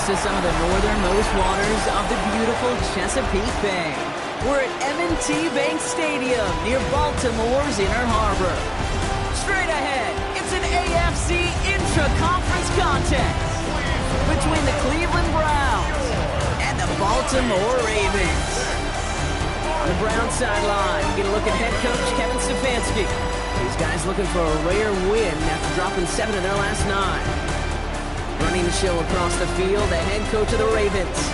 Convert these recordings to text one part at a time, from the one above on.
next to some of the northernmost waters of the beautiful Chesapeake Bay. We're at M&T Bank Stadium near Baltimore's Inner Harbor. Straight ahead, it's an AFC intra-conference contest between the Cleveland Browns and the Baltimore Ravens. On the Browns sideline, you get a look at head coach Kevin Stefanski. These guys looking for a rare win after dropping 7 of their last 9. Running the show across the field, the head coach of the Ravens.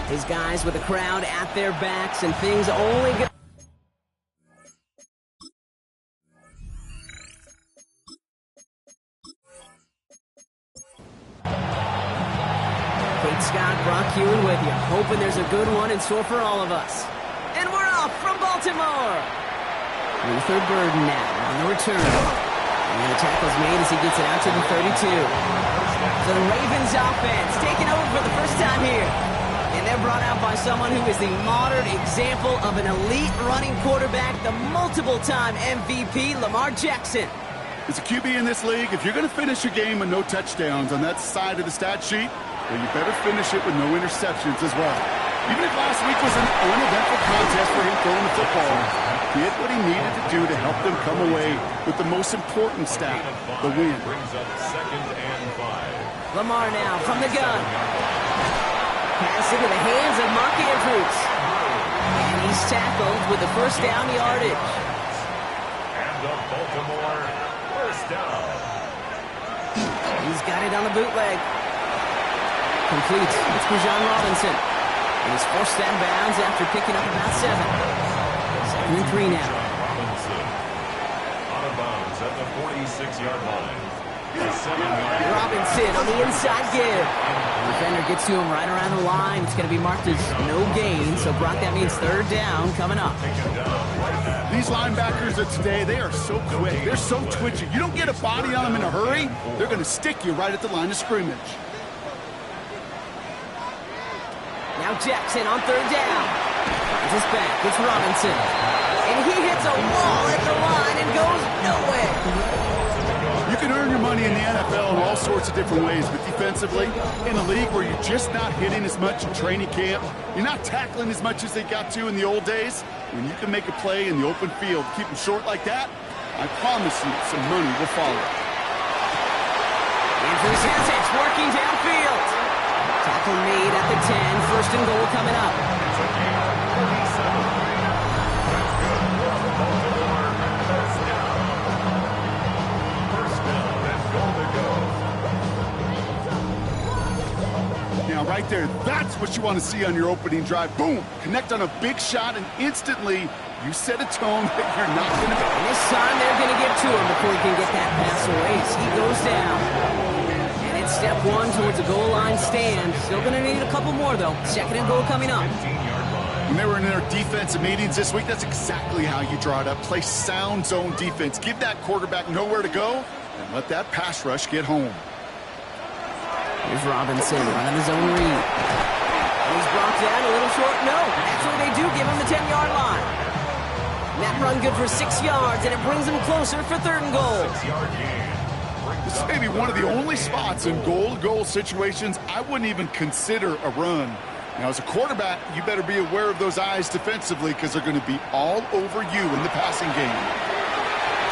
His guys with the crowd at their backs, and things only get... Kate Scott, Brock Ewan with you, hoping there's a good one in store for all of us. And we're off from Baltimore. Luther Burden now on the return. And the tackle's made as he gets it out to the 32. So the Ravens offense taking over for the first time here. And they're brought out by someone who is the modern example of an elite running quarterback, the multiple-time MVP, Lamar Jackson. As a QB in this league, if you're going to finish a game with no touchdowns on that side of the stat sheet, well, you better finish it with no interceptions as well. Even if last week was an uneventful contest for him throwing the football, he did what he needed to do to help them come away with the most important stat, the win. Lamar now from the gun. Pass into the hands of Mark Andrews. And he's tackled with the first down yardage. And the Baltimore first down. He's got it on the bootleg. Complete. It's Bijan Robinson. And he's forced out of bounds after picking up about 7. 2nd and 3 now. Robinson out of bounds at the 46-yard line. Robinson on the inside give. The defender gets to him right around the line. It's going to be marked as no gain. So, Brock, that means 3rd down coming up. These linebackers of today, they are so quick. They're so twitchy. You don't get a body on them in a hurry, they're going to stick you right at the line of scrimmage. Now Jackson on 3rd down. Finds his back. It's Robinson. And he hits a wall at the line and goes nowhere. You can earn your money in the NFL in all sorts of different ways, but defensively, in a league where you're just not hitting as much in training camp, you're not tackling as much as they got to in the old days, when you can make a play in the open field, keep them short like that, I promise you some money will follow. Andrews has it, working downfield. Tackle made at the 10, 1st and goal coming up. Now, right there, that's what you want to see on your opening drive. Boom! Connect on a big shot, and instantly, you set a tone that you're not going to go. And this time, they're going to get to him before he can get that pass away. So he goes down. And it's step 1 towards a goal line stand. Still going to need a couple more, though. 2nd and goal coming up. When they were in their defensive meetings this week, that's exactly how you draw it up. Play sound zone defense. Give that quarterback nowhere to go, and let that pass rush get home. Here's Robinson running his own read. And he's brought down a little short. No, actually they do give him the 10-yard line. And that run good for 6 yards, and it brings him closer for 3rd and goal. This may be one of the only spots in goal-to-goal situations I wouldn't even consider a run. Now, as a quarterback, you better be aware of those eyes defensively because they're going to be all over you in the passing game.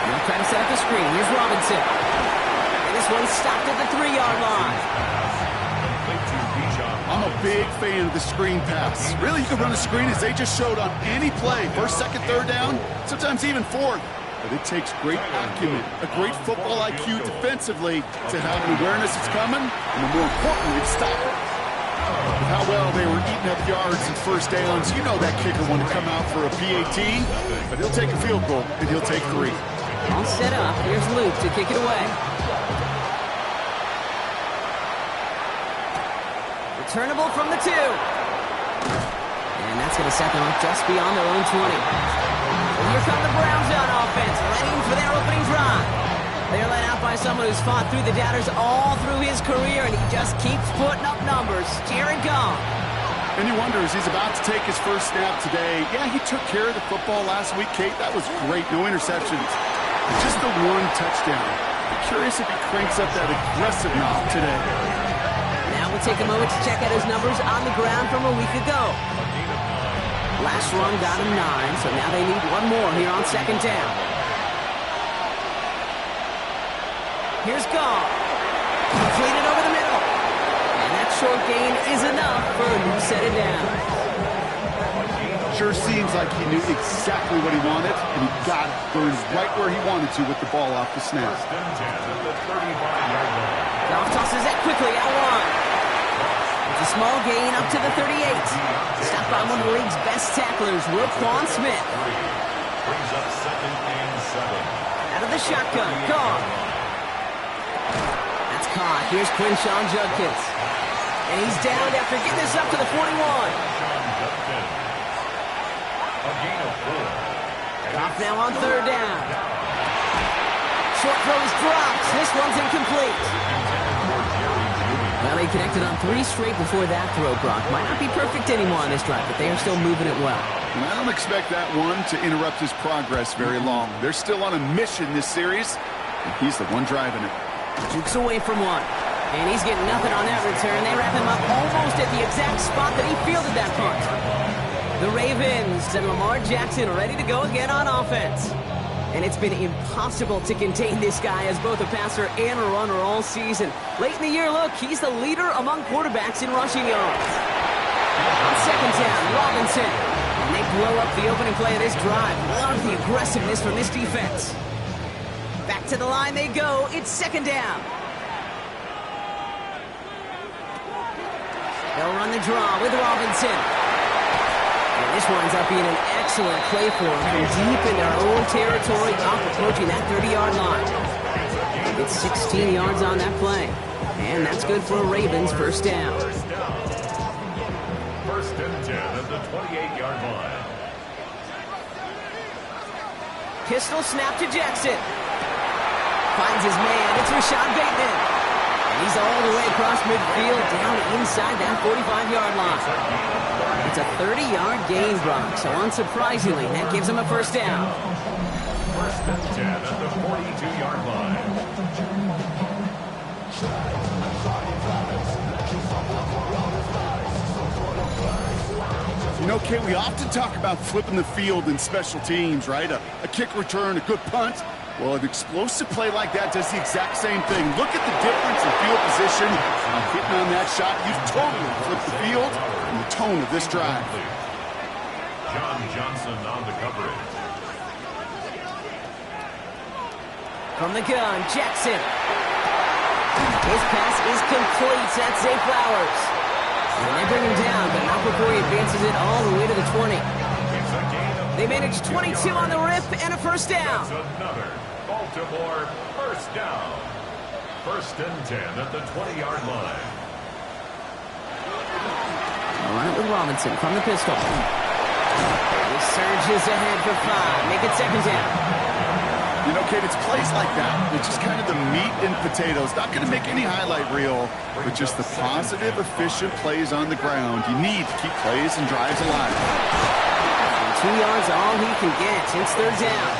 Now trying to set up the screen. Here's Robinson. And this one's stopped at the 3-yard line. I'm a big fan of the screen pass. Really, you can run a screen as they just showed on any play. 1st, 2nd, 3rd down, sometimes even 4th. But it takes great acumen, a great football IQ defensively to have an awareness it's coming, and more importantly, to stop it. With how well they were eating up yards and 1st downs, you know that kicker wanted to come out for a PAT, but he'll take a field goal, and he'll take 3. All set up. Here's Luke to kick it away. Returnable from the 2. And that's going to set them up just beyond their own 20. And here come the Browns on offense, ready for their opening drive. They're led out by someone who's fought through the doubters all through his career, and he just keeps putting up numbers. Jared Goff. And you wonder, as he's about to take his first snap today, yeah, he took care of the football last week, Kate. That was great. No interceptions. Just the 1 touchdown. I'm curious if he cranks up that aggressive knob today. Now We'll take a moment to check out his numbers on the ground from a week ago. Last run got him 9, so now they need one more here on second down. Here's Goff. Completed over the middle. And that short gain is enough for a new set of downs. Sure seems like he knew exactly what he wanted, and he got it. Going right where he wanted to with the ball off the snap. Goff tosses that quickly out wide. It's a small gain up to the 38. Stopped by one of the league's best tacklers, Roquan Smith. Brings up 2nd and 7. Out of the shotgun, Goff. That's caught. Here's Quinshawn Judkins. And he's down after getting this up to the 41. A gain of 4. Goff now on third down. Short throws drops. This one's incomplete. Well, they connected on 3 straight before that throw, Brock. Might not be perfect anymore on this drive, but they are still moving it well. And I don't expect that one to interrupt his progress very long. They're still on a mission this series, and he's the one driving it. Jukes away from one. And he's getting nothing on that return. They wrap him up almost at the exact spot that he fielded that punt. The Ravens and Lamar Jackson ready to go again on offense. And it's been impossible to contain this guy as both a passer and a runner all season. Late in the year, look, he's the leader among quarterbacks in rushing yards. On second down, Robinson. And they blow up the opening play of this drive. Love the aggressiveness from this defense. Back to the line they go. It's second down. They'll run the draw with Robinson. And this winds up being an excellent play for him from deep in their own territory, up approaching that 30-yard line. It's 16 yards on that play. And that's good for a Ravens first down. First and 10 at the 28-yard line. Pistol snap to Jackson. Finds his man. It's Rashad Bateman. And he's all the way across midfield, down inside that 45-yard line. It's a 30-yard gain, Brock, so unsurprisingly, that gives him a first down. First and 10 at the 42-yard line. You know, Kate, we often talk about flipping the field in special teams, right? A kick return, a good punt. Well, an explosive play like that does the exact same thing. Look at the difference in field position. Hitting on that shot, you've totally flipped the field and the tone of this drive. John Johnson on the coverage. From the gun, Jackson. His pass is complete. That's Zay Flowers. And they bring him down, but not before he advances it all the way to the 20. They manage 22 on the rip and a first down. Another Baltimore first down. First and 10 at the 20-yard line. All right, with Robinson from the pistol. He surges ahead for 5. Make it second down. You know, Kate, it's plays like that. It's just kind of the meat and potatoes. Not going to make any highlight reel, but just the positive, efficient plays on the ground. You need to keep plays and drives alive. And 2 yards all he can get. It's third down.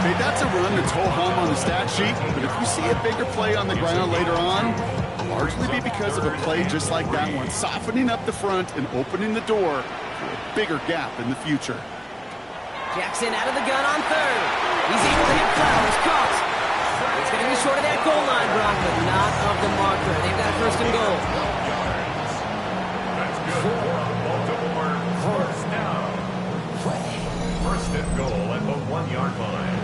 Hey, that's a run that's whole home on the stat sheet, but if you see a bigger play on the ground later on, largely be because of a play just like that one, softening up the front and opening the door for a bigger gap in the future. Jackson out of the gun on third. He's able to hit Flowers. Caught. It's going to be short of that goal line, Brock, but not of the marker. They've got a first and goal. That's good for Baltimore first down. First and goal at the 1-yard line.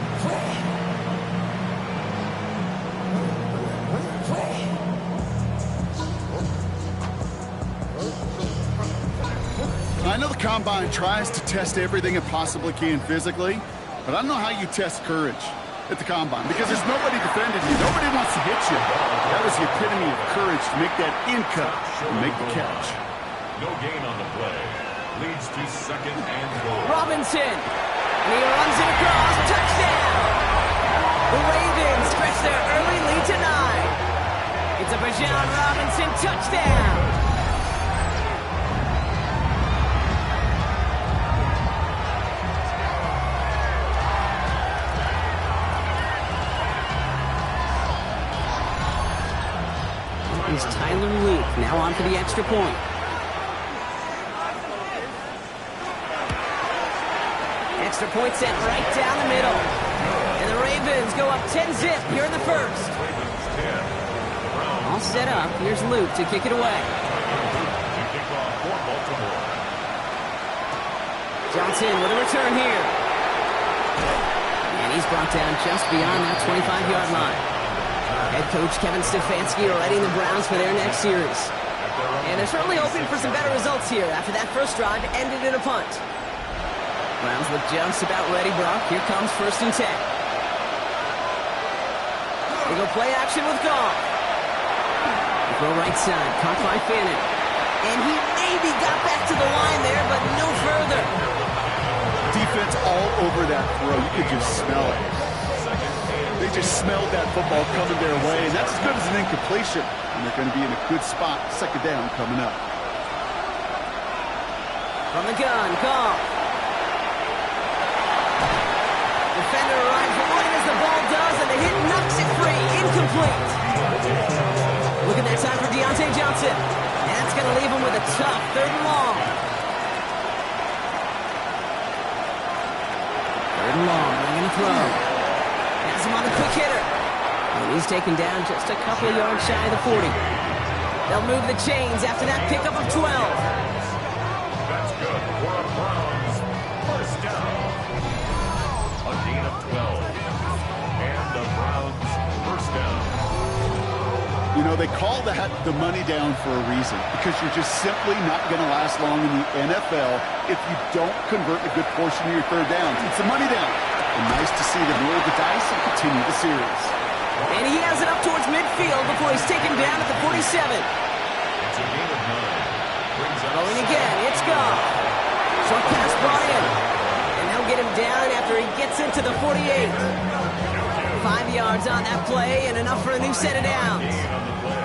I know the Combine tries to test everything it possibly can physically, but I don't know how you test courage at the Combine because there's nobody defending you. Nobody wants to hit you. That was the epitome of courage to make that in cut and make the catch. No gain on the play. Leads to second and goal. Robinson. And he runs it across. Touchdown. The Ravens stretch their early lead to 9. It's a Bijan Robinson touchdown. is Tyler Luke. Now on for the extra point. Extra point sent right down the middle. And the Ravens go up 10-zip here in the first. All set up. Here's Luke to kick it away. Johnson with a return here. And he's brought down just beyond that 25-yard line. Head coach Kevin Stefanski readying the Browns for their next series. And they're certainly hoping for some better results here after that first drive ended in a punt. Browns look just about ready, Brock. Here comes 1st and 10. They go play action with Goff. They throw right side, caught by Fannin. And he maybe got back to the line there, but no further. Defense all over that throw. You could just smell it. They just smelled that football coming their way, and that's as good as an incompletion. And they're going to be in a good spot. 2nd down coming up. From the gun, Goff. Defender arrives right as the ball does, and the hit knocks it free. Incomplete. Look at that time for Deontay Johnson. That's going to leave him with a tough 3rd and long. 3rd and long. They're going to throw. Has him on the quick hitter. And he's taken down just a couple of yards shy of the 40. They'll move the chains after that pickup of 12. That's good for a Browns 1st down. A gain of 12. And the Browns 1st down. You know, they call that the money down for a reason, because you're just simply not going to last long in the NFL if you don't convert a good portion of your 3rd downs. It's the money down. And nice to see them roll the dice and continue the series. And he has it up towards midfield before he's taken down at the 47. It's a gain of 9. Rolling again, it's Goff. Short pass brought in. And they'll get him down after he gets into the 48. 5 yards on that play and enough for a new set of downs.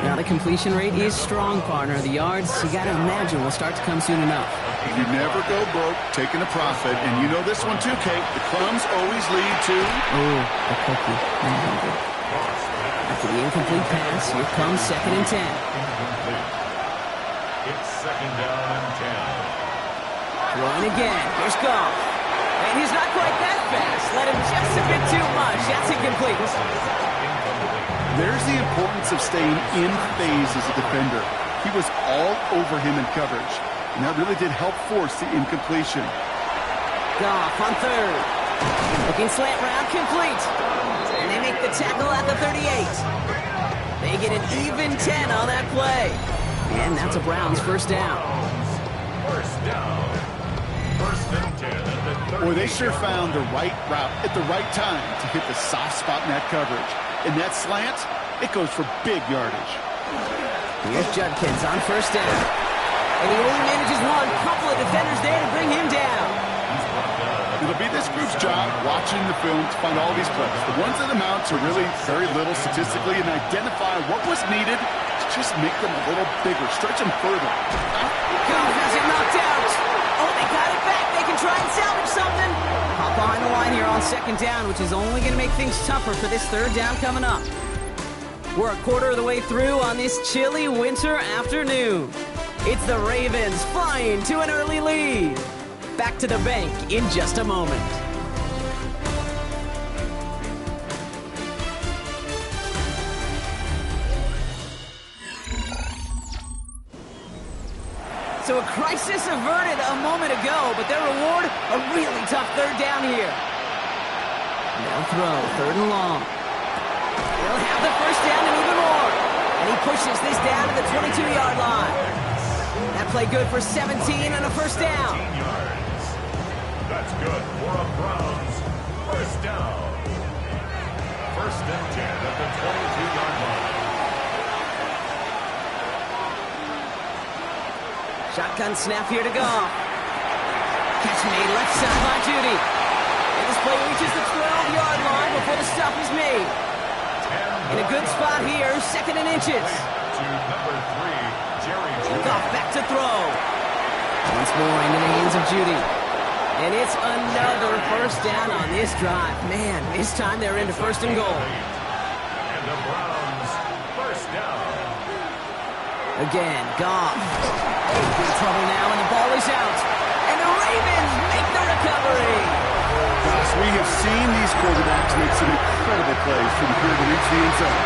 Now the completion rate is strong, partner. The yards, you got to imagine, will start to come soon enough. You never go broke taking a profit, and you know this one too, Kate. The crumbs always lead to... Oh, a cookie. After the incomplete pass, here comes 2nd and 10. It's 2nd down and 10. Throwing again. Here's Goff. And he's not quite that fast. Let him just a bit too much. That's incomplete. There's the importance of staying in phase as a defender. He was all over him in coverage, and that really did help force the incompletion. Goff on 3rd. Looking slant route, complete. And they make the tackle at the 38. They get an even 10 on that play. And that's a Browns 1st down. 1st down. 1st and 10 at the 30. Boy, they sure found the right route at the right time to hit the soft spot in that coverage. And that slant, it goes for big yardage. Here's Judkins on 1st down. And he only manages one. Couple of defenders there to bring him down. It'll be this group's job watching the film to find all these plays. The ones that amount to really very little statistically, and identify what was needed to just make them a little bigger, stretch them further. Goff has it knocked out. Oh, they got it back. They can try and salvage something. Hop behind the line here on 2nd down, which is only going to make things tougher for this 3rd down coming up. We're a quarter of the way through on this chilly winter afternoon. It's the Ravens flying to an early lead. Back to the bank in just a moment. So a crisis averted a moment ago, but their reward, a really tough 3rd down here. They'll throw, 3rd and long. They'll have the 1st down and even more. And he pushes this down to the 22-yard line. That play good for 17 and a 1st down. That's good for a Browns 1st down. 1st and 10 at the 22-yard line. Shotgun snap here to go. Catch made left side by Judy. And this play reaches the 12-yard line before the stop is made. In a good spot here, 2nd and inches. To number 3, Jerry Judy. Goff back to throw. Once more into the hands of Judy. And it's another 1st down on this drive. Man, this time they're into 1st and goal. And the Browns 1st down. Again, Goff. In trouble now, and the ball is out. And the Ravens make the recovery. Gosh, we have seen these quarterbacks make some incredible plays from here to reach the end zone.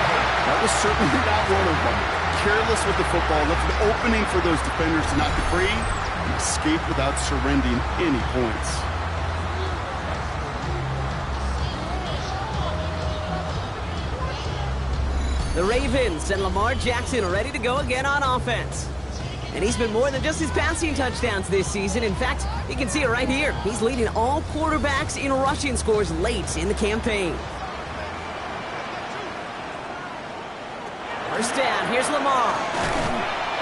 That was certainly not one of them. Careless with the football, left an opening for those defenders to knock it free and escape without surrendering any points. The Ravens and Lamar Jackson are ready to go again on offense. And he's been more than just his passing touchdowns this season. In fact, you can see it right here. He's leading all quarterbacks in rushing scores late in the campaign. First down, here's Lamar.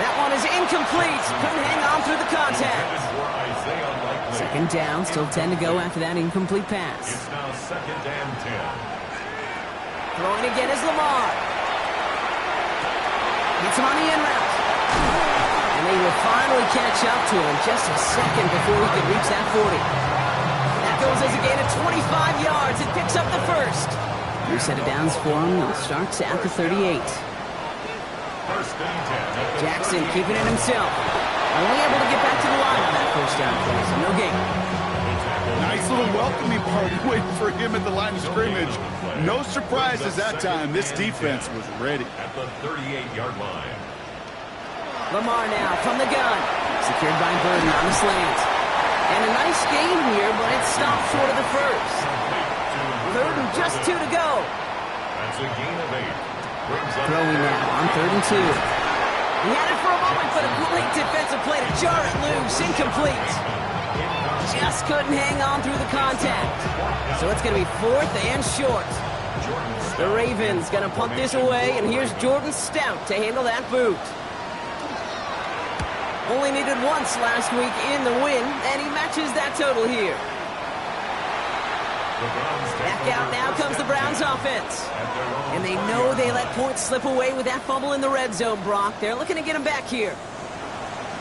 That one is incomplete. Couldn't hang on through the contact. Second down, still 10 to go after that incomplete pass. It's now second and 10. Throwing again is Lamar. Gets him on the in route. And they will finally catch up to him just a second before he could reach that 40. That goes as a gain of 25 yards. It picks up the first. New set of downs for him. It starts at the 38. First and 10. Jackson keeping it himself. Only able to get back to the line on that first down play, so no gain. Nice little welcoming party waiting for him at the line of scrimmage. No surprises that time. This defense was ready. At the 38-yard line. Lamar now from the gun. Secured by Burden on the slant. And a nice gain here, but it stopped short of the first. Third and just 2 to go. That's a gain of 8. Throwing now on 3rd and 2. He had it for a moment, but a great defensive play to jar it loose. Incomplete. Just couldn't hang on through the contact. So it's going to be 4th and short. The Ravens going to punt this away, and here's Jordan Stout to handle that boot. Only needed once last week in the win, and he matches that total here. Back out now comes the Browns offense. And they know they let points slip away with that fumble in the red zone, Brock. They're looking to get him back here.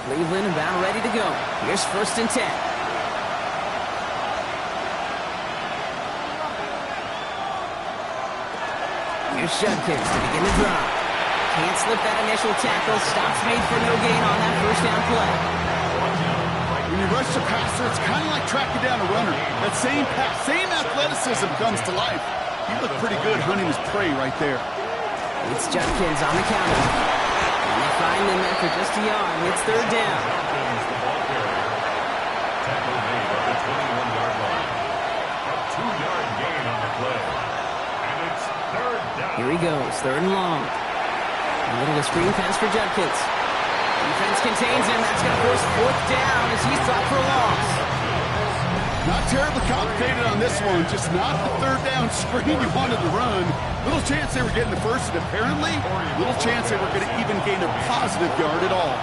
Cleveland about ready to go. Here's 1st and 10. Here's Judkins to begin the drive. Can't slip that initial tackle. Stops made for no gain on that first down play. When you rush the passer, it's kind of like tracking down a runner. That same pass, same athleticism comes to life. He looked pretty good hunting his prey right there. It's Judkins on the counter. And they find him after just a yard. It's 3rd down. Tackle made at the 21-yard line. A 2-yard gain on the play. And it's 3rd down. Here he goes, 3rd and long. A little of a screen pass for Judkins. Defense contains him. That's going to force 4th down as he's thought for a loss. Not terribly complicated on this one. Just not the 3rd down screen you wanted to run. Little chance they were getting the first, and apparently little chance they were going to even gain a positive yard at all.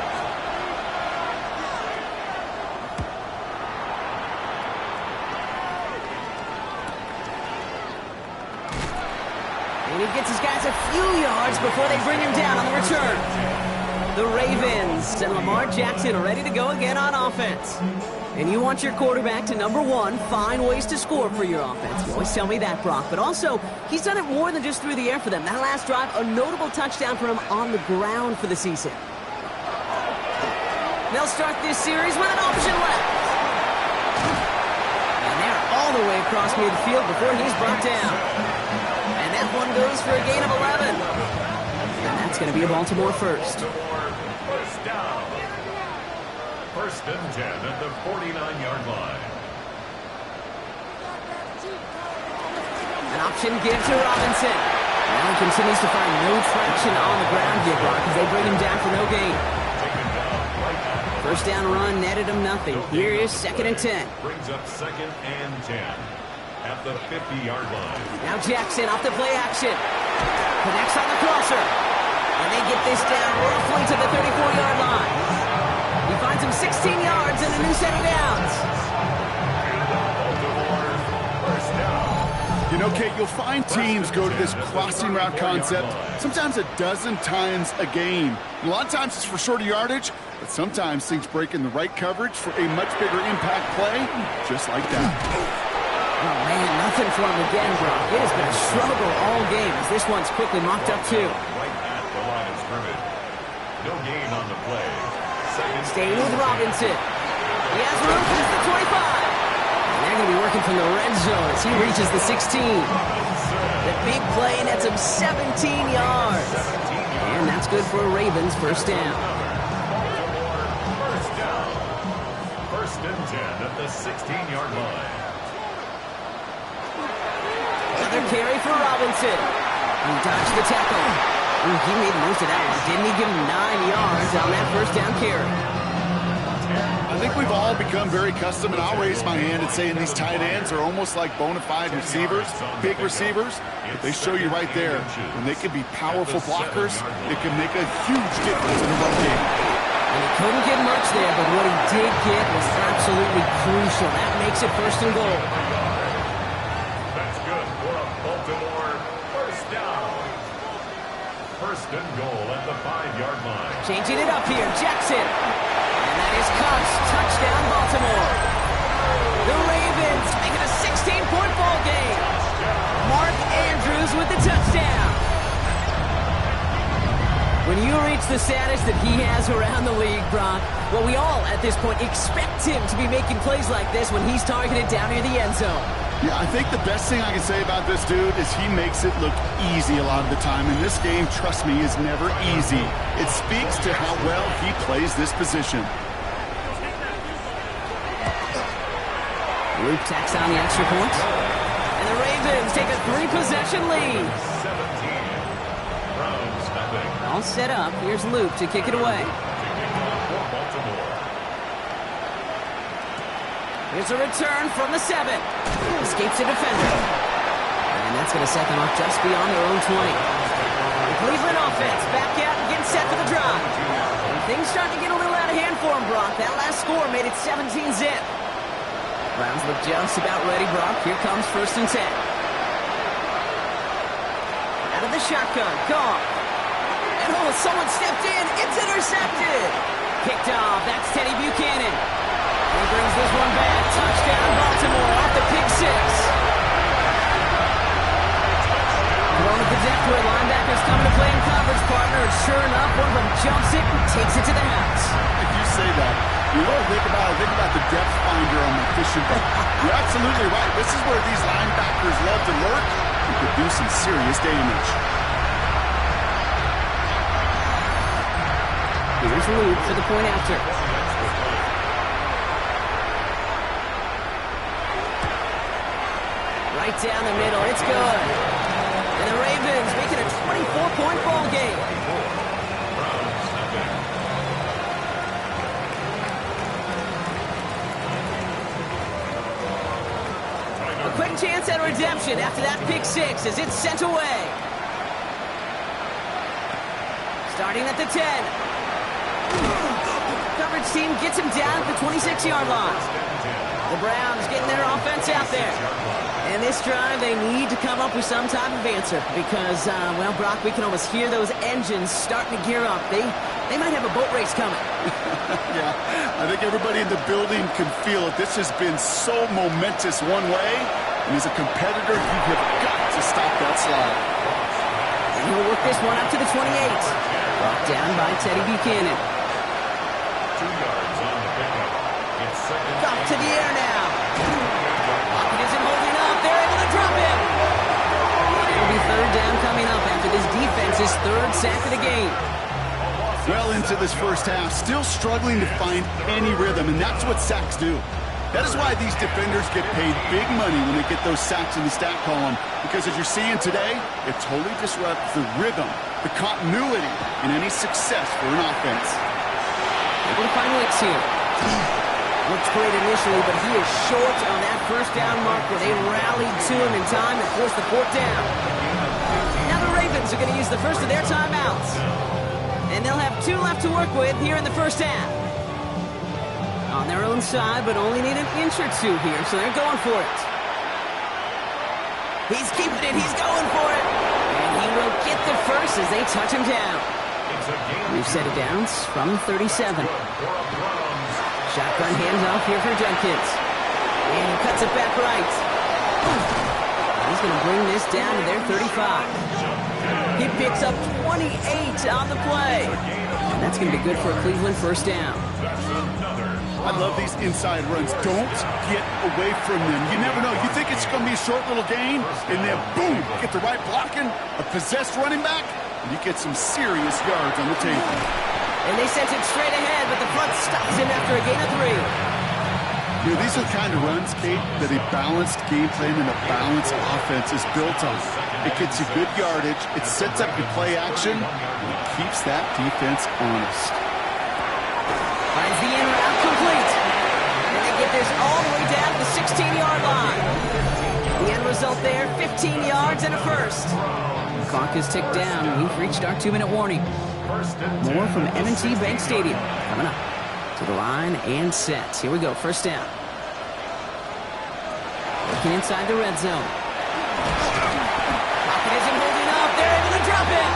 And he gets his guys a few yards before they bring him down on the return. The Ravens and Lamar Jackson are ready to go again on offense. And you want your quarterback to, number one, find ways to score for your offense. You always tell me that, Brock. But also, he's done it more than just through the air for them. That last drive, a notable touchdown for him on the ground for the season. They'll start this series with an option left. And they're all the way across midfield before he's brought down. And that one goes for a gain of 11. And that's going to be a Baltimore first. First down. 1st and 10 at the 49-yard line. An option give to Robinson. Now he continues to find no traction on the ground here, Brock, as they bring him down for no gain. First down run netted him nothing. Here is 2nd and 10. Brings up 2nd and 10 at the 50-yard line. Now Jackson off the play action. Connects on the crosser. And they get this down roughly to the 34-yard line. He finds him 16 yards and a new set of downs. First down. You know, Kate, you'll find teams go to this crossing route concept sometimes a dozen times a game. A lot of times it's for shorter yardage, but sometimes things break in the right coverage for a much bigger impact play, just like that. Oh, man, nothing for him again, Brock. It has been a struggle all game as this one's quickly mocked up, too. Right at the line of scrimmage. No gain on the play. Staying with Robinson. He has room for the 25. And they're going to be working from the red zone as he reaches the 16. The big play nets him 17 yards. And that's good for a Ravens first down. First down. First and 10 at the 16-yard line. Another carry for Robinson. He dodged the tackle. Ooh, he made most of that one. Didn't he give him 9 yards on that first down carry? I think we've all become very custom, and I'll raise my hand and say these tight ends are almost like bona fide receivers, big receivers. But they show you right there, when they can be powerful blockers, it can make a huge difference in the run game. And he couldn't get much there, but what he did get was absolutely crucial. That makes it first and goal. That's good for a Baltimore first down. First and goal at the 5-yard line. Changing it up here, Jackson. And that is caught. Touchdown, Baltimore. The Ravens making a 16-point ball game. Mark Andrews with the touchdown. When you reach the status that he has around the league, Brock, well, we all at this point expect him to be making plays like this when he's targeted down near the end zone. Yeah, I think the best thing I can say about this dude is he makes it look easy a lot of the time. And this game, trust me, is never easy. It speaks to how well he plays this position. Luke tacks on the extra point. And the Ravens take a 3-possession lead. 17. Browns nothing. All set up. Here's Luke to kick it away. For Baltimore. Here's a return from the 7. Escapes a defender. And that's going to set them up just beyond their own 20. The Cleveland offense back out and getting set for the drive. And things starting to get a little out of hand for him, Brock. That last score made it 17-zip. Browns look just about ready, Brock. Here comes first and 10. Out of the shotgun. Gone. And oh, someone stepped in. It's intercepted. Kicked off. That's Teddy Buchanan. He brings this one back. Touchdown, Baltimore off the pick 6. Throwing at the depth where linebackers coming to play in coverage, partner. And sure enough, one of them jumps it and takes it to the house. If you say that, you know what I think about? I think about the depth finder on my fishing boat. You're absolutely right. This is where these linebackers love to lurk and could do some serious damage. Here's Luke for the point after. Right down the middle. It's good. And the Ravens making a 24-point ball game. A quick chance at redemption after that pick 6 as it's sent away. Starting at the 10. Coverage team gets him down at the 26-yard line. The Browns getting their offense out there. And this drive, they need to come up with some type of answer because, well, Brock, we can almost hear those engines starting to gear up. They might have a boat race coming. Yeah, I think everybody in the building can feel it. This has been so momentous one way, and as a competitor, you have got to stop that slide. And he'll work this one up to the 28. Brought down by Teddy Buchanan. 2 yards on the pickup. It's second. Up to the air now. Lockett isn't holding up. They're able to drop him. It'll be third down coming up after this defense's 3rd sack of the game. Well into this first half, still struggling to find any rhythm, and that's what sacks do. That is why these defenders get paid big money when they get those sacks in the stat column, because as you're seeing today, it totally disrupts the rhythm, the continuity, and any success for an offense. Able to find Wicks here. Looks great initially, but he is short on that first down mark where they rallied to him in time and forced the 4th down. Now the Ravens are going to use the first of their timeouts. And they'll have 2 left to work with here in the first half. On their own side, but only need an inch or 2 here, so they're going for it. He's keeping it. He's going for it. And he will get the first as they touch him down. We've set it down from 37. Shotgun handoff here for Jenkins. And he cuts it back right. He's going to bring this down to their 35. He picks up 28 on the play. And that's going to be good for a Cleveland first down. I love these inside runs. Don't get away from them. You never know. You think it's going to be a short little gain, and then boom, get the right blocking, a possessed running back, and you get some serious yards on the table. And they sent it straight ahead, but the front stops him after a gain of 3. You know, these are the kind of runs, Kate, that a balanced game plan and a balanced offense is built on. It gets you good yardage, it sets up your play action, and it keeps that defense honest. Finds the in route complete. And they get this all the way down to the 16-yard line. The end result there, 15 yards and a first. The clock is ticked down. We've reached our 2-minute warning. More from M&T Bank Stadium coming up. To the line and set. Here we go, first down. Looking inside the red zone. Pocket isn't holding up. They're able to drop it.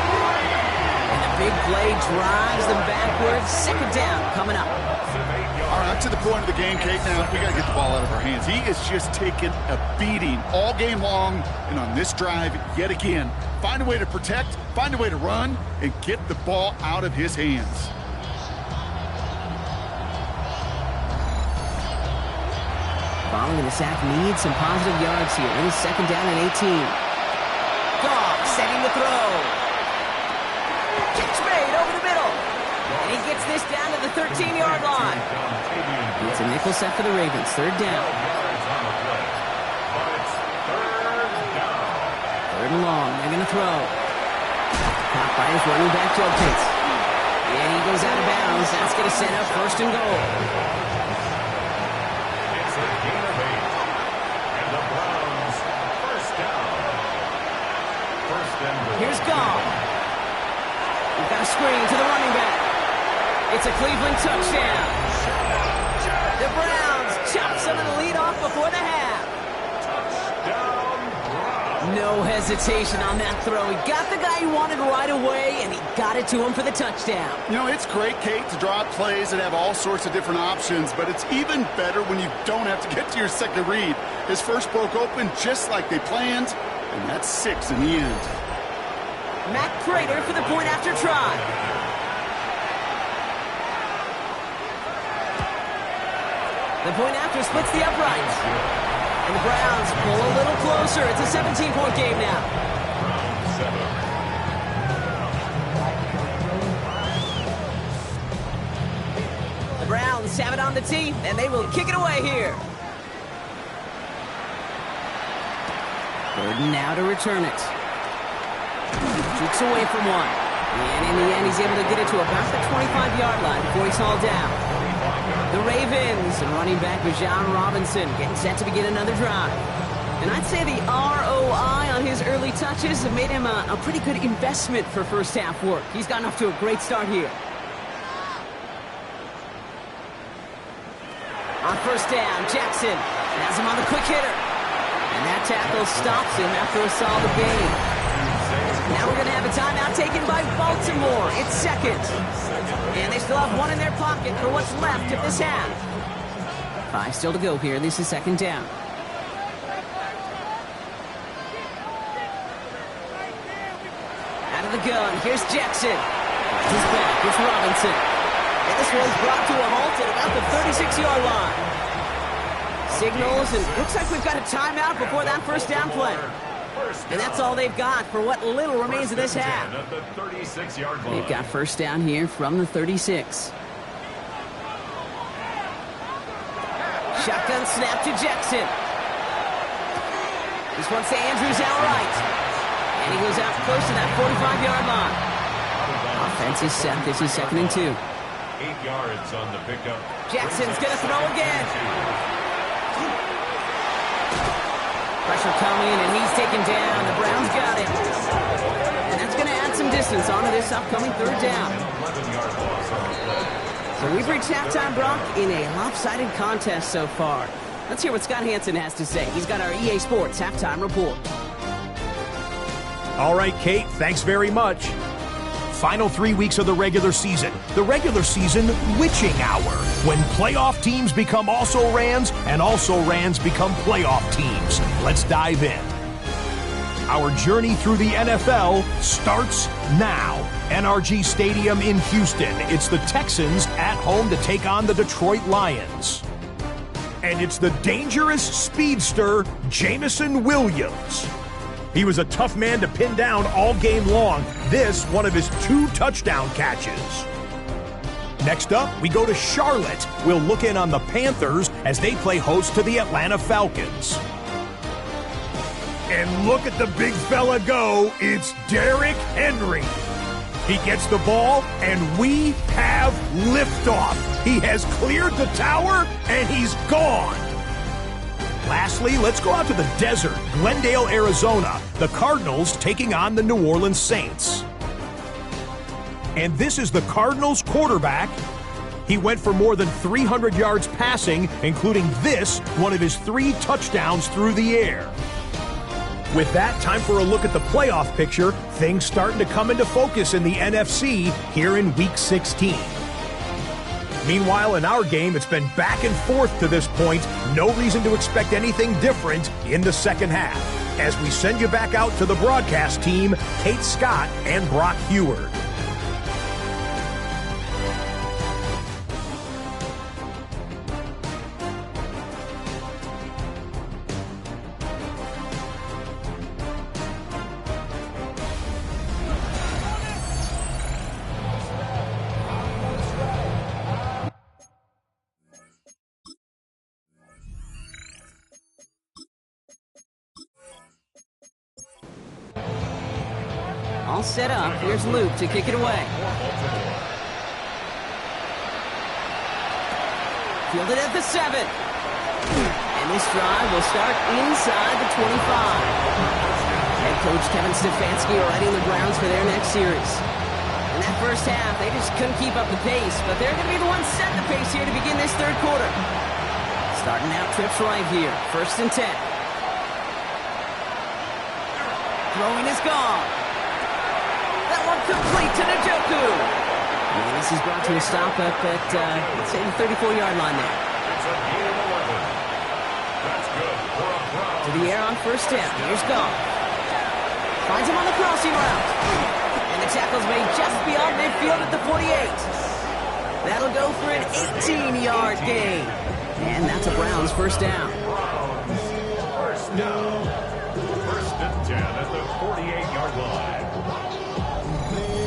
And the big play drives them backwards. Second down coming up. All right, to the point of the game, Kate. Now, we got to get the ball out of our hands. He is just taking a beating all game long. And on this drive, yet again, find a way to protect, find a way to run, and get the ball out of his hands. Following the sack needs some positive yards here. It is second down and 18. Goff setting the throw. Catch made over the middle. And he gets this down to the 13-yard line. It's a nickel set for the Ravens. Third down. Third and long. They're going to throw. Caught by his running back, Judkins. And he goes out of bounds. That's going to set up first and goal. Here's Goff. We've got a screen to the running back. It's a Cleveland touchdown. The Browns chop some of the lead off before the half. No hesitation on that throw. He got the guy he wanted right away, and he got it to him for the touchdown. You know, it's great, Kate, to draw up plays and have all sorts of different options, but it's even better when you don't have to get to your second read. His first broke open just like they planned, and that's 6 in the end. Matt Prater for the point after try. The point after splits the uprights. And the Browns pull a little closer. It's a 17-point game now. The Browns have it on the tee, and they will kick it away here. Gordon now to return it. Shoots away from one. And in the end, he's able to get it to about the 25-yard line before he's hauled down. The Ravens and running back Bijan Robinson getting set to begin another drive. And I'd say the ROI on his early touches have made him a pretty good investment for first half work. He's gotten off to a great start here. On first down, Jackson has him on the quick hitter. And that tackle stops him after a solid gain. Now we're going to have a timeout taken by Baltimore. It's second. And they still have one in their pocket for what's left of this half. 5 still to go here. This is second down. Out of the gun. Here's Jackson. He's back. It's Robinson. And this one's brought to a halt at about the 36-yard line. Signals, and looks like we've got a timeout before that first down play. And that's all they've got for what little remains of this half. They've got first down here from the 36. Shotgun snap to Jackson. This one's to Andrews out right. And he goes out close to that 45-yard line. Offense is set. This is second and 2. 8 yards on the pickup. Jackson's going to throw again. Pressure coming, and he's taken down. The Browns got it. And that's going to add some distance onto this upcoming third down. So we've reached halftime, Brock, in a lopsided contest so far. Let's hear what Scott Hansen has to say. He's got our EA Sports halftime report. All right, Kate, thanks very much. Final 3 weeks of the regular season. The regular season witching hour, when playoff teams become also-rans and also-rans become playoff teams. Let's dive in. Our journey through the NFL starts now. NRG Stadium in Houston. It's the Texans at home to take on the Detroit Lions. And it's the dangerous speedster, Jameson Williams. He was a tough man to pin down all game long. This, one of his 2 touchdown catches. Next up, we go to Charlotte. We'll look in on the Panthers as they play host to the Atlanta Falcons. And look at the big fella go. It's Derrick Henry. He gets the ball, and we have liftoff. He has cleared the tower, and he's gone. Lastly, let's go out to the desert, Glendale, Arizona. The Cardinals taking on the New Orleans Saints. And this is the Cardinals quarterback. He went for more than 300 yards passing, including this, one of his 3 touchdowns through the air. With that, time for a look at the playoff picture. Things starting to come into focus in the NFC here in Week 16. Meanwhile, in our game, it's been back and forth to this point. No reason to expect anything different in the second half. As we send you back out to the broadcast team, Kate Scott and Brock Heward. All set up. Here's Luke to kick it away. Fielded at the 7. And this drive will start inside the 25. Head coach Kevin Stefanski readying the Browns for their next series. In that first half, they just couldn't keep up the pace, but they're going to be the ones setting the pace here to begin this third quarter. Starting out trips right here. 1st and 10. Throwing is gone. That one complete to Njoku. And this is brought to a stop up at, let's say, the 34-yard line there. It's a gain of 11. That's good for a Browns. To the air on 1st down. Here's Goff. Finds him on the crossing route. And the tackle's made just beyond midfield at the 48. That'll go for an 18-yard gain. And that's a Browns 1st down. Browns, 1st down. 1st and 10 at the 48-yard line.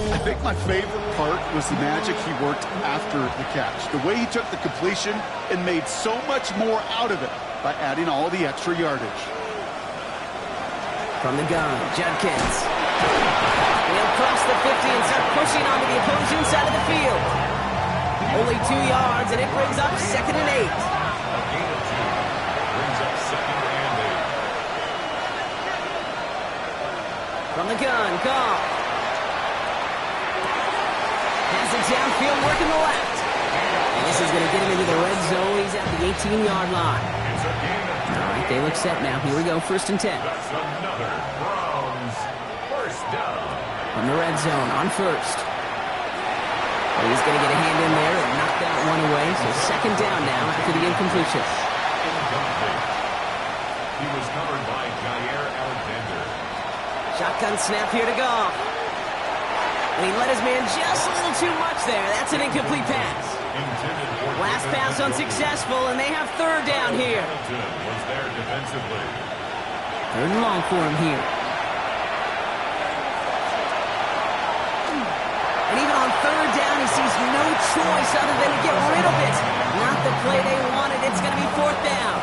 I think my favorite part was the magic he worked after the catch. The way he took the completion and made so much more out of it by adding all the extra yardage. From the gun, Judkins. He'll cross the 50 and start pushing onto the opposing side of the field. Only 2 yards, and it brings up 2nd and 8. A gain of 2 brings up 2nd and 8. From the gun, Goff. Has it downfield, working the left. And this is going to get him into the red zone. He's at the 18-yard line. It's a gain of 2. All right, they look set now. Here we go, 1st and 10. That's another Browns 1st down. From the red zone on 1st. Well, he's going to get a hand in there and knock that one away. So 2nd down now after the incompletion. Incomplete. He was covered by Jair Alexander. Shotgun snap here to Goff. And he let his man just a little too much there. That's an incomplete pass. Intended for Last pass unsuccessful, and they have 3rd down here. Hamilton was there defensively. 3rd and long for him here. And even on 3rd down, he sees no choice other than to get rid of it. Not the play they wanted. It's going to be 4th down.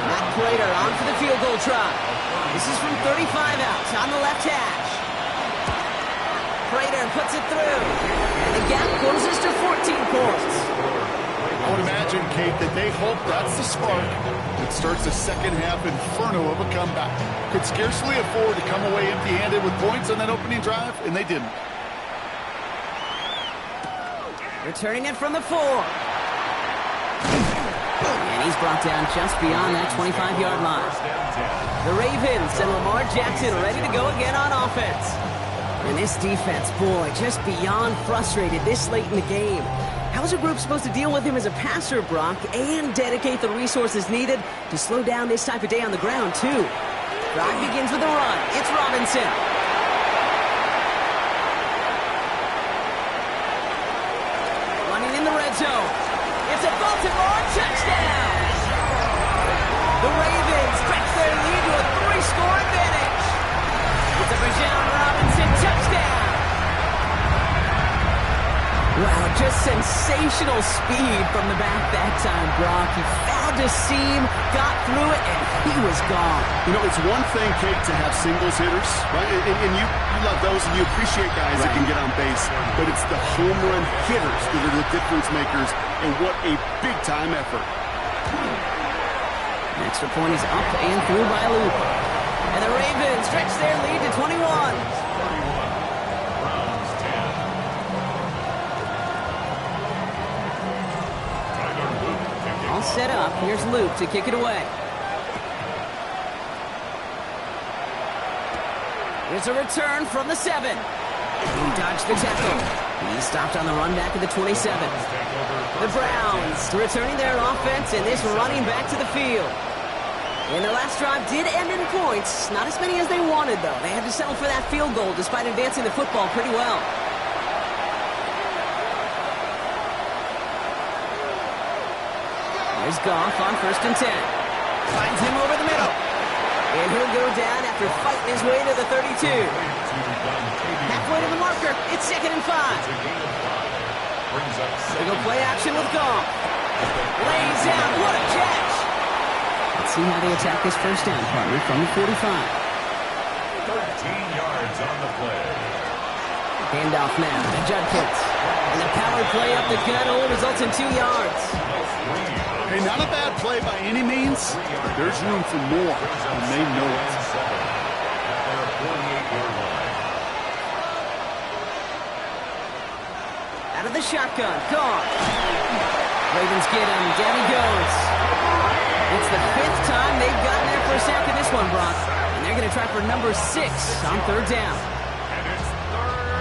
Matt Prater on for the field goal try. This is from 35 out on the left hash. Prater puts it through. And the gap closes to 14 points. I would imagine, Kate, that they hope that's the spark that starts the second half inferno of a comeback. Could scarcely afford to come away empty-handed with points on that opening drive, and they didn't. Returning it from the 4. And he's brought down just beyond that 25-yard line. The Ravens and Lamar Jackson ready to go again on offense. And this defense, boy, just beyond frustrated this late in the game. How is a group supposed to deal with him as a passer, Brock, and dedicate the resources needed to slow down this type of day on the ground, too? Drive begins with a run. It's Robinson. Running in the red zone. It's a Baltimore touchdown. The Ravens stretch their lead to a 3-score advantage. It's a Bijan Robinson touchdown. Wow, just sensational speed from the back that time, Brock. He found a seam, got through it, and he was gone. You know, it's one thing, Kate, to have singles hitters, right? And you love those, and you appreciate guys that can get on base. But it's the home run hitters that are the difference makers, and what a big-time effort. An extra point is up and through by Luke. And the Ravens stretch their lead to 21. Set up. Here's Luke to kick it away. Here's a return from the 7. He dodged the tackle. He stopped on the run back at the 27. The Browns returning their offense and this running back to the field. And their last drive did end in points. Not as many as they wanted, though. They had to settle for that field goal despite advancing the football pretty well. There's Goff on 1st and 10. Finds him over the middle. And he'll go down after fighting his way to the 32. Halfway to the marker. It's 2nd and 5. They go play action with Goff. Lays out. What a catch. Let's see how they attack this first down, partner, from the 45. 13 yards on the play. Handoff now to Judkins. And the power play up the gut only results in 2 yards. Hey, not a bad play by any means, but there's room for more, and they know it. Out of the shotgun, Goff. Ravens get him, down he goes. It's the 5th time they've gotten there for a sack in this one, Brock. And they're going to try for number 6 on 3rd down.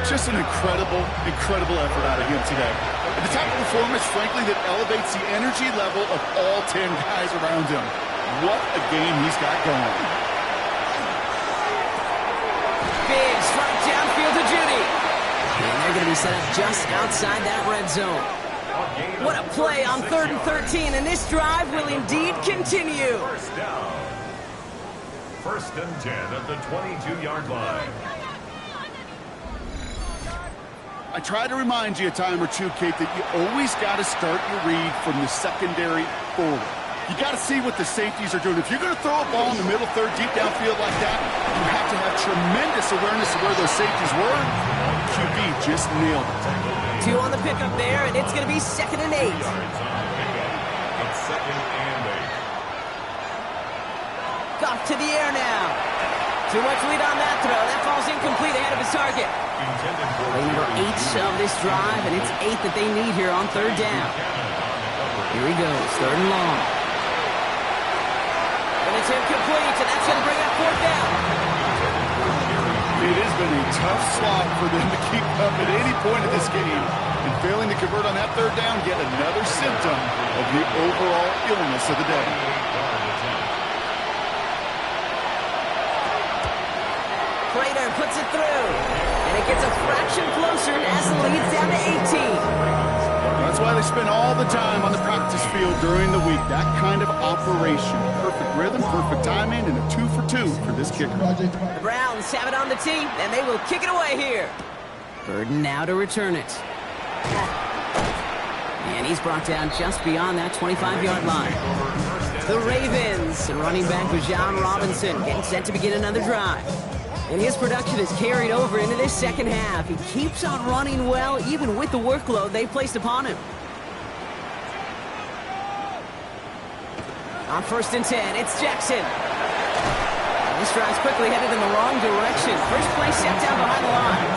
Just an incredible, incredible effort out of him today. The type of performance, frankly, that elevates the energy level of all 10 guys around him. What a game he's got going. Big strike downfield to Judy. And they're going to be set up just outside that red zone. What a play on 3rd and 13, and this drive will indeed continue. First down. 1st and 10 at the 22-yard line. I try to remind you a time or two, Kate, that you always got to start your read from the secondary forward. You got to see what the safeties are doing. If you're going to throw a ball in the middle third, deep downfield like that, you have to have tremendous awareness of where those safeties were. QB just nailed it. 2 on the pickup there, and it's going to be 2nd and 8. It's 2nd and 8. Goff to the air now. Too much lead on that throw. That falls incomplete ahead of his target. Play number 8 of this drive, and it's 8 that they need here on 3rd down. Here he goes, 3rd and long. And it's incomplete, and that's going to bring up 4th down. It has been a tough slog for them to keep up at any point of this game. And failing to convert on that 3rd down, yet another symptom of the overall illness of the day. Prater puts it through. And it gets a fraction closer as the lead's down to 18. That's why they spend all the time on the practice field during the week. That kind of operation. Perfect rhythm, perfect timing, and a 2 for 2 for this kicker. The Browns have it on the tee, and they will kick it away here. Burden now to return it. And he's brought down just beyond that 25-yard line. The Ravens, running back Bijan Robinson, getting set to begin another drive. And his production is carried over into this second half. He keeps on running well, even with the workload they placed upon him. On 1st and 10, it's Jackson. This drive's quickly headed in the wrong direction. First play set down behind the line.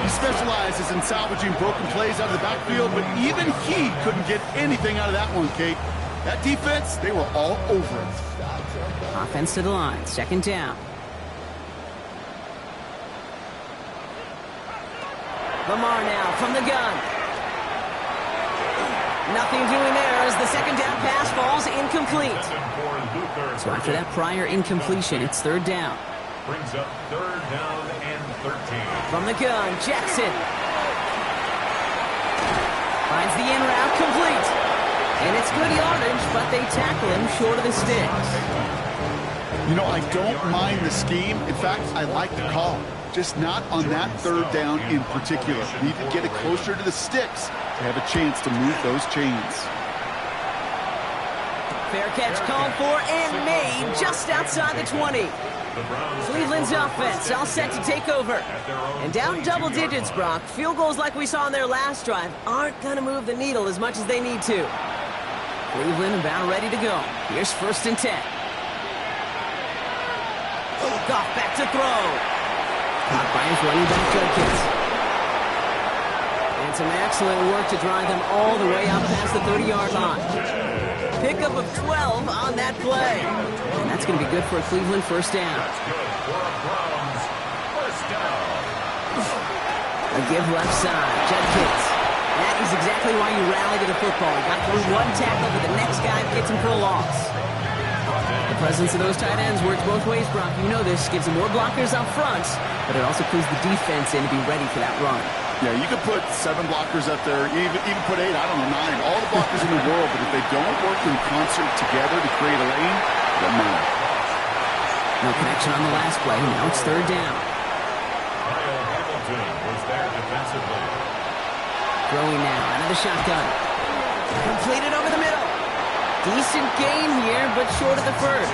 He specializes in salvaging broken plays out of the backfield, but even he couldn't get anything out of that one, Kate. That defense, they were all over it. Offense to the line, 2nd down. Lamar now from the gun. Nothing doing there. as the second down pass falls incomplete. So after that prior incompletion, it's third down. Brings up third down and 13. From the gun, Jackson. Finds the in route complete. And it's good yardage, but they tackle him short of the sticks. You know, I don't mind the scheme. In fact, I like the call. Just not on that third down in particular. Need to get it closer to the sticks to have a chance to move those chains. Fair catch called for and made just outside the 20. Cleveland's offense all set to take over. And down double digits, Brock. Field goals like we saw in their last drive aren't going to move the needle as much as they need to. Cleveland about ready to go. Here's first and 10. Goff back to throw. Caught by his running back, Judkins. And some excellent work to drive them all the way out past the 30-yard line. Pickup of 12 on that play. And that's going to be good for a Cleveland first down. A give left side, Judkins. That is exactly why you rally to the football. You got through one tackle, but the next guy gets him for a loss. The presence of those tight ends works both ways, Brock. You know this. Gives them more blockers up front, but it also clues the defense in to be ready for that run. Yeah, you could put 7 blockers up there, even put 8, I don't know, 9, all the blockers in the world, but if they don't work in concert together to create a lane, it doesn't matter. No connection on the last play. Now it's third down. Kyle Hamilton was there defensively. Throwing now out of the shotgun. Completed over the middle. Decent gain here, but short of the first.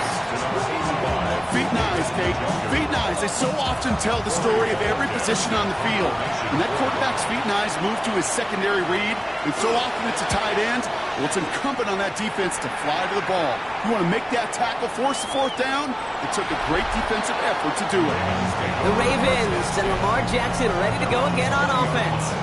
Feet and eyes, Kate. Feet and eyes. They so often tell the story of every position on the field. When that quarterback's feet and eyes move to his secondary read, and so often it's a tight end, well, it's incumbent on that defense to fly to the ball. You want to make that tackle, force the fourth down? It took a great defensive effort to do it. The Ravens and Lamar Jackson ready to go again on offense.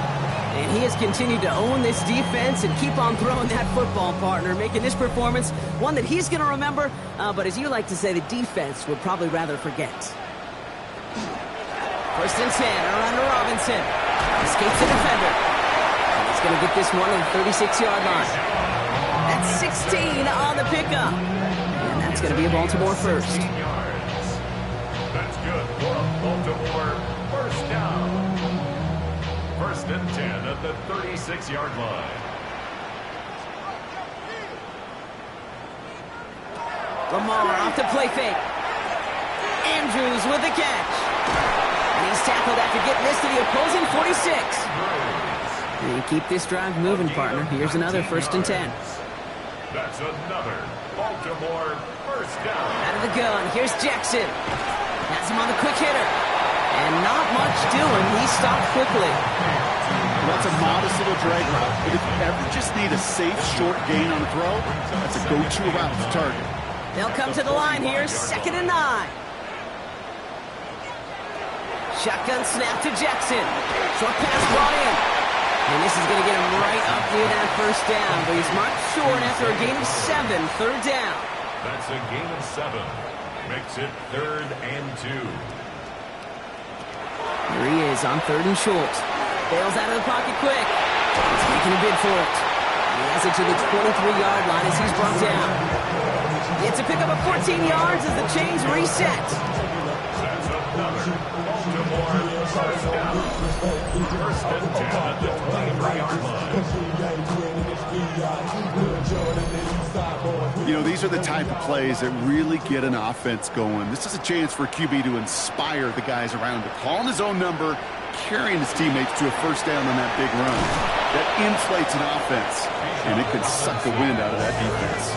And he has continued to own this defense and keep on throwing that football, partner, making this performance one that he's going to remember, but as you like to say, the defense would probably rather forget. First and 10, around to Robinson. Escapes the defender. And he's going to get this one on the 36-yard line. That's 16 on the pickup. And that's going to be a Baltimore first. That's good for a Baltimore first down. First and 10 at the 36-yard line. Lamar off the play fake. Andrews with the catch. And he's tackled after getting this to the opposing 46. And you keep this drive moving, partner. Here's another first and 10. That's another Baltimore first down. Out of the gun, here's Jackson. Has him on the quick hitter. And not much doing. He stopped quickly. That's a modest little drag route. But if you ever just need a safe, short gain on a throw, that's a go-to route to target. They'll come to the line here, 2nd and 9. Shotgun snap to Jackson. Short pass brought in. And this is going to get him right up near that first down. But he's marked short after a gain of 7, third down. That's a gain of 7. Makes it 3rd and 2. Here he is on 3rd and short. Bails out of the pocket quick. He's making a bid for it. He has it to the 23-yard line as he's brought down. It's a pickup of 14 yards as the chains reset. That's another Baltimore first down. First and 10 at the 23-yard line. You know, these are the type of plays that really get an offense going. This is a chance for QB to inspire the guys around him. Calling his own number, carrying his teammates to a first down on that big run. That inflates an offense, and it can suck the wind out of that defense.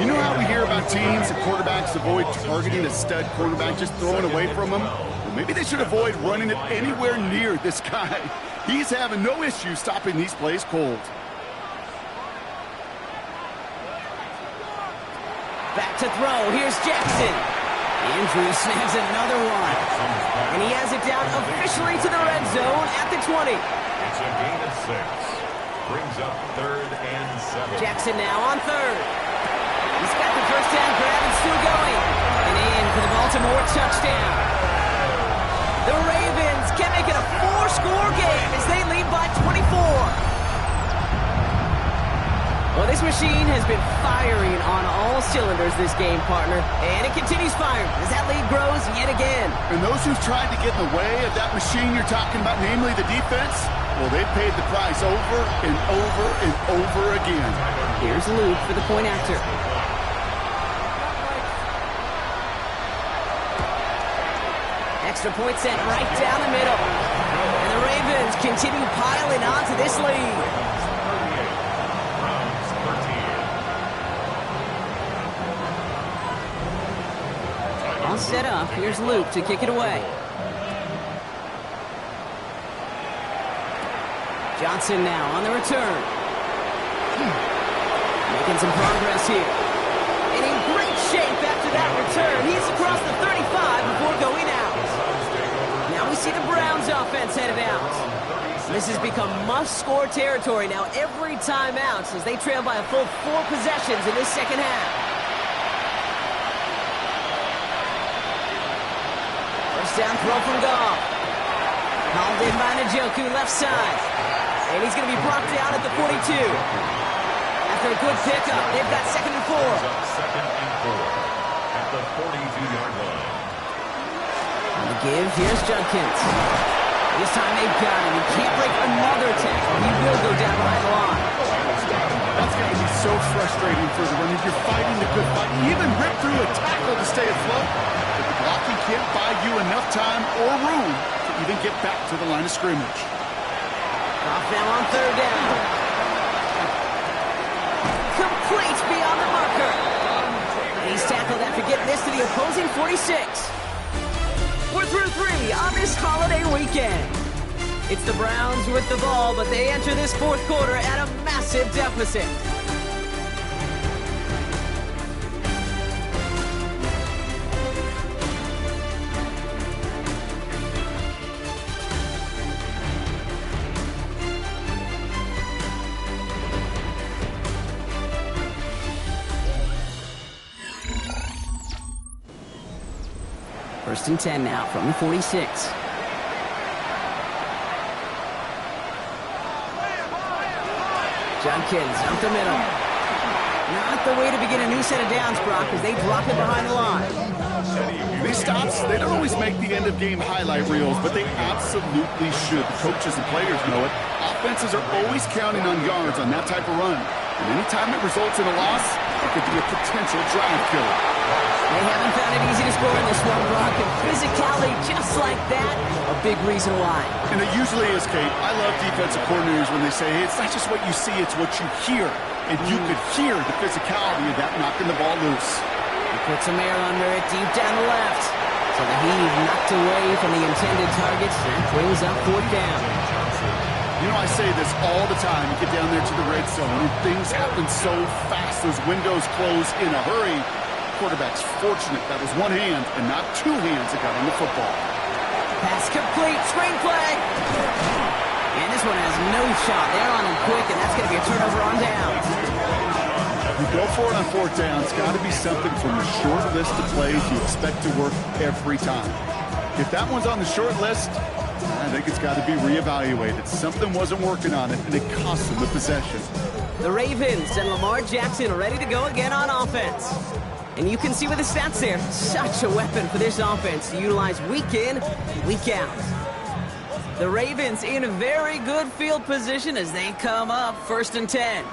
You know how we hear about teams and quarterbacks avoid targeting a stud quarterback, just throwing away from him? Well, maybe they should avoid running it anywhere near this guy. He's having no issue stopping these plays cold. Back to throw. Here's Jackson. Andrews snags another one. And he has it down officially to the red zone at the 20. It's a gain of 6. Brings up 3rd and 7. Jackson now on 3rd. He's got the first down grab and still going. And in for the Baltimore touchdown. The Ravens can make it a 4-score game as they lead by 24. Well, this machine has been firing on all cylinders this game, partner. And it continues firing as that lead grows yet again. And those who've tried to get in the way of that machine you're talking about, namely the defense, well, they've paid the price over and over and over again. Here's Luke for the point after. Extra point sent right down the middle. And the Ravens continue piling on to this lead. All set up. Here's Luke to kick it away. Johnson now on the return. Making some progress here. And in great shape after that return. He's across the 35 before going out. Now we see the Browns offense headed out. This has become must-score territory now every time out as they trail by a full 4 possessions in this second half. Down throw from Goff. Called in by Njoku, left side. And he's going to be brought down at the 42. After a good pickup, they've got 2nd and 4. Second and 4 at the 42-yard line. On the give, here's Judkins. This time they've got him. He can't break another tackle. He will go down behind the line. That's got to be so frustrating for the run. If you're fighting the good fight, you even rip through a tackle to stay afloat. But the blocking can't buy you enough time or room to even get back to the line of scrimmage. Off now on 3rd down. Complete beyond the marker. And he's tackled after getting this to the opposing 46. We're through 3 on this holiday weekend. It's the Browns with the ball, but they enter this 4th quarter at a massive deficit. First and 10 now from the 46. Judkins up the middle. Not the way to begin a new set of downs, Brock, as they drop it behind the line. These stops, they don't always make the end-of-game highlight reels, but they absolutely should. The coaches and players know it. Offenses are always counting on yards on that type of run. And anytime it results in a loss, it could be a potential drive killer. They haven't found it easy to score in this one, Brock, and physicality just like that, a big reason why. And it usually is, Kate. I love defensive coordinators when they say, hey, it's not just what you see, it's what you hear. And you could hear the physicality of that knocking the ball loose. He puts some air under it deep down the left. So the heave knocked away from the intended targets and brings up 4th down. You know, I say this all the time. You get down there to the red zone, and things happen so fast. Those windows close in a hurry. Quarterback's fortunate that was one hand and not 2 hands that got on the football. Pass complete, screenplay. And this one has no shot. They're on him quick, and that's going to be a turnover on downs. You go for it on 4th down. It's got to be something from a short list of plays you expect to work every time. If that one's on the short list, I think it's got to be reevaluated. Something wasn't working on it, and it cost them the possession. The Ravens and Lamar Jackson are ready to go again on offense. And you can see with the stats there, such a weapon for this offense to utilize week in, week out. The Ravens in a very good field position as they come up 1st and 10.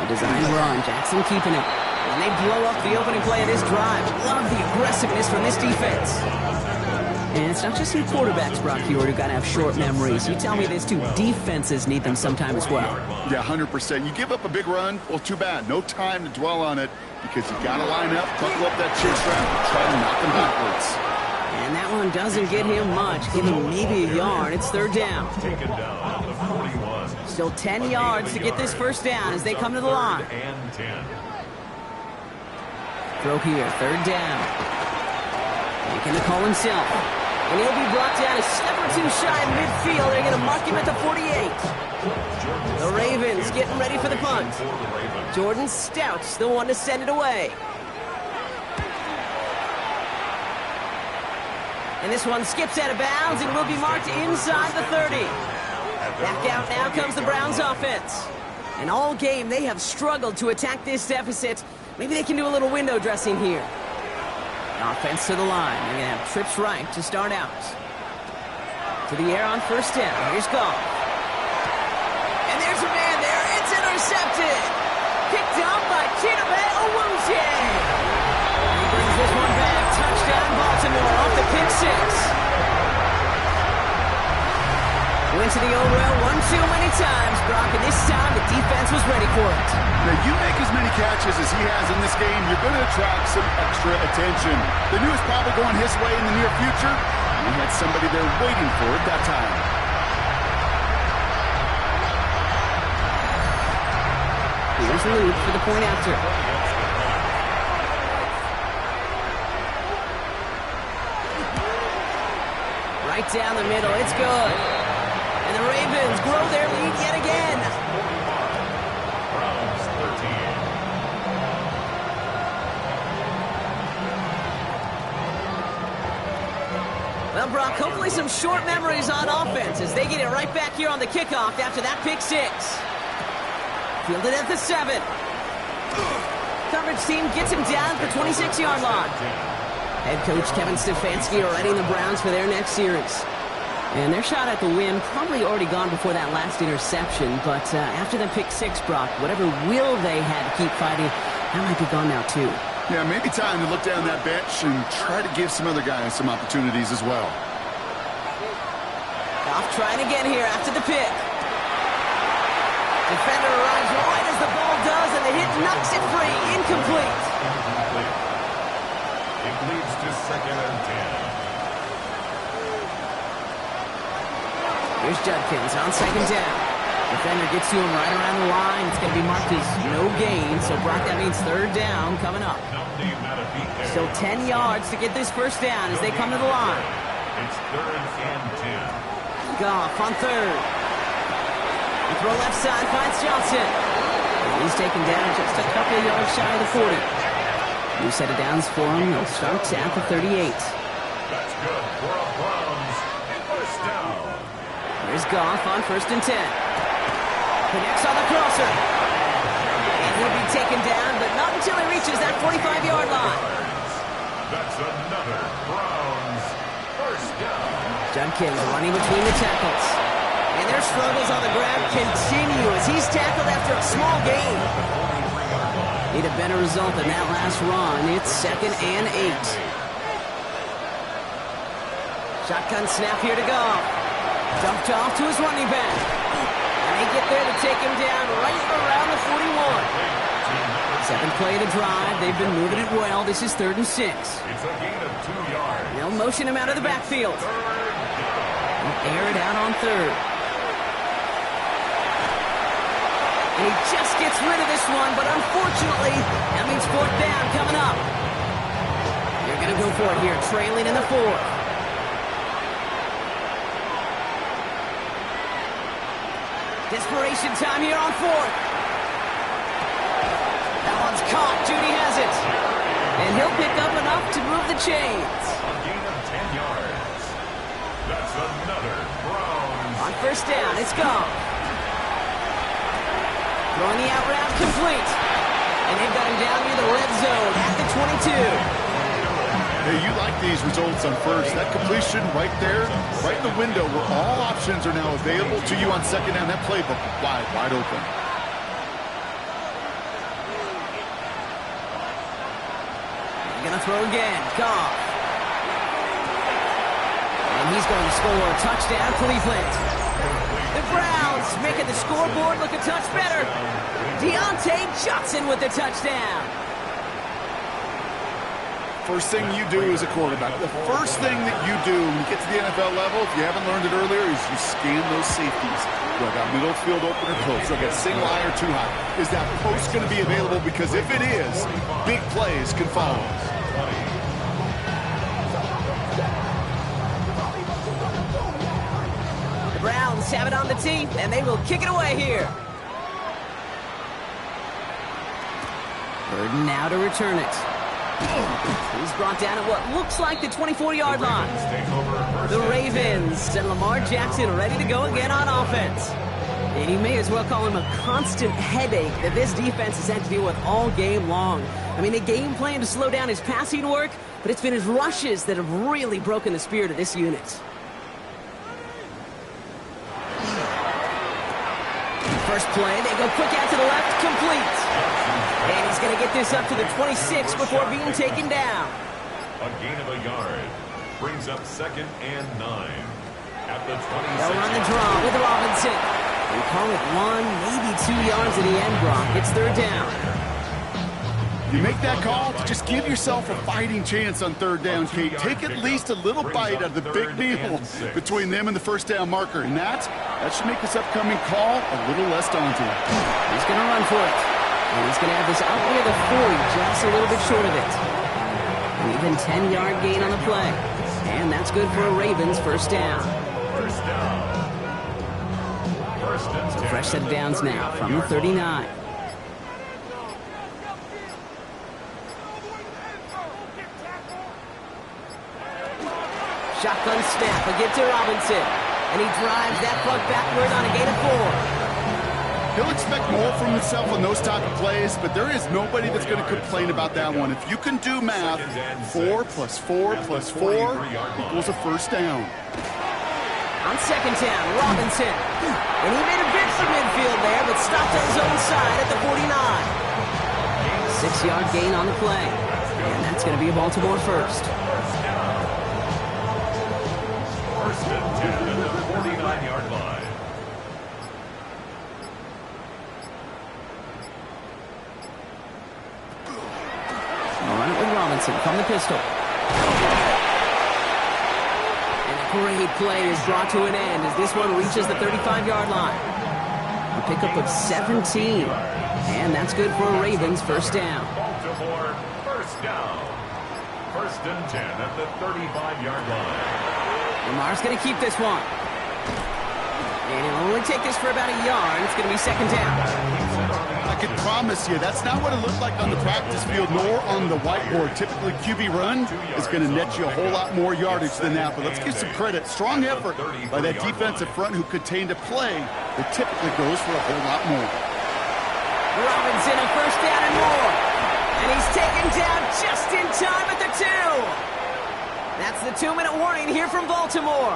The design run, Jackson keeping it. And they blow up the opening play of this drive. Love the aggressiveness from this defense. And it's not just your quarterbacks, Brock Hewitt, who got to have short memories. You tell me this too, defenses need them sometime as well. Yeah, 100%. You give up a big run, well, too bad. No time to dwell on it because you got to line up, buckle up that chin strap, and try to knock them backwards. And that one doesn't get him much. Give him maybe a yard. It's 3rd down. Taken down at the 41. Still 10 yards to get this 1st down as they come to the line. And 10. Throw here, 3rd down. Making the call himself. And he'll be brought down a step or 2 shy of midfield. They're going to mark him at the 48. The Ravens getting ready for the punt. Jordan Stout's the one to send it away. And this one skips out of bounds and will be marked inside the 30. At Back out now comes the Browns offense. And all game, they have struggled to attack this deficit. Maybe they can do a little window dressing here. Offense to the line. They're going to have trips right to start out. To the air on first down. Here's Goff. And there's a man there. It's intercepted. Picked up by Chidobe Awuzie. And he brings this one back. Touchdown Baltimore off the pick six. Went to the old well one too many times, Brock, and this time the defense was ready for it. Now, you make as many catches as he has in this game, you're going to attract some extra attention. They knew it was probably going his way in the near future, and he had somebody there waiting for it that time. Here's Luke for the point after. Right down the middle, it's good. And the Ravens grow their lead yet again. Browns 13. Well, Brock, hopefully some short memories on offense as they get it right back here on the kickoff after that pick six. Fielded at the 7. Coverage team gets him down at the 26-yard line. Head coach Kevin Stefanski readying the Browns for their next series. And their shot at the win probably already gone before that last interception, but after the pick six, Brock, whatever will they had to keep fighting, that might be gone now too. Yeah, maybe time to look down that bench and try to give some other guys some opportunities as well. Off trying again here after the pick. Defender arrives right as the ball does, and the hit knocks it free. Incomplete. It leads to 2nd and 10. Here's Judkins on 2nd down. Defender gets to him right around the line. It's going to be marked as no gain. So, Brock, that means 3rd down coming up. Still 10 yards to get this first down as they come to the line. It's 3rd and 10. Goff on 3rd. The throw left side finds Johnson. And he's taken down just a couple of yards shy of the 40. New set of downs for him. He'll start at the 38. That's good for a Browns first down. Here's Goff on 1st and 10. Connects on the crosser. And he'll be taken down, but not until he reaches that 45-yard line. That's another Browns first down. Judkins running between the tackles. And their struggles on the ground continue as he's tackled after a small gain. Need a better result than that last run. It's 2nd and 8. Shotgun snap here to Goff. Dumped off to his running back. And they get there to take him down right around the 41. 7th play of the drive. They've been moving it well. This is 3rd and 6. It's a gain of 2 yards. They'll motion him out of the backfield. And air it out on 3rd. And he just gets rid of this one, but unfortunately, that means 4th down coming up. They're going to go for it here, trailing in the 4th. Desperation time here on 4th. That one's caught. Judy has it. And he'll pick up enough to move the chains. A gain of 10 yards. That's another Browns. On 1st down, it's gone. Throwing the out route complete. And they've got him down near the red zone at the 22. Hey, you like these results on 1st. That completion right there, right in the window where all options are now available to you on 2nd down. That playbook wide open. He's going to throw again. Goff. And he's going to score a touchdown, Cleveland. The Browns making the scoreboard look a touch better. Deontay Johnson with the touchdown. First thing you do as a quarterback, the first thing that you do when you get to the NFL level, if you haven't learned it earlier, is you scan those safeties. Do I got middle field open or close? Do I got single high or too high? Is that post going to be available? Because if it is, big plays can follow. The Browns have it on the tee, and they will kick it away here. 3rd and now to return it. He's brought down at what looks like the 24-yard line. The Ravens and Lamar Jackson ready to go again on offense. And you may as well call him a constant headache that this defense has had to deal with all game long. I mean, they game plan to slow down his passing work, but it's been his rushes that have really broken the spirit of this unit. First play, they go quick out to the left, complete. And he's going to get this up to the 26 before being taken down. A gain of a yard brings up 2nd and 9 at the 26. They'll run the draw with Robinson. We call it 1, maybe 2 yards at the end, Brock. It's 3rd down. You make that call to just give yourself a fighting chance on 3rd down, Kate. Take at least a little bite out of the big meal between them and the 1st down marker. And that should make this upcoming call a little less daunting. He's going to run for it. And he's going to have this out near the 40, just a little bit short of it. An even 10-yard gain on the play. And that's good for a Ravens 1st down. So fresh set of downs now from the 39. Shotgun snap, again to Robinson. And he drives that puck backward on a gain of 4. He'll expect more from himself on those type of plays, but there is nobody that's going to complain about that one. If you can do math, 4 plus 4 plus 4 equals a 1st down. On 2nd down, Robinson. And he made a bid for midfield there, but stopped on his own side at the 49. 6-yard gain on the play. And that's going to be a Baltimore 1st. 1st and 10 at the 49-yard line. They'll run it with Robinson from the pistol. Great play is brought to an end as this one reaches the 35-yard line. A pickup of 17. And that's good for a Ravens 1st down. Baltimore 1st down. 1st and 10 at the 35-yard line. Lamar's going to keep this one. And he'll only take this for about a yard. It's going to be 2nd down. I can promise you, that's not what it looked like on the practice field nor on the whiteboard. Typically, QB run is going to net you a whole lot more yardage than that. But let's give some credit. Strong effort by that defensive front who contained a play that typically goes for a whole lot more. Robinson, a 1st down and more. And he's taken down just in time at the 2. That's the 2-minute warning here from Baltimore.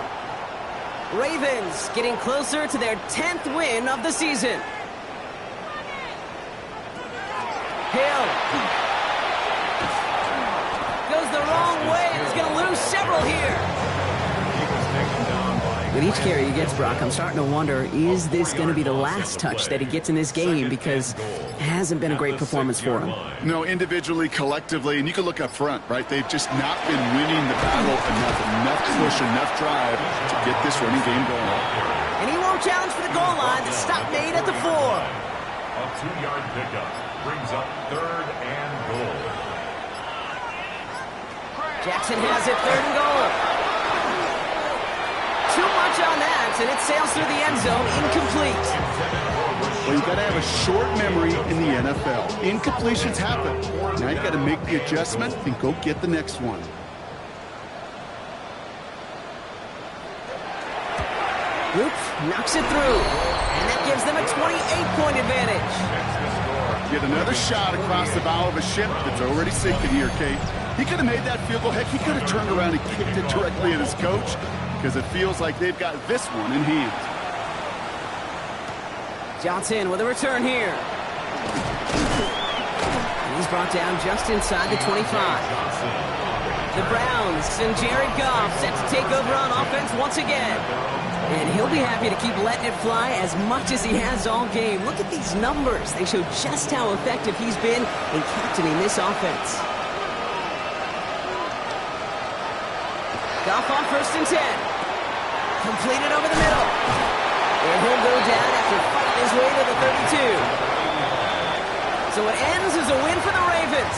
Ravens getting closer to their 10th win of the season. Hill goes the wrong way and is going to lose several here. With each carry he gets, Brock, I'm starting to wonder, is this going to be the last touch that he gets in this game? Because it hasn't been a great performance for him. No, individually, collectively, and you can look up front, right? They've just not been winning the battle enough push, enough drive to get this running game going. And he won't challenge for the goal line. The stop made at the 4. A 2-yard pickup brings up 3rd and goal. Jackson has it, 3rd and goal. Too much on that, and it sails through the end zone, incomplete. Well, you've got to have a short memory in the NFL. Incompletions happen. Now you've got to make the adjustment and go get the next one. Oops, knocks it through. And that gives them a 28-point advantage. Get another shot across the bow of a ship that's already sinking here, Kate. He could have made that field goal. Heck, he could have turned around and kicked it directly at his coach because it feels like they've got this one in hand. Johnson with a return here. And he's brought down just inside the 25. The Browns and Jared Goff set to take over on offense once again. And he'll be happy to keep letting it fly as much as he has all game. Look at these numbers. They show just how effective he's been in captaining this offense. Goff on 1st and 10. Completed over the middle. And he'll go down after fighting his way to the 32. So it ends as a win for the Ravens.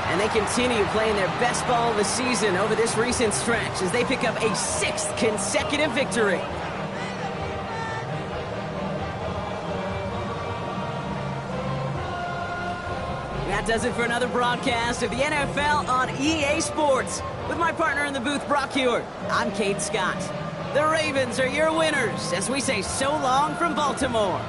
And they continue playing their best ball of the season over this recent stretch as they pick up a 6th consecutive victory. At does it for another broadcast of the NFL on EA Sports. With my partner in the booth, Brock Hewitt, I'm Kate Scott. The Ravens are your winners as we say so long from Baltimore.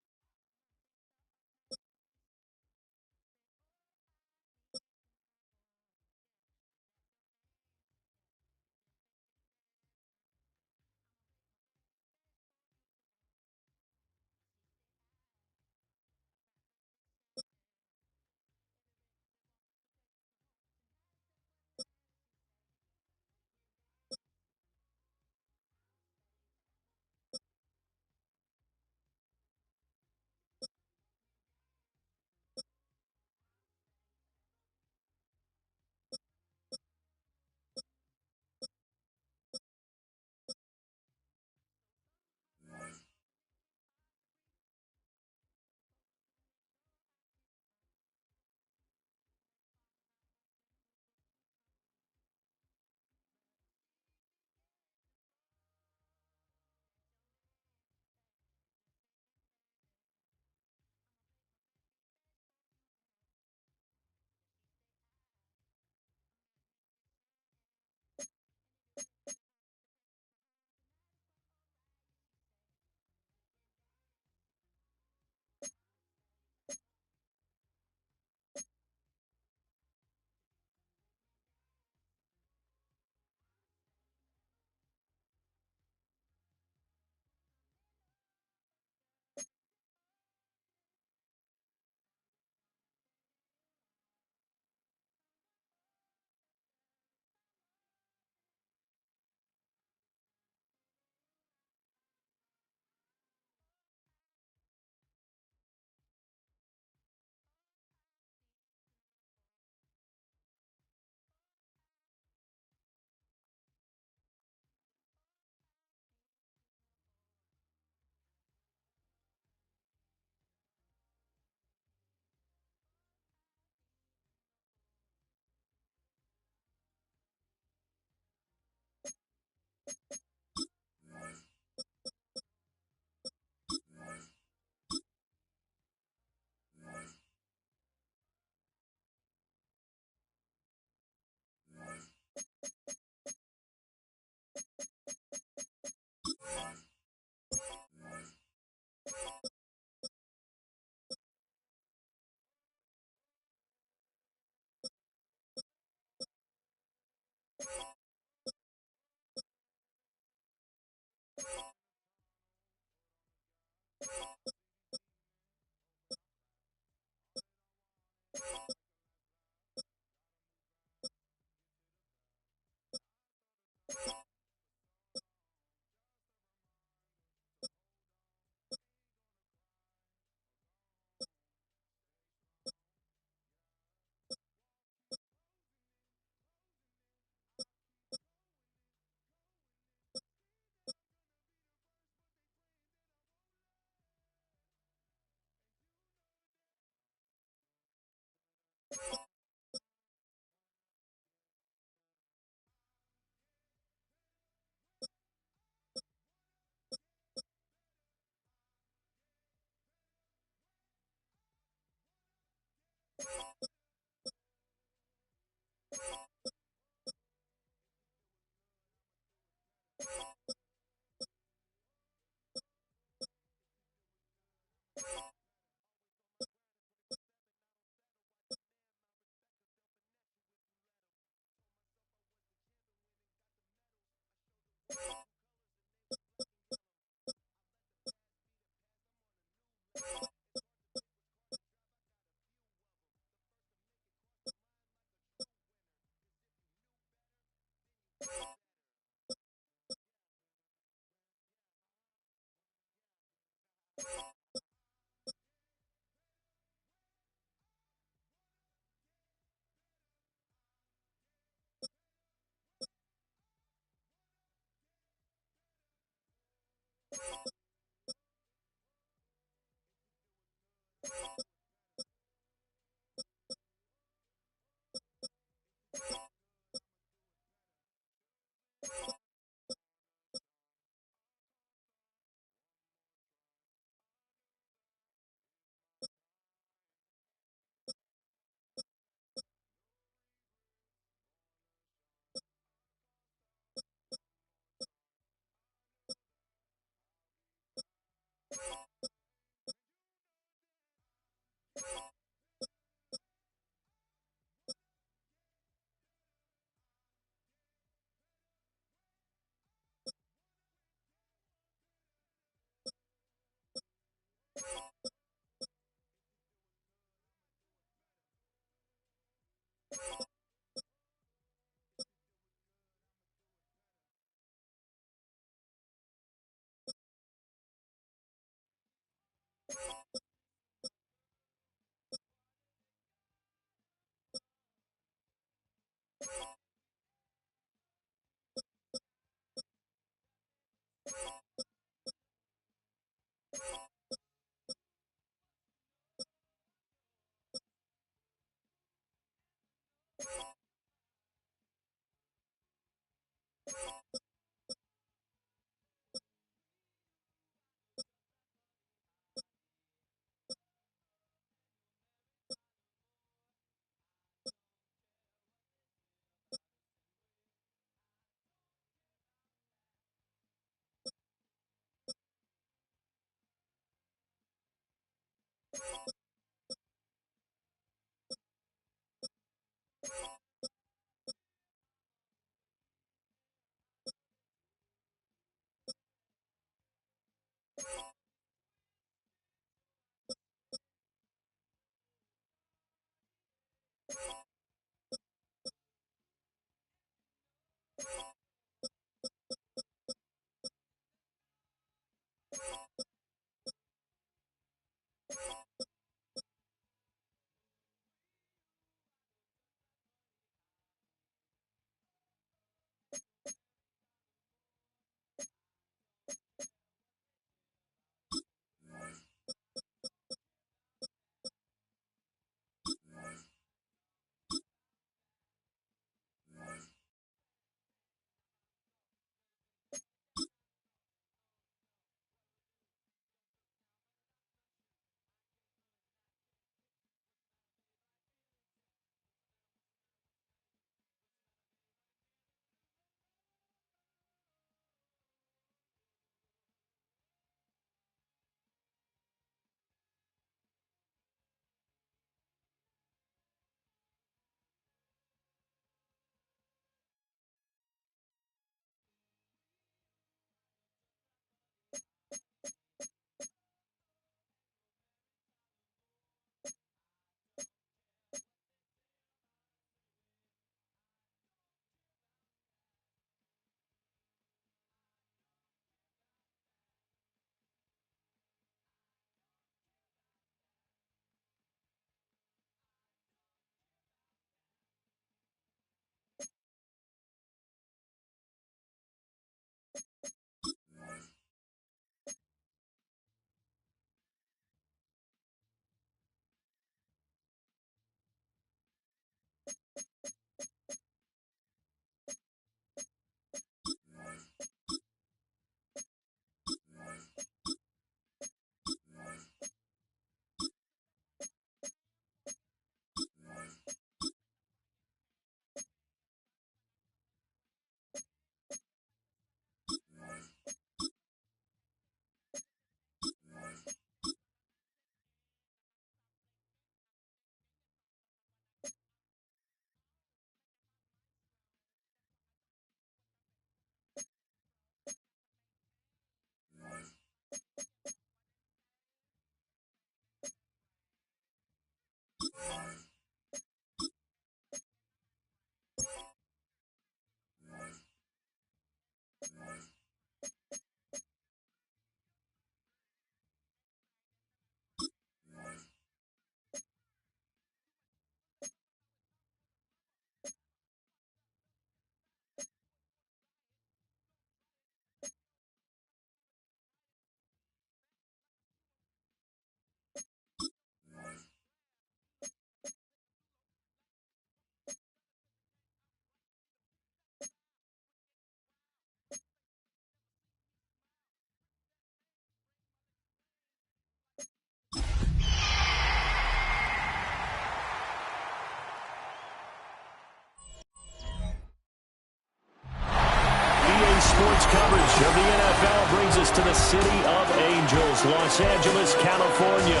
sports coverage of the NFL brings us to the city of Angels, Los Angeles, California.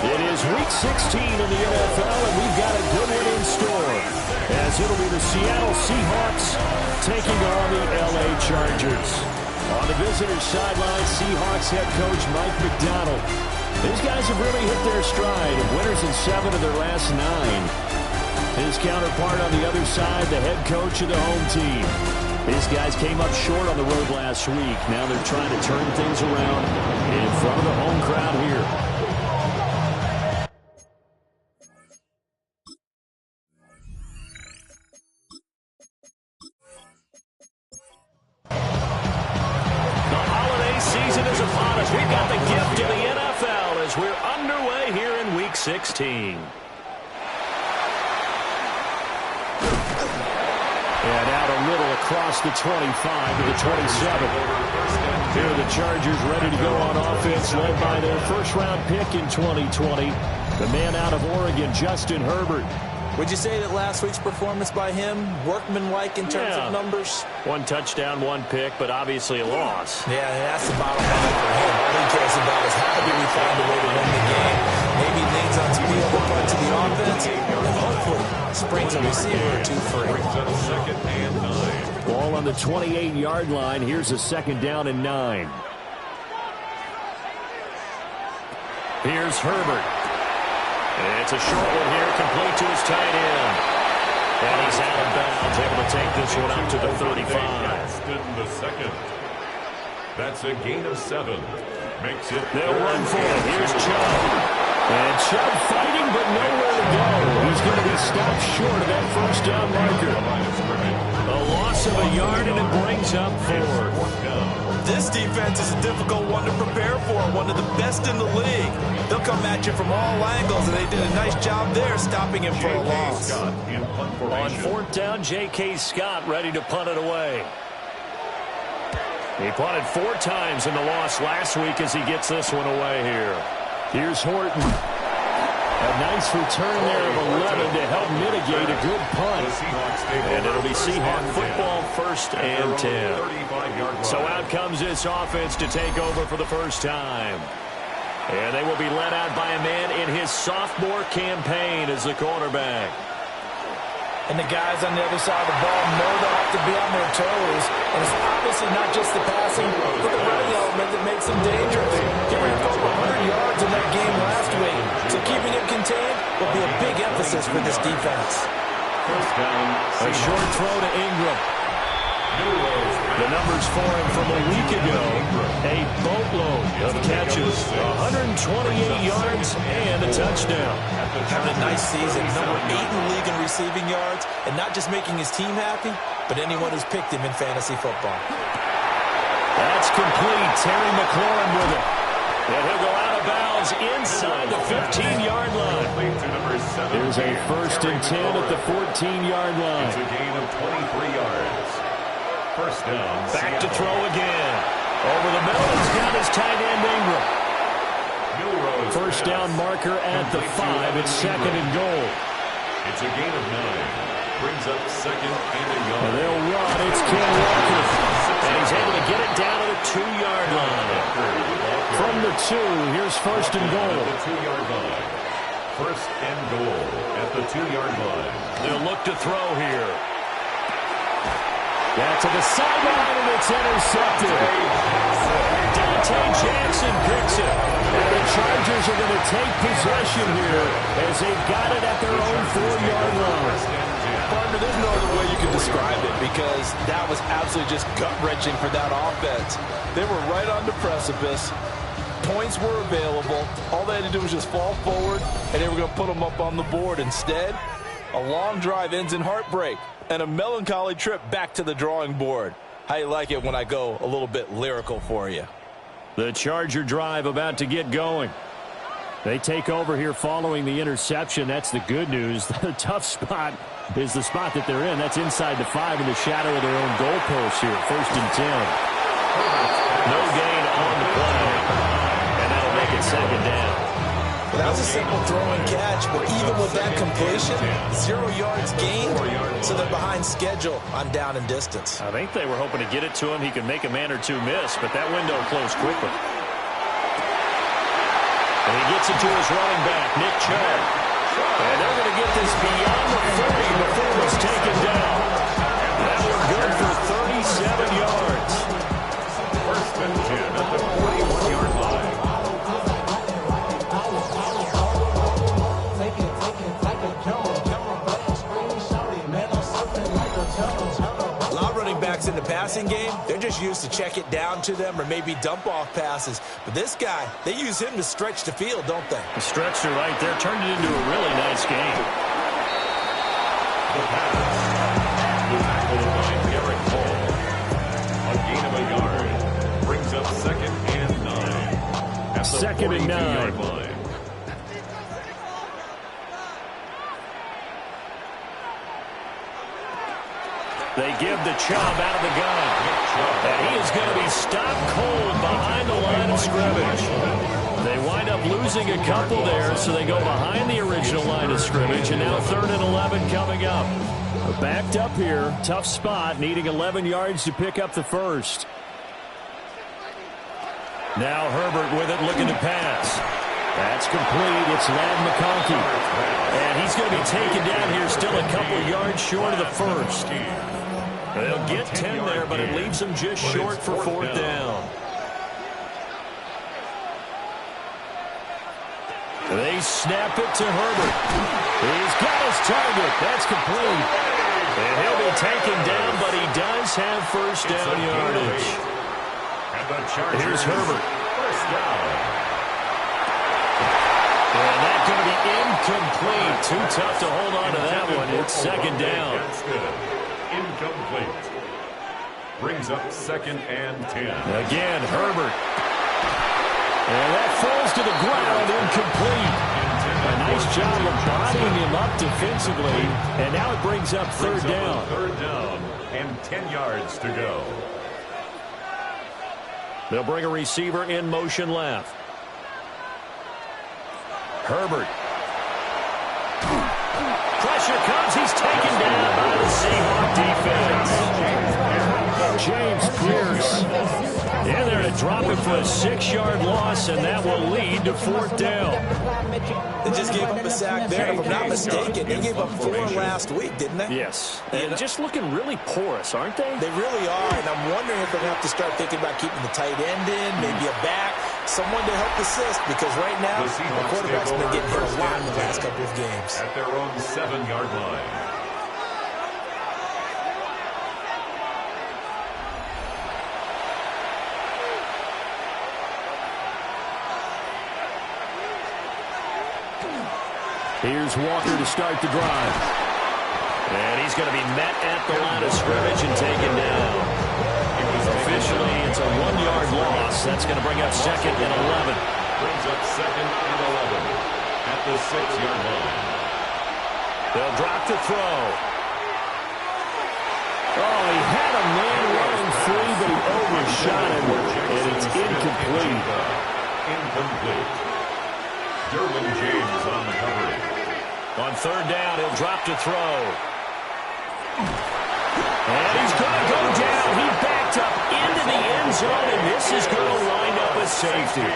It is Week 16 in the NFL, and we've got a good one in store, as it'll be the Seattle Seahawks taking on the LA Chargers. On the visitors' sideline, Seahawks head coach Mike Macdonald. These guys have really hit their stride, winners in 7 of their last 9. His counterpart on the other side, the head coach of the home team. These guys came up short on the road last week. Now they're trying to turn things around in front of the home crowd here. The holiday season is upon us. We've got the gift of the NFL as we're underway here in Week 16. And out a little across the 25 to the 27. Here are the Chargers ready to go on offense, led by their first-round pick in 2020, the man out of Oregon, Justin Herbert. Would you say that last week's performance by him, workmanlike in terms of numbers? 1 touchdown, 1 pick, but obviously a loss. Yeah, that's the bottom line for him. All he cares about is how do we find a way to win the game. Maybe leans on speed on the parts of the offense, and hopefully springs a receiver or 2 free. Ball on the 28-yard line. Here's a 2nd down and 9. Here's Herbert. It's a short one here, complete to his tight end. And he's out of bounds, able to take this one up to the 35. That's a gain of 7. Makes it. They'll run for it. Here's Chubb. And Chubb fighting, but nowhere to go. He's going to be stopped short of that first down marker. A loss of a yard, and it brings up 4th. This defense is a difficult one to prepare for, one of the best in the league. They'll come at you from all angles, and they did a nice job there stopping him for a loss. On 4th down, J.K. Scott ready to punt it away. He punted 4 times in the loss last week as he gets this one away here. Here's Horton. A nice return there of 11 to help mitigate a good punt. And it'll be Seahawk football, 1st and 10. So out comes this offense to take over for the first time. And they will be led out by a man in his sophomore campaign as the quarterback. And the guys on the other side of the ball know they have to be on their toes. And it's obviously not just the passing, but the running element that makes them dangerous. He ran for over 100 yards in that game last week. So keeping him contained will be a big emphasis for this defense. A short throw to Ingram. The numbers for him from a week ago. A boatload of catches. 128 yards and a touchdown. Having a nice season. Number 8 in the league in receiving yards. And not just making his team happy, but anyone who's picked him in fantasy football. That's complete. Terry McLaurin with it. And he'll go out of bounds inside the 15-yard line. There's a 1st and 10 at the 14-yard line. It's a gain of 23 yards. First down. Back to throw again. Over the middle. He's got his tight end Ingram. First down marker at the 5. It's 2nd and goal. It's a gain of 9. Brings up 2nd and a yard. And they'll run. It's Ken Walker. And he's able to get it down to the 2-yard line. From the 2, here's 1st and goal. The 2-yard line. 1st and goal at the 2-yard line. They'll look to throw here. Back to the sideline, and it's intercepted. Dante Jackson picks it. And the Chargers are going to take possession here as they've got it at their own 4-yard line. Partner, there's no other way you can describe it because that was absolutely just gut-wrenching for that offense. They were right on the precipice. Points were available. All they had to do was just fall forward, and they were going to put them up on the board. Instead, a long drive ends in heartbreak and a melancholy trip back to the drawing board. How you like it when I go a little bit lyrical for you? The Charger drive about to get going. They take over here following the interception. That's the good news. The tough spot is the spot that they're in. That's inside the 5 in the shadow of their own goalpost here. 1st and 10. No gain on the play. And that'll make it 2nd down. Well, that was a simple throw and catch, but even with that completion, 0 yards gained, so they're behind schedule on down and distance. I think they were hoping to get it to him. He could make a man or two miss, but that window closed quickly. And he gets it to his running back, Nick Chubb. And they're going to get this beyond the 30 before it was taken down. That one good for 37 yards. First and 10 at the 41-yard line. A lot of running backs in the passing game, they're just used to check it down to them or maybe dump off passes. But this guy, they use him to stretch the field, don't they? The stretcher right there turned it into a really nice game. The pass. The tackle by Garrett Hall. A gain of a yard. Brings up 2nd and 9. At the Second and 9. 42-yard line. They give the Chubb out of the gun. And he is going to be stopped cold behind the line of scrimmage. They wind up losing a couple there, so they go behind the original line of scrimmage, and now 3rd and 11 coming up. Backed up here, tough spot, needing 11 yards to pick up the first. Now Herbert with it, looking to pass. That's complete. It's Ladd McConkey. And he's going to be taken down here, still a couple yards short of the first. They'll get 10 there, but it leaves them just short for 4th down. They snap it to Herbert. He's got his target. That's complete. And he'll be taken down, but he does have first down yardage. Here's Herbert. First down. And that's going to be incomplete. Too tough to hold on to that one. It's 2nd down. That's good. Incomplete. Brings up 2nd and 10. Again, Herbert. And that falls to the ground, incomplete. A nice job of bodying him up defensively. And now it brings up 3rd down. 3rd down and 10 yards to go. They'll bring a receiver in motion left. Herbert. Pressure comes. He's taken down by the Seahawk defense. James Pierce. Yeah, they're to drop it for a 6-yard loss, and that will lead to 4th down. They just gave up a sack there. If I'm not mistaken, they gave up 4 last week, didn't they? Yes. And just looking really porous, aren't they? They really are, and I'm wondering if they're going to have to start thinking about keeping the tight end in, maybe a back, someone to help assist, because right now, the quarterback's been getting hit a lot in the last couple of games. At their own 7-yard line. Here's Walker to start the drive. And he's going to be met at the line of scrimmage and taken down. Officially, it's a 1-yard loss. That's going to bring up 2nd and 11. Brings up 2nd and 11 at the 6-yard line. They'll drop the throw. Oh, he had a man running free, but he overshot him, and it's incomplete. Incomplete. Derwin James on the coverage. On 3rd down, he'll drop to throw. And he's going to go down. He backed up into the end zone, and this is going to wind up a safety.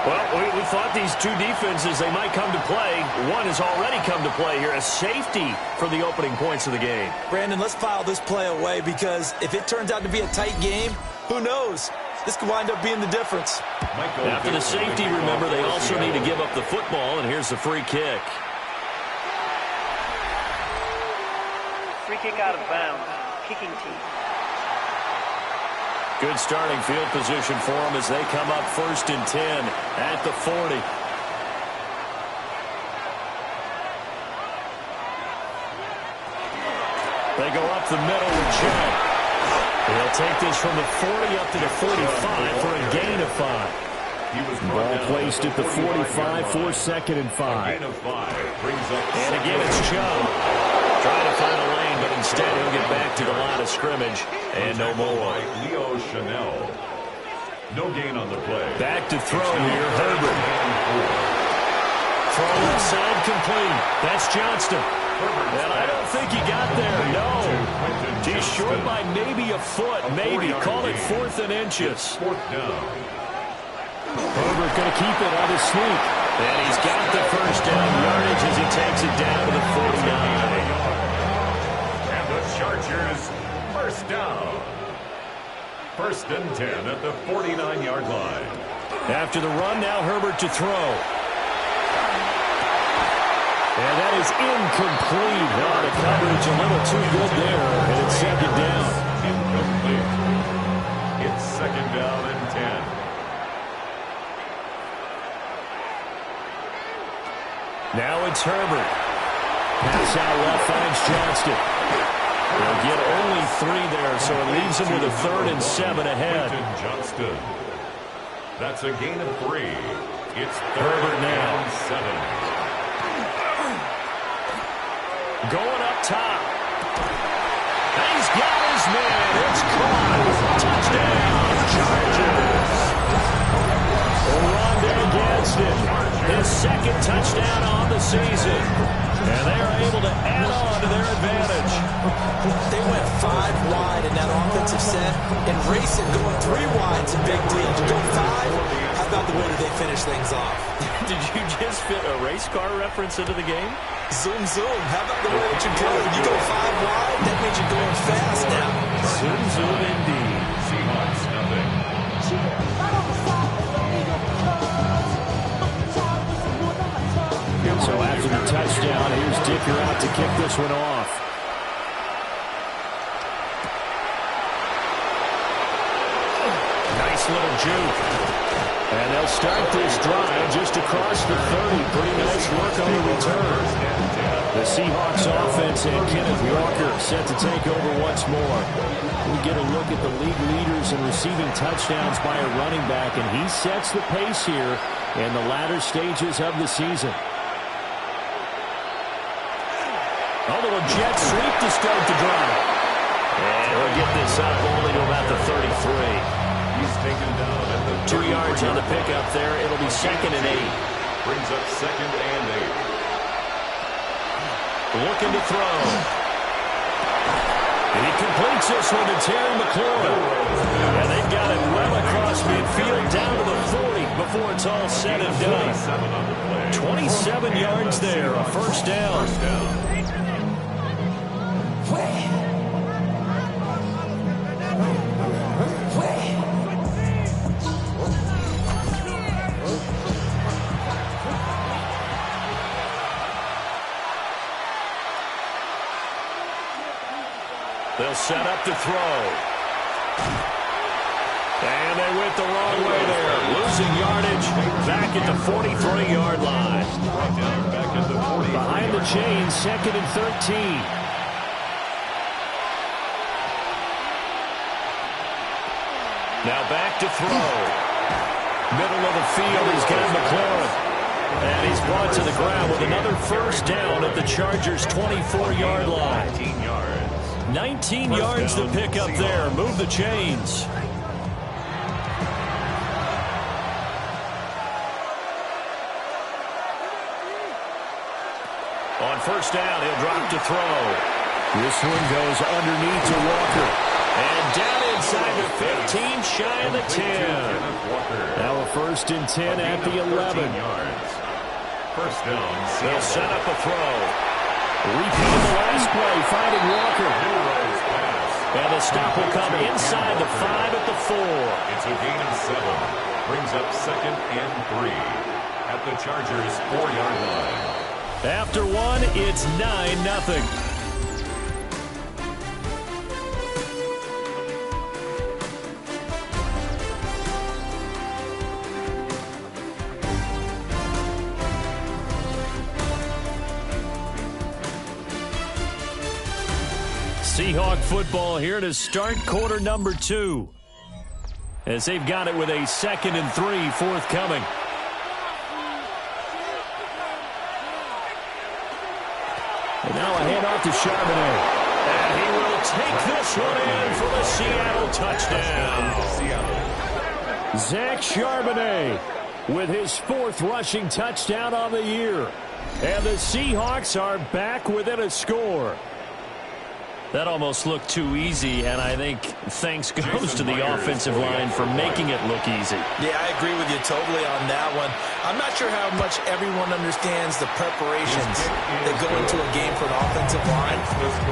Well, we thought these two defenses, they might come to play. One has already come to play here, a safety for the opening points of the game. Brandon, let's file this play away, because if it turns out to be a tight game, who knows? This could wind up being the difference. After the safety, remember, they also need to give up the football, and here's the free kick. Free kick out of bounds. Kicking team. Good starting field position for them as they come up 1st and 10 at the 40. They go up the middle with Jet. They'll take this from the 40 up to the 45 for a gain of 5. Ball placed at the 45 for 2nd and 5. And again, it's Chubb. Trying to find a lane, but instead he'll get back to the line of scrimmage. And no more. Leo Chanel. No gain on the play. Back to throw here, Herbert. throw left side complete. That's Johnston. And I don't think he got there, no. He's short by maybe a foot, maybe. Call it 4th and inches. Herbert going to keep it on his sneak. And he's got the first down yardage as he takes it down to the 49. And the Chargers, first down. 1st and 10 at the 49-yard line. After the run, now Herbert to throw. And that is incomplete. Oh, the coverage a little too good there. And it's 2nd down. Incomplete. It's 2nd down and 10. Now it's Herbert. Pass out left, finds Johnston. They'll get only 3 there, so it leaves him with a 3rd and 7 ahead. Johnston. That's a gain of 3. It's Herbert now. 7. Going up top. And he's got his man. It's caught. Touchdown, Chargers. Rondé Gadsden, his 2nd touchdown on the season. And they are able to add on to their advantage. They went 5 wide in that offensive set, and racing going 3 wide's a big deal. To go 5, how about the way that they finish things off? Did you just fit a race car reference into the game? Zoom, zoom. How about the way that you go? You go 5 wide, that means you're going fast now. Zoom, zoom indeed. Seahawks, nothing. So after the touchdown, here's Dicker out to kick this one off. Nice little juke. And they'll start this drive just across the 30. Pretty nice work on the return. The Seahawks offense and Kenneth Walker set to take over once more. We get a look at the league leaders in receiving touchdowns by a running back, and he sets the pace here in the latter stages of the season. A little jet sweep to start the drive. And he'll get this up only to about the 33. He's taken down at the 2 yards on the pickup there. It'll be 2nd and 8. Brings up 2nd and 8. Looking to throw. And he completes this one to Terry McLaurin. And they've got it well across midfield down to the 40 before it's all said and done. 27 yards there, a 1st down. They'll set up to throw. And they went the wrong way there. Losing yardage back at the 43-yard line. Back at the 40. Behind the chains, 2nd and 13. Now back to throw. Middle of the field, he's got McLaurin. And he's brought to the ground with another 1st down at the Chargers' 24-yard line. 19 yards. 19 yards to pick up there. Move the chains. On 1st down, he'll drop to throw. This one goes underneath to Walker. And down inside the 15, shy of the 10. Now a 1st and 10 at the 11. 1st down. They'll set up a throw. Repeating the last play, finding Walker. And the stop will come inside the 5 at the 4. It's a gain of 7. Brings up 2nd and 3 at the Chargers' 4-yard line. After 1, it's 9-0. Seahawk football here to start quarter number 2. As they've got it with a 2nd and 3 forthcoming. And now a handoff to Charbonnet. And he will take this one in for the Seattle touchdown. Zach Charbonnet. with his 4th rushing touchdown on the year. And the Seahawks are back within a score. That almost looked too easy, and I think thanks goes to the offensive line for making it look easy. Yeah, I agree with you totally on that one. I'm not sure how much everyone understands the preparations that go into a game for an offensive line,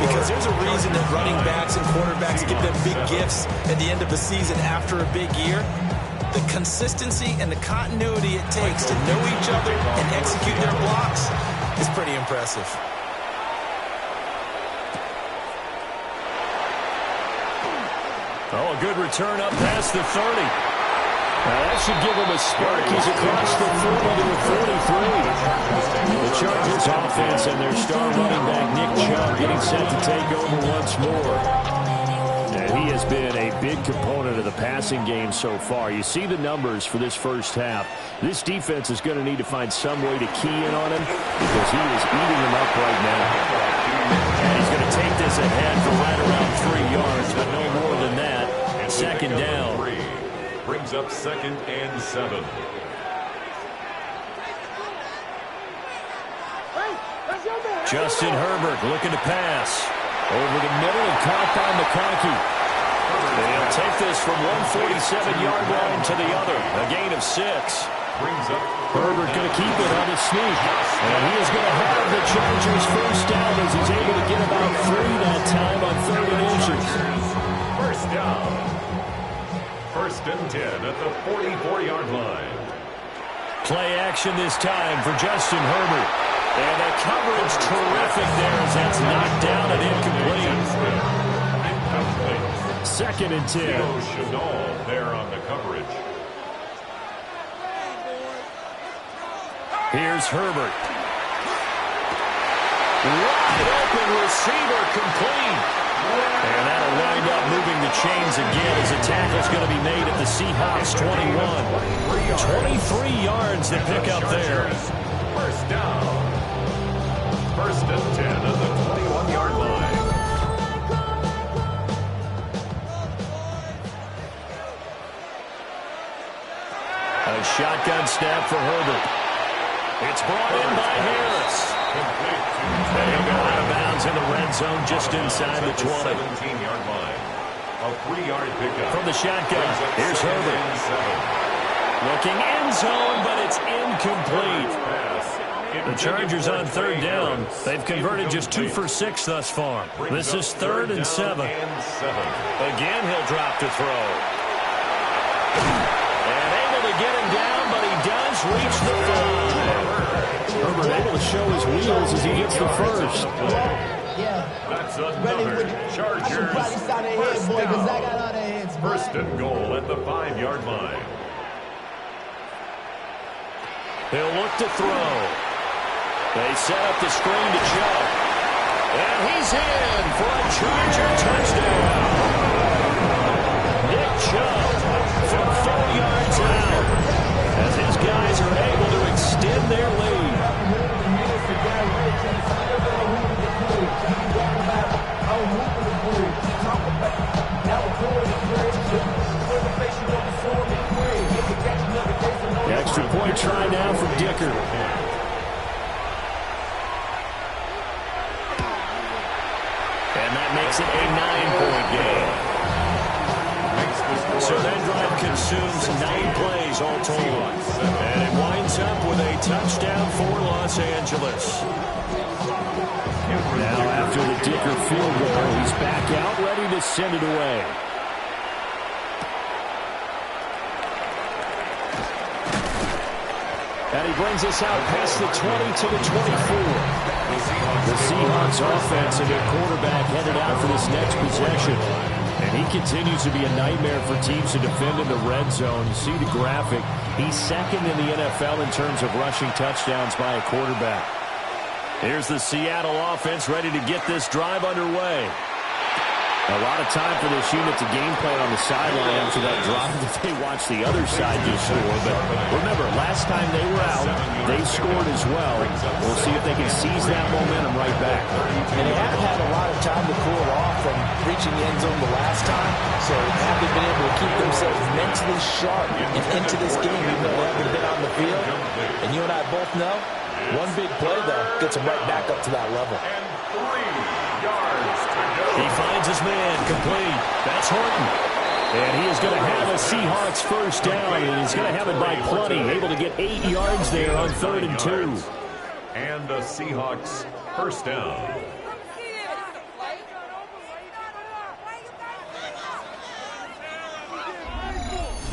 because there's a reason that running backs and quarterbacks give them big gifts at the end of the season after a big year. The consistency and the continuity it takes to know each other and execute their blocks is pretty impressive. Oh, a good return up past the 30. Now that should give him a spark. He's across the 30 to the 43. The Chargers offense and their star running back Nick Chubb getting set to take over once more. And he has been a big component of the passing game so far. You see the numbers for this first half. This defense is going to need to find some way to key in on him because he is eating them up right now. And he's going to take this ahead for right around 3 yards, but no more than that. Second down. Brings up 2nd and 7. Justin Herbert looking to pass. Over the middle and caught by McConkey. They'll take this from 147-yard line to the other. A gain of 6. Herbert going to keep it on his sneak. And he is going to have the Chargers first down as he's able to get about 3 that time on 3rd and inches. First down. 1st and 10 at the 44-yard line. Play action this time for Justin Herbert. And the coverage terrific there as that's knocked down and incomplete. 2nd and 10. Chanel there on the coverage. Here's Herbert. Wide open receiver complete. And that'll wind up moving the chains again as the tackle's going to be made at the Seahawks 21. 23 yards to pick up there. First down. 1st and 10 at the 21-yard line. A shotgun snap for Herbert. It's brought in by Harris. And he'll go out of bounds in the red zone just inside the 20. 17-yard line. A 3-yard pickup. From the shotgun, here's Herbert. Looking end zone, but it's incomplete. The Chargers on 3rd down. They've converted just 2 for 6 thus far. This is 3rd and 7. Again, he'll drop to throw. And able to get him down, but he does reach the 5. Herbert able to show his wheels as he gets the first. That's another Chargers first down. 1st and goal at the 5-yard line. He'll look to throw. They set up the screen to Chubb. And he's in for a Charger touchdown. Nick Chubb from 4 yards out as his guys are able to extend their lead. The extra point try now from Dicker. And that makes it a 9-point game. So that drive consumes 9 plays all told. And it winds up with a touchdown for Los Angeles. Now after the Dicker field goal, he's back out ready to send it away. And he brings us out past the 20 to the 24. The Seahawks offense and their quarterback headed out for this next possession. And he continues to be a nightmare for teams to defend in the red zone. You see the graphic. He's 2nd in the NFL in terms of rushing touchdowns by a quarterback. Here's the Seattle offense ready to get this drive underway. A lot of time for this unit to game plan on the sideline after that drive that they watched the other side just score. But remember, last time they were out, they scored as well. We'll see if they can seize that momentum right back. And they haven't had a lot of time to cool off and reaching the end zone the last time. So have they been able to keep themselves mentally sharp and into this game, even though they haven't been on the field? And you and I both know, one big play, though, gets them right back up to that level. And 3 yards to go. He finds his man complete. That's Horton. And he is going to have a Seahawks first down, and he's going to have it by plenty, able to get 8 yards there on 3rd and 2. And the Seahawks first down.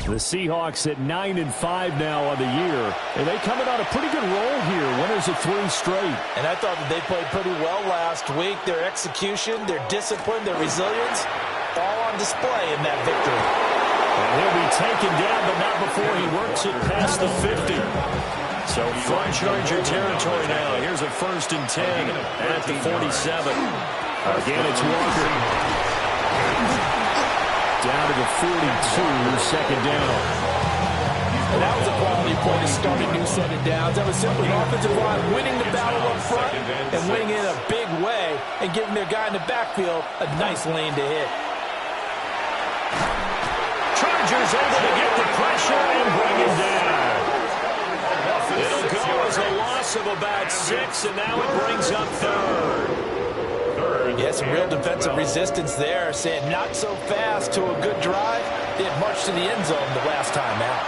The Seahawks at 9-5 now on the year. And they coming on a pretty good roll here. Winners of 3 straight. And I thought that they played pretty well last week. Their execution, their discipline, their resilience, all on display in that victory. And he'll be taken down, but not before he works it past the 50. So front Charger territory now. Here's a 1st and 10 at the 47. Again, it's Walker. Down to the 42, 2nd down. And that was a quality play to start a new set of downs. That was simply an offensive line winning the battle up front and winning in a big way and giving their guy in the backfield a nice lane to hit. Chargers able to get the pressure and bring him down. It'll go as a loss of about 6, and now it brings up 3rd. Yeah, some real defensive resistance there, saying not so fast to a good drive. They had marched to the end zone the last time out.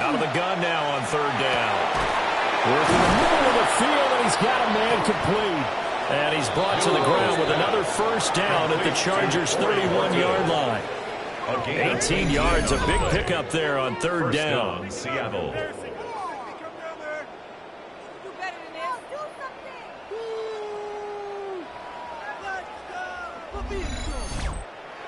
Out of the gun now on 3rd down. Working the middle of the field, and he's got a man complete. And he's brought to the ground with another first down at the Chargers' 31-yard line. 18 yards, a big pickup there on 3rd down. Seattle.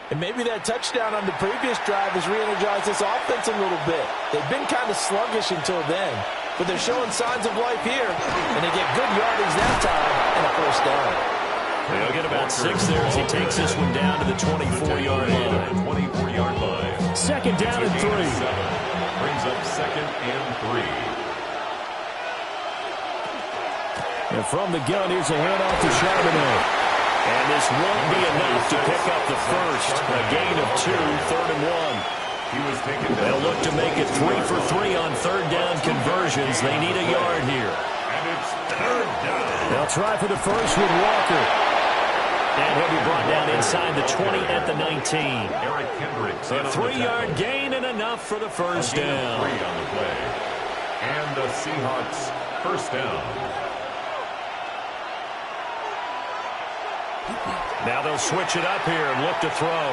And maybe that touchdown on the previous drive has re-energized this offense a little bit. They've been kind of sluggish until then, but they're showing signs of life here, and they get good yardage that time and a first down. He'll get about 6 there as he takes this one down to the 24-yard line. 24-yard line. 2nd down and 3. Brings up 2nd and 3. And from the gun, here's a handoff to Charbonnet. And this won't be enough to pick up the first. A gain of 2, 3rd and 1. He was taken down. They'll look to make it 3 for 3 on 3rd down conversions. They need a yard here. And it's 3rd down. They'll try for the first with Walker. And he'll be brought down inside the 20 at the 19. Eric Kendricks. A 3-yard gain and enough for the first down. 3 on the play. And the Seahawks first down. Now they'll switch it up here and look to throw.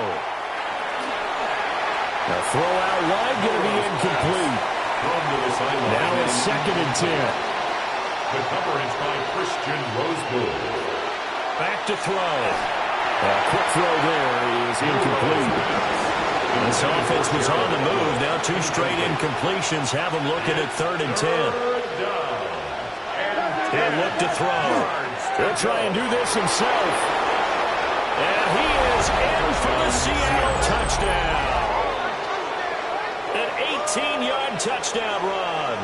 The throw out wide going to be incomplete. Now it's 2nd and 10. The coverage by Christian Rosebud. Back to throw. A quick throw there is incomplete. This offense was on the move. Now 2 straight incompletions have them looking at 3rd and 10. He'll look to throw. He'll try and do this himself. And he is in for the Seattle touchdown. An 18-yard touchdown run.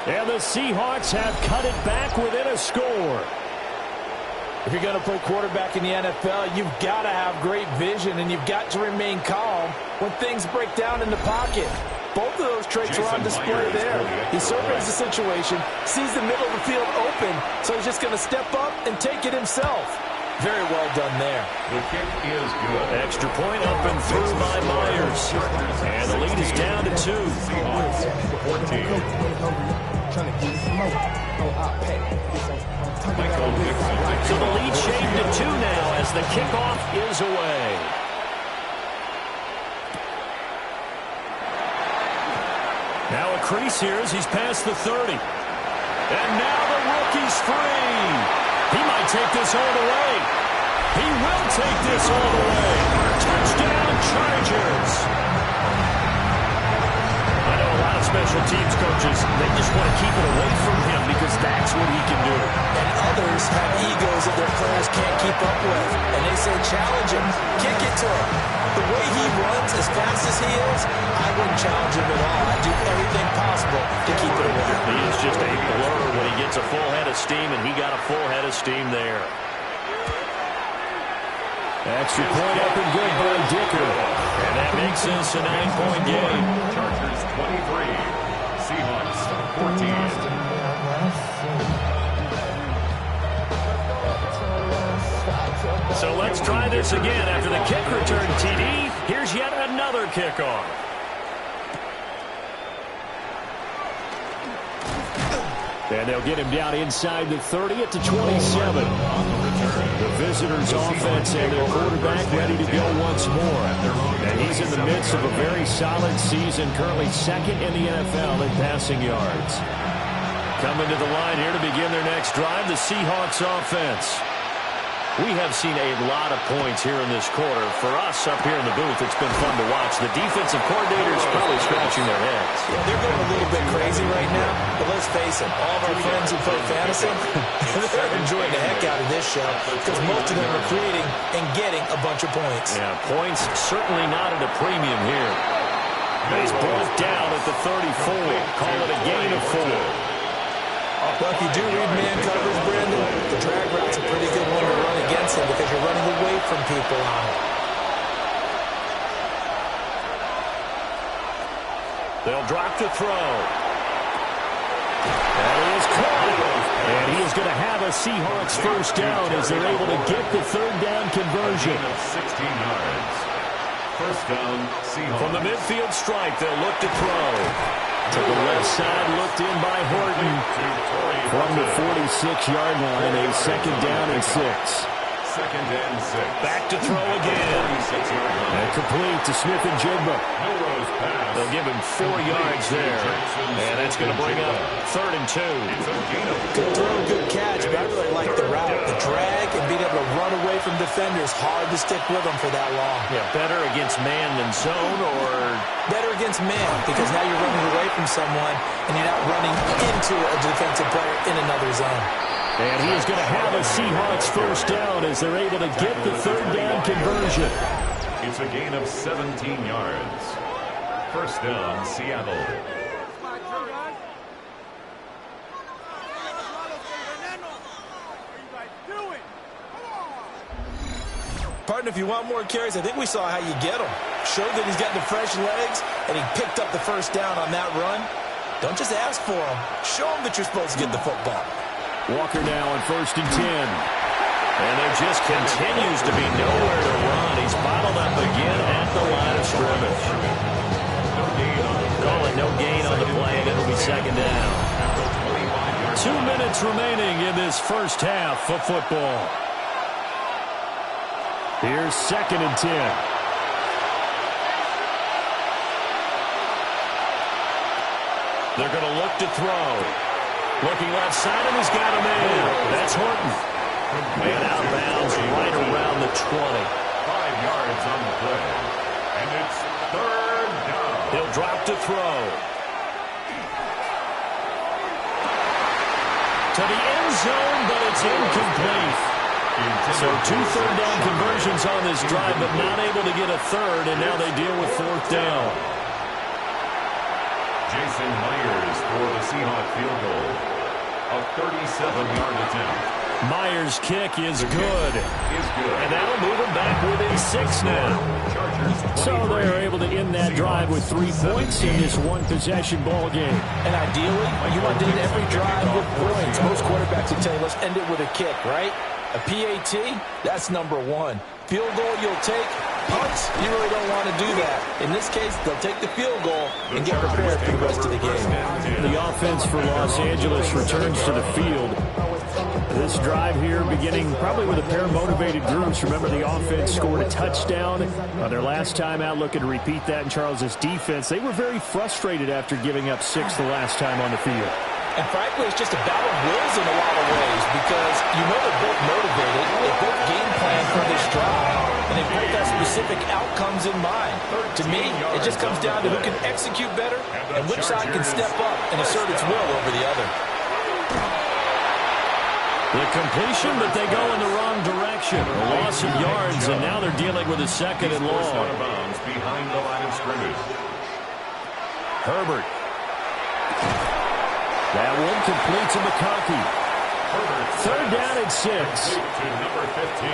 And the Seahawks have cut it back within a score. If you're going to play quarterback in the NFL, you've got to have great vision, and you've got to remain calm when things break down in the pocket. Both of those traits are on display there. He surveys the situation, sees the middle of the field open, so he's just going to step up and take it himself. Very well done there. The kick is good. Extra point up and through by Myers. And the lead is down to 2. Seahawks 14. So the lead shaved to 2 now as the kickoff is away. Now a crease here as he's past the 30. And now the rookie's free. He might take this all the way. He will take this all the way. Touchdown, Chargers. I know a lot of special teams coaches, they just want to keep it away from him because that's what he can do. And others have egos that their players can't keep up with. And they say, challenge him. Kick it to him. the way he runs as fast as he is, I wouldn't challenge him at all. I'd do everything possible to keep it away. He is just a blur when he gets a full head of steam, and he got a full head of steam there. Extra point up and good by Dicker. And that makes this a 9-point game. Chargers 23, Seahawks 14. So let's try this again. After the kick return TD, here's yet another kickoff. And they'll get him down inside the 30 at the 27. The visitors' offense and their quarterback ready to go once more. And he's in the midst of a very solid season, currently second in the NFL in passing yards. Coming to the line here to begin their next drive, the Seahawks offense. We have seen a lot of points here in this quarter. For us up here in the booth, it's been fun to watch. The defensive coordinators probably scratching their heads. Yeah, they're going a little bit crazy right now, but let's face it, all of our friends who play fantasy, they're enjoying the heck out of this show because most of them are creating and getting a bunch of points. Yeah, points certainly not at a premium here. He's brought down at the 34. Call it a gain of 4. Well, if you do read man coverage, Brandon, the drag route's a pretty good one to run against him because you're running away from people on it. They'll drop to throw. That is caught. And he is going to have a Seahawks first down as they're able to get the third down conversion. 16 yards. First down, Seahawks. From the midfield stripe, they'll look to throw. To the left side, looked in by Horton. From the 46-yard line, a second down and 6. Second and 6. Back to throw again. And complete to Smith and Jigba. They'll give him 4 yards there. And that's going to bring up 3rd and 2. Good throw, good catch, but I really like the route. The drag and being able to run away from defenders, hard to stick with them for that long. Yeah, better against man than zone, or better against man because now you're running away from someone and you're not running into a defensive player in another zone. And he is going to have a Seahawks first down as they're able to get the third down conversion. It's a gain of 17 yards. First down, Seattle. Partner, if you want more carries, I think we saw how you get them. Showed that he's got the fresh legs, and he picked up the first down on that run. Don't just ask for them. Show them that you're supposed to get the football. Walker now on 1st and 10. And there just continues to be nowhere to run. He's bottled up again at the line of scrimmage. Call it no gain on the play, and it'll be second down. 2 minutes remaining in this first half of football. Here's 2nd and 10. They're going to look to throw. Looking left side, and he's got him in. That's Horton. And out of bounds right around the 20. 5 yards on the play. And it's 3rd down. He'll drop to throw. To the end zone, but it's incomplete. So 2 third down conversions on this drive, but not able to get a third, and now they deal with 4th down. Jason Myers for the Seahawk field goal. A 37-yard attempt. Myers' kick is good. And that'll move him back within 6 now. So they're able to end that drive with 3 points in this one-possession ball game. And ideally, you want to end every drive with points. Most quarterbacks will tell you, let's end it with a kick, right? A PAT, that's number 1. Field goal you'll take. Punts, you really don't want to do that. In this case, they'll take the field goal and get prepared for the rest of the game. The offense for Los Angeles returns to the field. This drive here beginning probably with a pair of motivated groups. Remember, the offense scored a touchdown on their last time out, looking to repeat that in Charles' defense. They were very frustrated after giving up 6 the last time on the field. And frankly, it's just a battle of wills in a lot of ways because you know they're both motivated, they both game plan for this drive, and they both have specific outcomes in mind. To me, it just comes down to who can execute better and which side can step up and assert its will over the other. The completion, but they go in the wrong direction. A loss of yards, and now they're dealing with a second and long. Out of bounds behind the line of scrimmage. Herbert. That one complete to McConkey. Third down and 6. To number 15.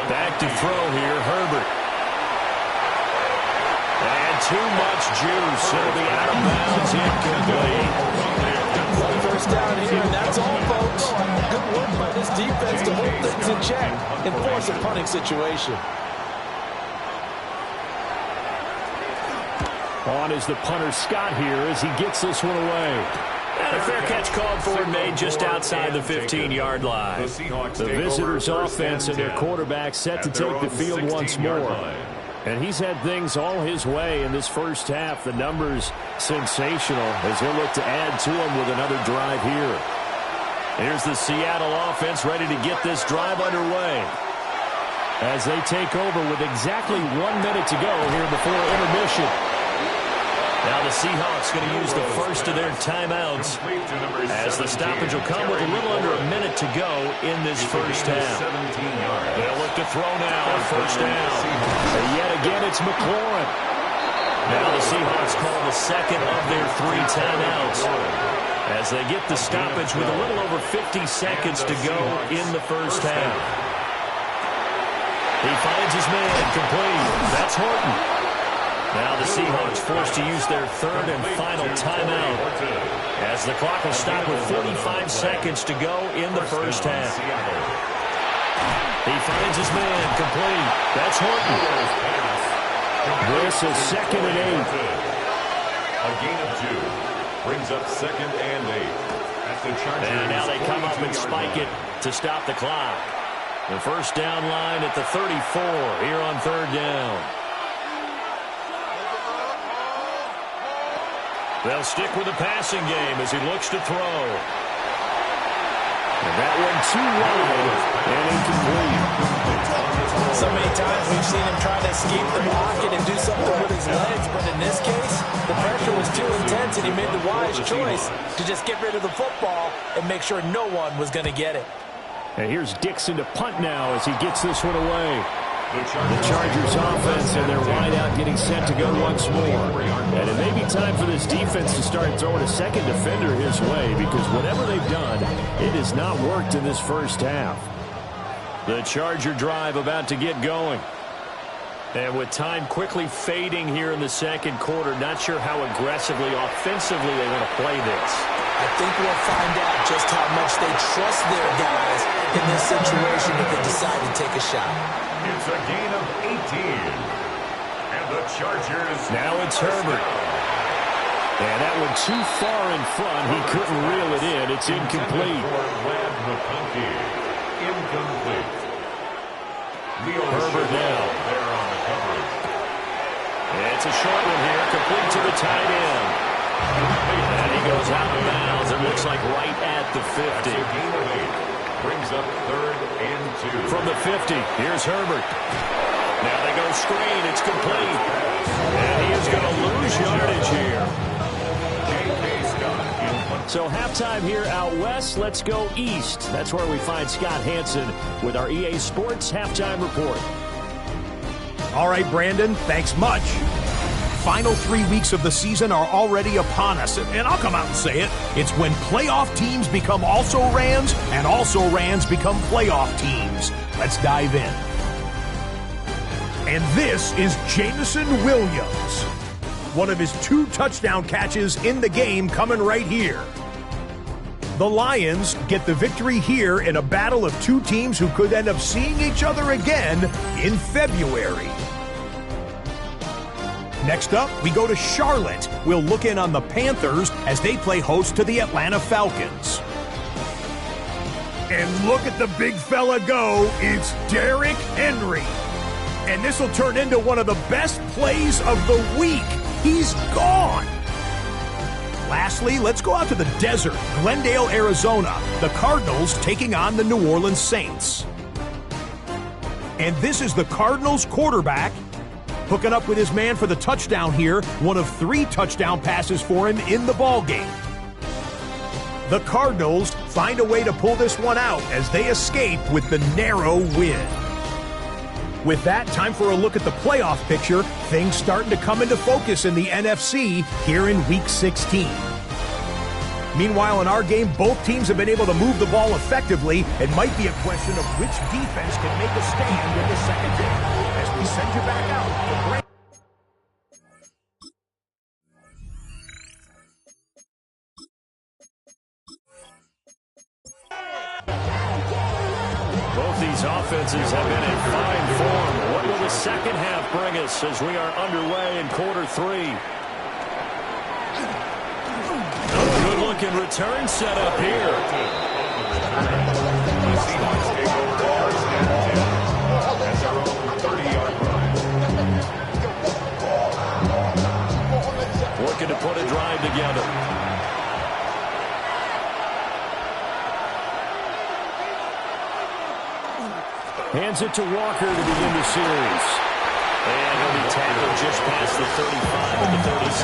Back to throw here, Herbert. And too much juice. It'll be out of bounds, incomplete. First down here, and that's all, folks. Good work by this defense to hold things in check and force a punting situation. On is the punter, Scott, here as he gets this one away. And a fair catch called for and made just outside the 15-yard line. The visitors' offense and their quarterback set to take the field once more. And he's had things all his way in this first half. The numbers sensational as he'll look to add to them with another drive here. Here's the Seattle offense ready to get this drive underway as they take over with exactly 1 minute to go here before intermission. Now the Seahawks going to use the first of their timeouts as the stoppage will come with a little under a minute to go in this first half. They'll look to throw now on first down. And yet again, it's McLaurin. Now the Seahawks call the second of their 3 timeouts as they get the stoppage with a little over 50 seconds to go in the first half. He finds his man complete. That's Horton. Now the Seahawks forced to use their third and final timeout as the clock will stop with 45 seconds to go in the first half. He finds his man complete. That's Horton. This is 2nd and 8. A gain of 2 brings up 2nd and 8. At the Chargers. And now they come up and spike it to stop the clock. The first down line at the 34 here on third down. They'll stick with the passing game as he looks to throw. And that one too wide and incomplete. So many times we've seen him try to escape the pocket and do something with his legs, but in this case, the pressure was too intense and he made the wise choice to just get rid of the football and make sure no one was going to get it. And here's Dixon to punt now as he gets this one away. The Chargers offense and their wideout getting set to go once more. And it may be time for this defense to start throwing a second defender his way because whatever they've done, it has not worked in this first half. The Charger drive about to get going. And with time quickly fading here in the second quarter, not sure how aggressively, offensively they want to play this. I think we'll find out just how much they trust their guys in this situation if they decide to take a shot. It's a gain of 18. And the Chargers. Now it's Herbert. And that one too far in front. He couldn't reel it in. It's incomplete. Incomplete. Herbert now. There on the coverage. It's a short one here. Complete to the tight end. And he goes out of bounds. It looks like right at the 50. Gain of 8. Brings up 3rd and 2. From the 50, here's Herbert. Now they go screen. It's complete. And he is going to lose yardage here. So halftime here out west. Let's go east. That's where we find Scott Hansen with our EA Sports Halftime Report. All right, Brandon, thanks much. Final 3 weeks of the season are already upon us, and I'll come out and say it. It's when playoff teams become also-rans, and also-rans become playoff teams. Let's dive in. And this is Jameson Williams. One of his 2 touchdown catches in the game coming right here. The Lions get the victory here in a battle of 2 teams who could end up seeing each other again in February. Next up, we go to Charlotte. We'll look in on the Panthers as they play host to the Atlanta Falcons. And look at the big fella go. It's Derrick Henry. And this will turn into one of the best plays of the week. He's gone. Lastly, let's go out to the desert, Glendale, Arizona. The Cardinals taking on the New Orleans Saints. And this is the Cardinals quarterback hooking up with his man for the touchdown here. One of 3 touchdown passes for him in the ballgame. The Cardinals find a way to pull this one out as they escape with the narrow win. With that, time for a look at the playoff picture. Things starting to come into focus in the NFC here in Week 16. Meanwhile, in our game, both teams have been able to move the ball effectively. It might be a question of which defense can make a stand in the second half. As we send you back out to break. Both these offenses have been in fine form. What will the second half bring us as we are underway in quarter three? A good-looking return set up here. Looking to put a drive together. Hands it to Walker to begin the series. And he'll be tackled just past the 35 at the 36.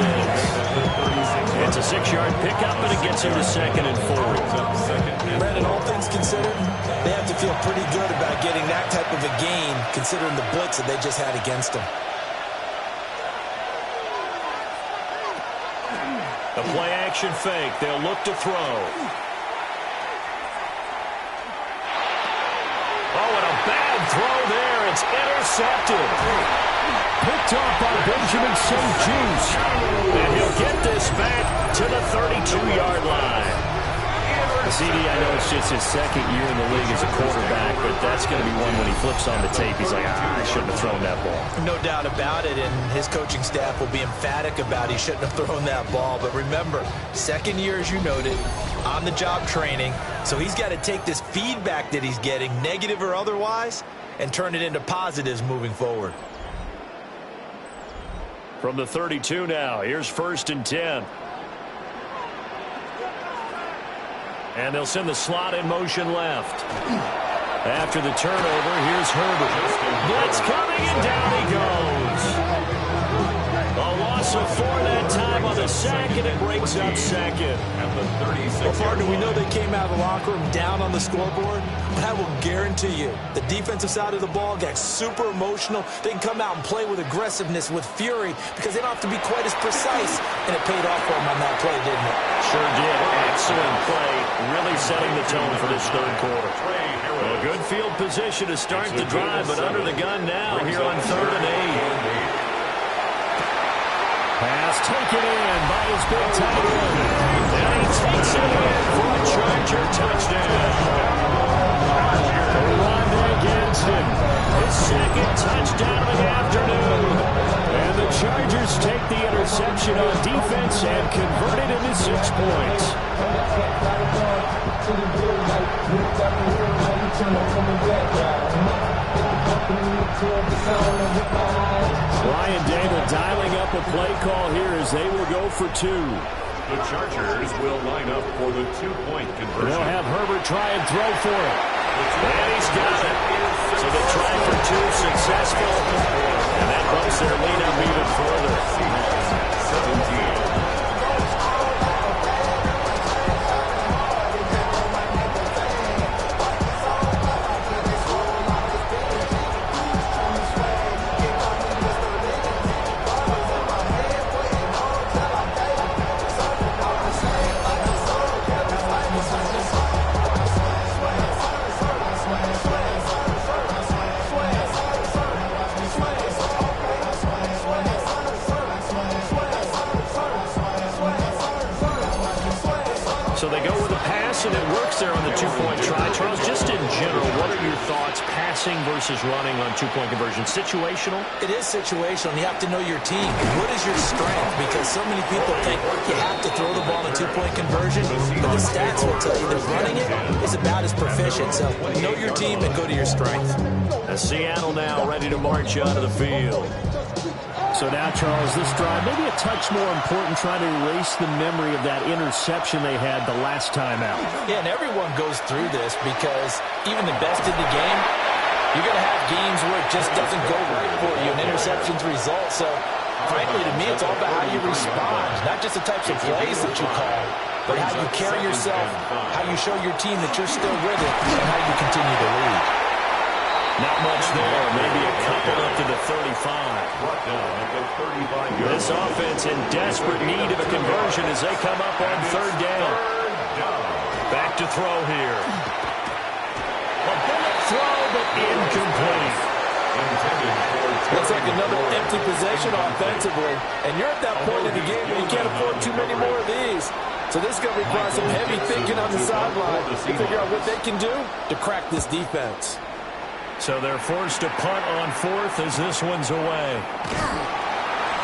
It's a 6-yard pickup, and it gets him to 2nd and 4. Brandon, all things considered, they have to feel pretty good about getting that type of a gain, considering the blitz that they just had against them. A play-action fake. They'll look to throw. Bad throw there. It's intercepted. Picked off by Benjamin St-Juste. And he'll get this back to the 32-yard line. CD, I know it's just his second year in the league as a quarterback, but that's going to be one when he flips on the tape. He's like, I shouldn't have thrown that ball. No doubt about it, and his coaching staff will be emphatic about he shouldn't have thrown that ball. But remember, second year, as you noted, on-the-job training, so he's got to take this feedback that he's getting, negative or otherwise, and turn it into positives moving forward. From the 32 now, here's 1st and 10. And they'll send the slot in motion left. After the turnover, here's Herbert. Blitz coming, and down he goes. A loss of 4 that time on the sack, and it breaks up 2nd. Well, partner, we know they came out of the locker room down on the scoreboard, but I will guarantee you the defensive side of the ball got super emotional. They can come out and play with aggressiveness, with fury, because they don't have to be quite as precise, and it paid off for them on that play, didn't it? Sure did. Excellent play, really setting the tone for this third quarter. Well, a good field position to start the drive, but under the gun now here on 3rd and 8. Pass taken in by his big tight end. And he takes it in for a Charger touchdown. Run against him. His 2nd touchdown of the afternoon. And the Chargers take the interception on defense and convert it into 6 points. Ryan Dable dialing up a play call here as they will go for 2. The Chargers will line up for the 2-point conversion. They'll have Herbert try and throw for it. And he's got it. So the try for 2 successful. And that bumps their lead up even further. 17. So they go with a pass, and it works there on the 2-point try. Charles, just in general, what are your thoughts passing versus running on 2-point conversion? Situational? It is situational, and you have to know your team. What is your strength? Because so many people think you have to throw the ball in a 2-point conversion, but the stats will tell you that running it is about as proficient. So know your team and go to your strength. Seattle now ready to march out of the field. So now, Charles, this drive, maybe a touch more important, trying to erase the memory of that interception they had the last time out. Yeah, and everyone goes through this because even the best in the game, you're going to have games where it just doesn't go right for you, and interceptions result. So, frankly, to me, it's all about how you respond, not just the types of plays that you call, but but how you carry yourself, how you show your team that you're still with it, and how you continue to lead. Not much there. Maybe a couple up to the 35. This offense in desperate need of a conversion as they come up on third down. Back to throw here. A bullet throw, but incomplete. Looks like another empty possession offensively. And you're at that point in the game where you can't afford too many more of these. So this is going to require some heavy thinking on the sideline to figure out what they can do to crack this defense. So they're forced to punt on fourth as this one's away.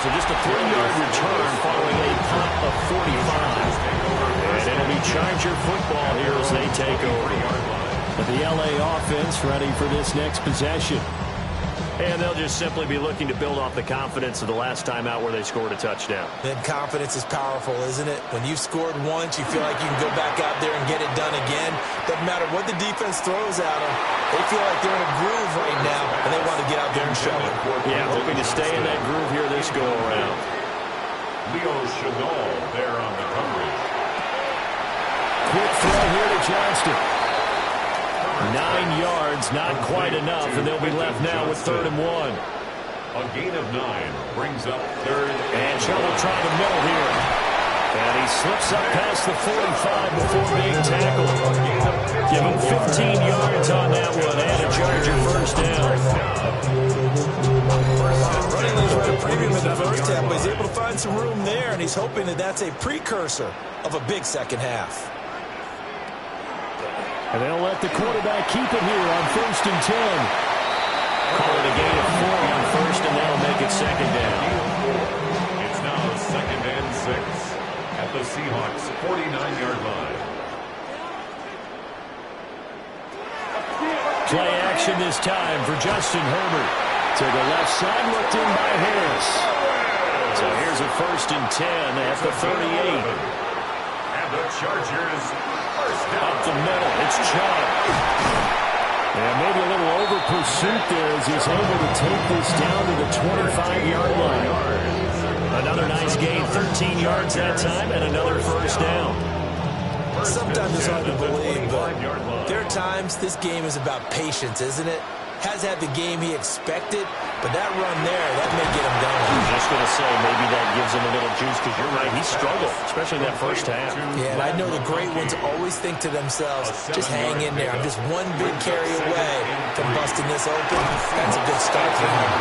So just a 3-yard return following a punt of 45. And it'll be Charger football here as they take over. But the LA offense ready for this next possession. And they'll just simply be looking to build off the confidence of the last time out where they scored a touchdown. Then confidence is powerful, isn't it? When you've scored once, you feel like you can go back out there and get it done again. Doesn't matter what the defense throws at them. They feel like they're in a groove right now, and they want to get out there and show it. Yeah, hoping to stay in that groove here this go-around. Leo Chenal there on the coverage. Quick throw here to Johnston. 9 yards, not quite enough, and they'll be left now with 3rd and 1. A gain of 9 brings up 3rd. And trouble trying the middle here. And he slips up past the 45 before being tackled. Give him 15 yards on that one, and a Charger first down. Running those right at premium in the first half, but he's able to find some room there, and he's hoping that that's a precursor of a big second half. And they'll let the quarterback keep it here on 1st and 10. Call it a gain of 4 on 1st, and that'll make it 2nd down. It's now 2nd and 6 at the Seahawks' 49-yard line. Play action this time for Justin Herbert. To the left side, looked in by Harris. So here's a 1st and 10 at the 38. And the Chargers first down. Up the middle, it's Chubb. And maybe a little over pursuit there as he's able to take this down to the 25-yard line. Another nice gain, 13 yards that time, and another first down. Sometimes it's hard to believe, but there are times this game is about patience, isn't it? Has had the game he expected, but that run there, that may get him going. I was just going to say, maybe that gives him a little juice, because you're right, he struggled, especially in that first half. Yeah, and I know the great ones always think to themselves, just hang in there. I'm just one big carry away from busting this open. That's a good start for him.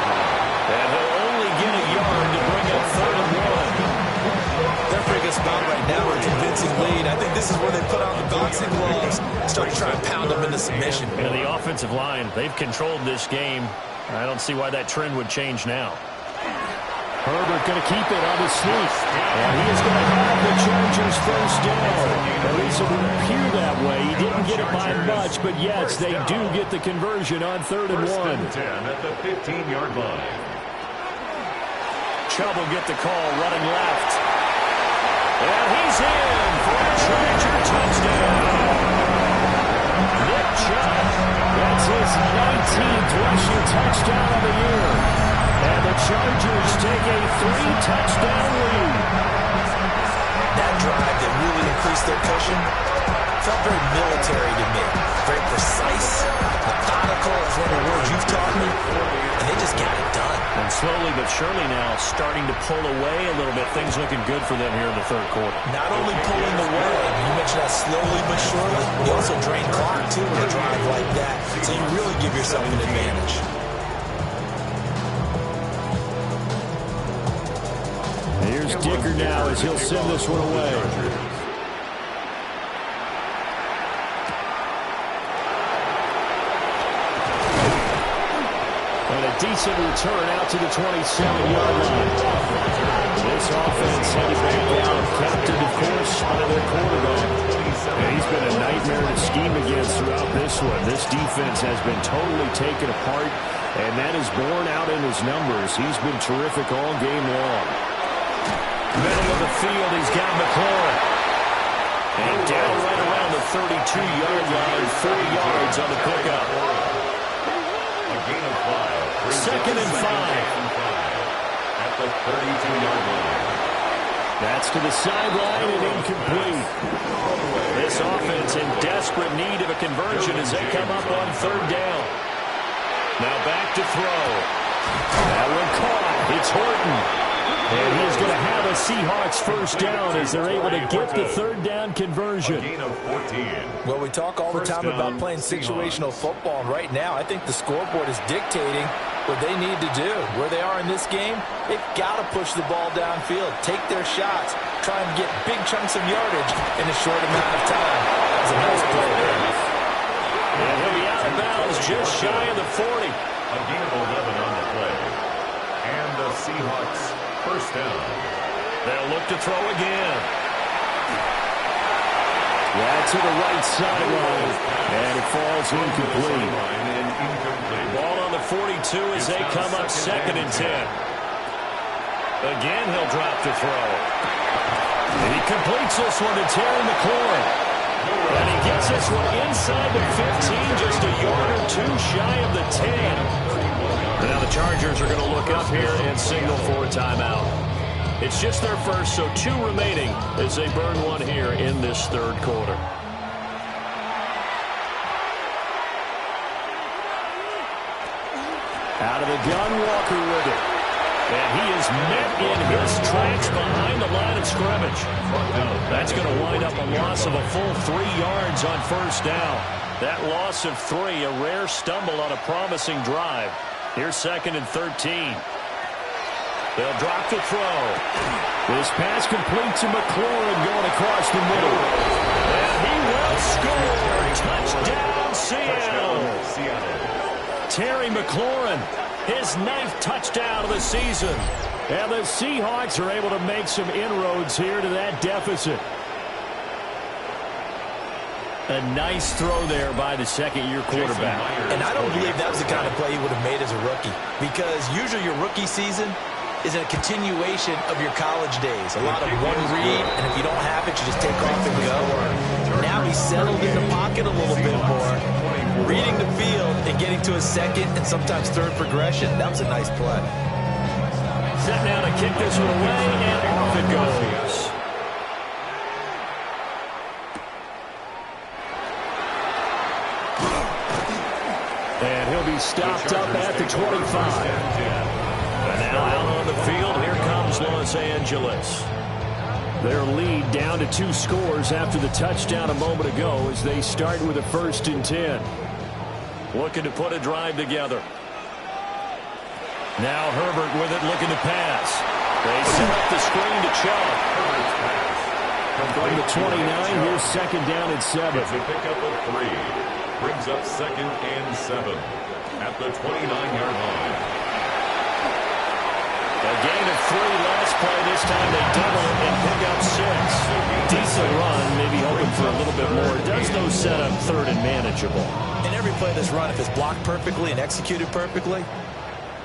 And they'll only get a yard to bring up 3rd and 1. They're a pretty good spot right now with a convincing lead. I think this is where they put on the boxing gloves, start to try and pound them into submission. And the offensive line, they've controlled this game. I don't see why that trend would change now. Herbert going to keep it on his sneak. And he is going to have the Chargers first down. At least it would appear that way. He didn't get it by much, but yes, they do get the conversion on 3rd and 1. 1st and 10 at the 15-yard line. Chubb will get the call, running left. And he's in for a Charger touchdown. Nick Chubb, that's his 19th rushing touchdown of the year. And the Chargers take a 3-touchdown lead. That drive that really increased their cushion felt very military to me. Very precise, methodical, is one of the words you've taught me. And they just got it done. And slowly but surely now starting to pull away a little bit. Things looking good for them here in the 3rd quarter. Not only pulling away, you mentioned that slowly but surely, you also drain clock too with a drive like that. So you really give yourself an advantage. Here's Dicker now as he'll send this one away. And a decent return out to the 27-yard line. This offense headed back out, captained, of course, by their quarterback. And he's been a nightmare to scheme against throughout this one. This defense has been totally taken apart, and that is borne out in his numbers. He's been terrific all game long. Middle of the field, he's got McLaurin. And down right around the 32-yard line, 4 yards on the pickup. A gain of 5. 2nd and 5. At the 32-yard line. That's to the sideline and incomplete. This offense in desperate need of a conversion as they come up on third down. Now back to throw. That one caught. It's Horton. And he's going to have a Seahawks first down as they're able to get the third down conversion. Well, we talk all the time about playing situational football, and right now I think the scoreboard is dictating what they need to do. Where they are in this game, they've got to push the ball downfield, take their shots, try and get big chunks of yardage in a short amount of time. That's a nice play there. And he'll be out of bounds just shy of the 40. A gain of 11 on the play. And the Seahawks first down. They'll look to throw again. Yeah, to the right sideline. And it falls incomplete. Ball on the 42 as they come up 2nd and 10. Again, he'll drop to throw. And he completes this one to Terry McLaurin. And he gets this one inside the 15, just a yard or two shy of the 10. Now the Chargers are going to look up here and signal for a timeout. It's just their first, so 2 remaining as they burn one here in this third quarter. Out of the gun, Walker with it. And he is met in his tracks behind the line of scrimmage. That's going to wind up a loss of a full 3 yards on first down. That loss of 3, a rare stumble on a promising drive. Here's 2nd and 13. They'll drop to throw. This pass complete to McLaurin going across the middle. And he will score. Touchdown, Seattle. Terry McLaurin, his 9th touchdown of the season. And the Seahawks are able to make some inroads here to that deficit. A nice throw there by the second-year quarterback. And I don't believe that was the kind of play he would have made as a rookie, because usually your rookie season is a continuation of your college days. A lot of one read, and if you don't have it, you just take off and go. Now he's settled in the pocket a little bit more, reading the field and getting to a second and sometimes third progression. That was a nice play. Set now to kick this one away, and off it goes. And he'll be stopped up at the 25. And now out on the field, here comes Los Angeles. Their lead down to 2 scores after the touchdown a moment ago as they start with a 1st and 10. Looking to put a drive together. Now Herbert with it, looking to pass. They set up the screen to Chubb. From the 29, here's 2nd down and 7. It's a pickup of 3. Brings up 2nd and 7 at the 29-yard line. A gain of 3 last play. This time they double it and pick up 6. Decent run, maybe hoping for a little bit more. Does though set up 3rd and manageable. In every play that's run, if it's blocked perfectly and executed perfectly,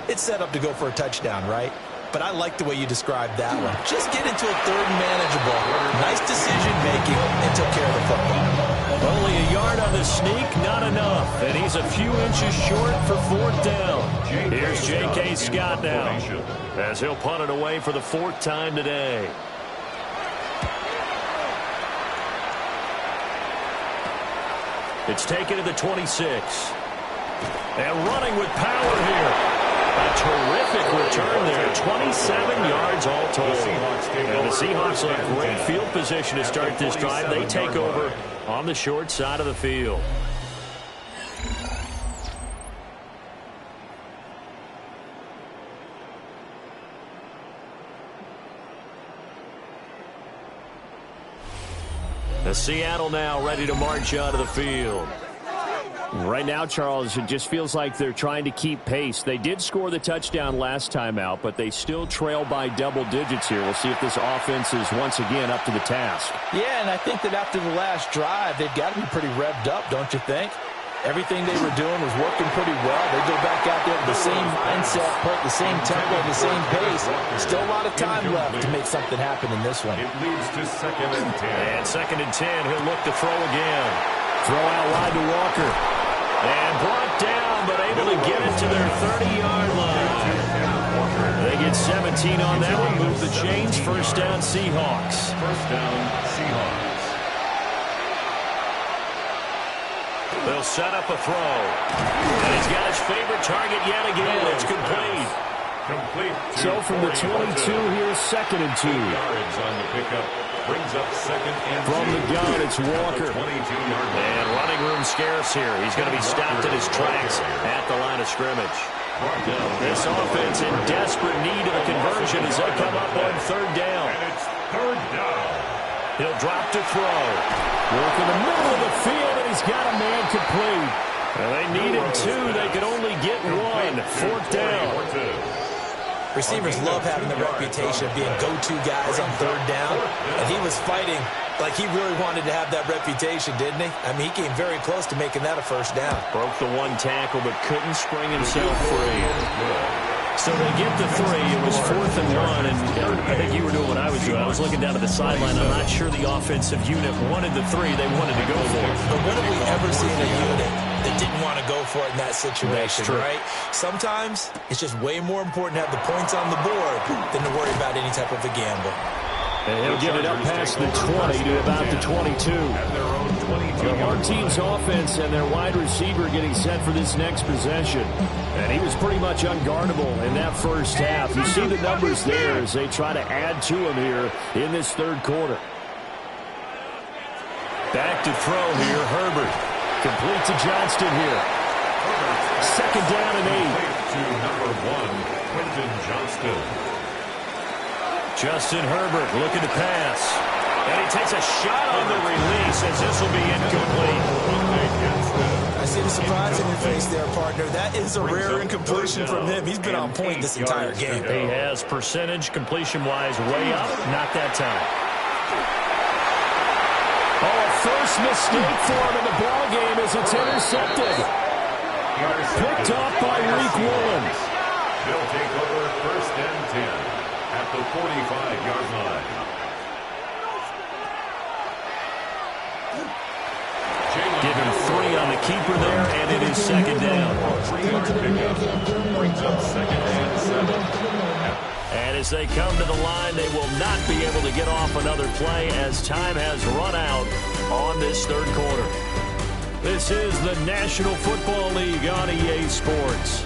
it's set up to go for a touchdown, right? But I like the way you described that one. Just get into a 3rd and manageable. Nice decision-making and took care of the football. Only a yard on the sneak, not enough. And he's a few inches short for 4th down. Here's J.K. Scott now as he'll punt it away for the 4th time today. It's taken to the 26. And running with power here. A terrific return there. 27 yards all told. And the Seahawks are in great field position to start this drive. They take over on the short side of the field. The Seattle now ready to march out of the field. Right now, Charles, it just feels like they're trying to keep pace. They did score the touchdown last time out, but they still trail by double digits here. We'll see if this offense is once again up to the task. Yeah, and I think that after the last drive, they've got to be pretty revved up, don't you think? Everything they were doing was working pretty well. They go back out there with the same mindset, put the same tempo, the same pace. Still a lot of time left to make something happen in this one. It leads to 2nd and 10. And 2nd and 10, he'll look to throw again. Throw out wide to Walker. And brought down, but able to get it to their 30-yard line. They get 17 on that one. Move the chains. First down, Seahawks. First down, Seahawks. They'll set up a throw. And he's got his favorite target yet again. It's complete. So from the 22, here's 2nd and 2. Yards on the pickup. Brings up 2nd and 2. From the gun, it's Walker. 22-yard line. And running room scarce here. He's going to be stopped in his tracks at the line of scrimmage. This offense in desperate need of a conversion as they come up on 3rd down. And it's 3rd down. He'll drop to throw. Work in the middle of the field, and he's got a man complete. Well, they needed 2. They could only get 1. 4th down. Receivers love having the reputation of being go-to guys on 3rd down, and he was fighting like he really wanted to have that reputation, didn't he? I mean, he came very close to making that a 1st down. Broke the 1 tackle, but couldn't spring himself free. So they get the 3. It was 4th and 1, and I think you were doing what I was doing. I was looking down at the sideline. I'm not sure the offensive unit wanted the 3. They wanted to go for it. But when have we ever seen a unit that didn't want to go for it in that situation, right? Sometimes it's just way more important to have the points on the board than to worry about any type of a gamble. And he'll get it up past the 20 to about the 22. The home team's offense and their wide receiver getting set for this next possession. And he was pretty much unguardable in that first half. You see the numbers there as they try to add to him here in this 3rd quarter. Back to throw here, Herbert. Complete to Johnston here. 2nd down and 8. To number 1, Quentin Johnston. Justin Herbert looking to pass. And he takes a shot on the release as this will be incomplete. I see the surprise in your face there, partner. That is a rare incompletion from him. He's been on point this entire game. He has percentage completion-wise way up. Not that time. Oh, a first mistake for him in the ball game as it's intercepted. Picked off by Reek Woolen. They'll take over 1st and 10 at the 45-yard line. Give him 3 on the keeper there, and it is 2nd down. 3-yard pickup brings up 2nd and 7. And as they come to the line, they will not be able to get off another play as time has run out on this 3rd quarter. This is the National Football League on EA Sports.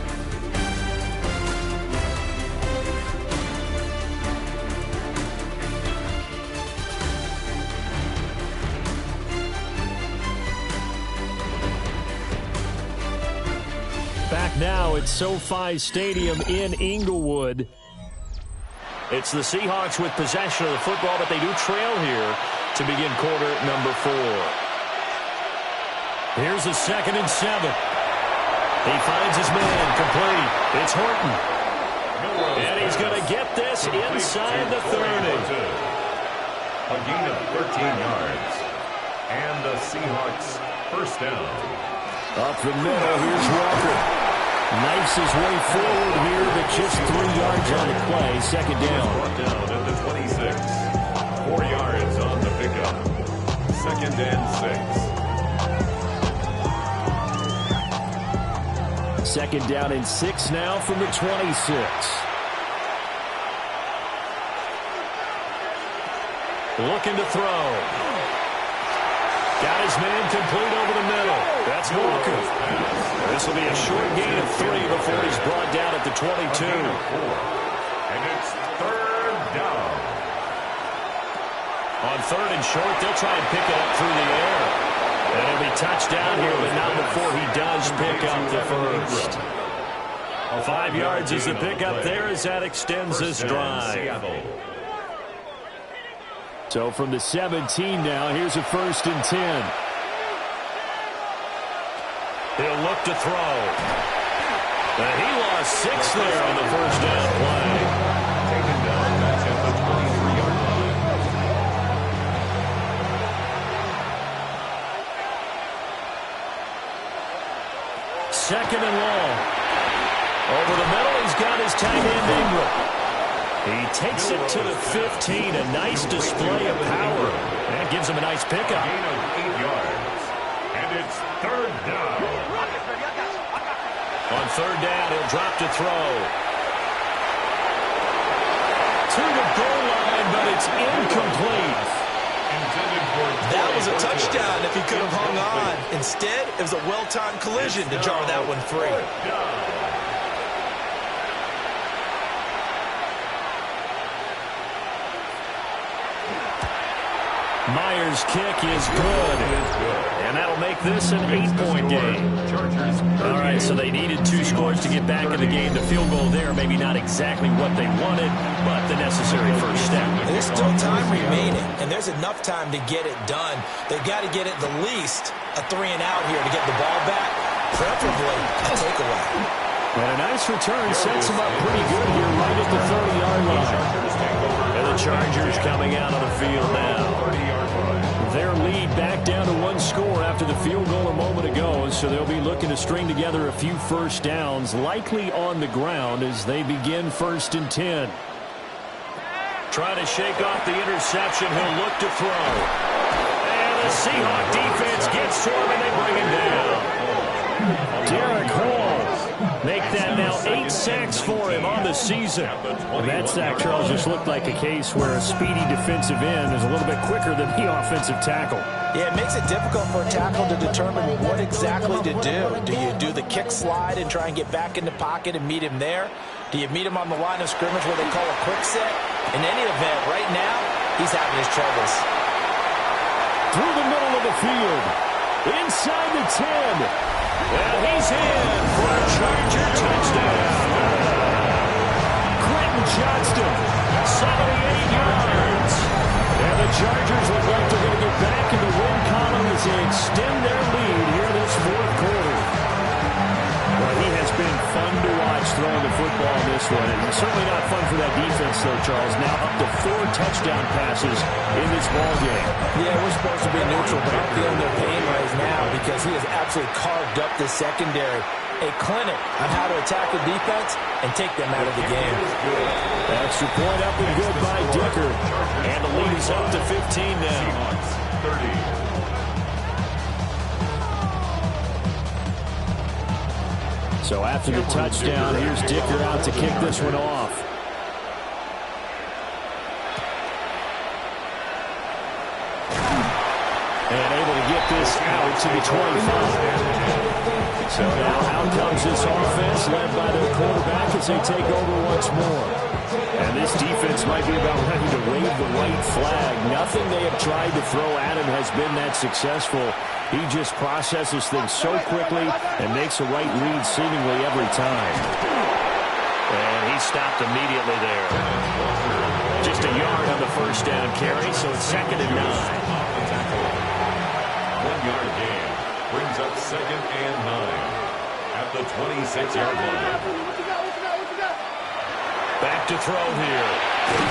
Back now at SoFi Stadium in Inglewood. It's the Seahawks with possession of the football, but they do trail here to begin quarter number 4. Here's a 2nd and 7. He finds his man complete. It's Horton. And he's going to get this inside the 30. A gain of 13 yards. And the Seahawks 1st down. Up the middle, here's Walker. Knifes his way forward here, but just 3 yards on the play. 2nd down. Brought down at the 26. 4 yards on the pickup. 2nd and 6. 2nd down and 6 now from the 26. Looking to throw. Got his man complete over the middle. That's Walker. This will be a short gain of 3 before he's brought down at the 22. And it's 3rd down. On 3rd and short, they'll try and pick it up through the air. And it'll be touchdown here, but not before he does pick up the first. 5 yards is the pickup there as that extends this drive. So from the 17 now, here's a 1st and 10. He'll look to throw. And he lost 6 there on the 1st down play. Taken down back at the 23-yard line. 2nd and long. Over the middle, he's got his tight end Ingram. He takes it to the 15. A nice display of power. That gives him a nice pickup. Gain of 8 yards. And it's 3rd down. On 3rd down, he'll drop to throw. to the goal line, but it's incomplete. That was a touchdown if he could have hung on. Instead, it was a well-timed collision to jar that one free. Myers' kick is good, and that'll make this an 8-point game. All right, so they needed 2 scores to get back in the game. The field goal there, maybe not exactly what they wanted, but the necessary first step. There's still time remaining, and there's enough time to get it done. They've got to get at the least a 3-and-out here to get the ball back, preferably a takeaway. And a nice return sets them up pretty good here right at the 30-yard line. And the Chargers coming out on the field now. Their lead back down to 1 score after the field goal a moment ago, so they'll be looking to string together a few first downs, likely on the ground as they begin 1st and 10. Trying to shake off the interception, he'll look to throw. And the Seahawk defense gets to him, and they bring him down. Derek Hall, make that now 8 sacks for him on the season. And that sack, Charles, just looked like a case where a speedy defensive end is a little bit quicker than the offensive tackle. Yeah, it makes it difficult for a tackle to determine what exactly to do. Do you do the kick slide and try and get back in the pocket and meet him there? Do you meet him on the line of scrimmage where they call a quick set? In any event, right now, he's having his troubles. Through the middle of the field, inside the 10. And he's in for a Charger touchdown. Quentin Johnston, 78 yards. And the Chargers look like they're going to get back in the win column as they extend their lead here this 4th quarter. Well, he has been fun to watch throwing the football in this one. And certainly not fun for that defense, though, Charles. Now up to 4 touchdown passes in this ball game. Yeah, we're supposed to be neutral, but I'm feeling their pain right now because he has absolutely carved up the secondary. A clinic on how to attack the defense and take them out of the game. Extra point up and good by Dicker. And the lead is up to 15 now. So after the touchdown, here's Dicker out to kick this one off. And able to get this out to the 25. So now out comes this offense led by their quarterback as they take over once more. And this defense might be about ready to wave the white flag. Nothing they have tried to throw at him has been that successful. He just processes things so quickly and makes a right read seemingly every time. And he stopped immediately there. Just a yard on the first down carry, so it's 2nd and 9. 1-yard gain brings up 2nd and 9 at the 26-yard line. Back to throw here.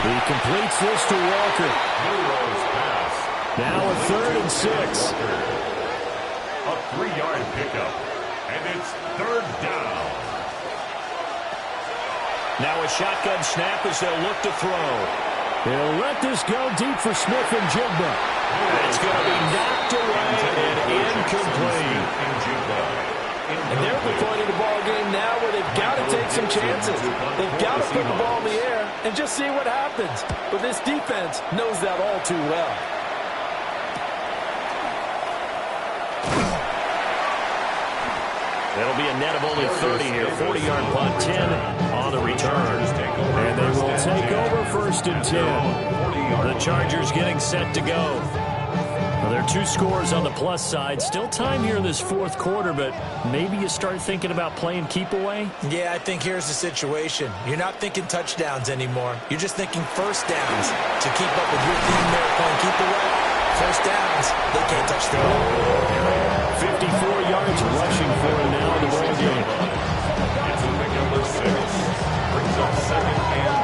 He completes this to Walker. Now a 3rd and 6. A 3-yard pickup, and it's 3rd down. Now a shotgun snap as they'll look to throw. He'll let this go deep for Smith and Jigba. It's going to be knocked away and incomplete. And they're at the point of the ball game now where they've got to take some chances. They've got to put the ball in the air and just see what happens. But this defense knows that all too well. It'll be a net of only 30 here. 40-yard punt, 10 on the return. And they will take over 1st and 10. The Chargers getting set to go. Well, there are 2 scores on the plus side. Still time here in this 4th quarter, but maybe you start thinking about playing keep away? Yeah, I think here's the situation. You're not thinking touchdowns anymore. You're just thinking first downs to keep up with your team there playing keep away. First downs, they can't touch the ball. 54 yards rushing for him now in the ball game. It's a big number 6. Brings up 2nd and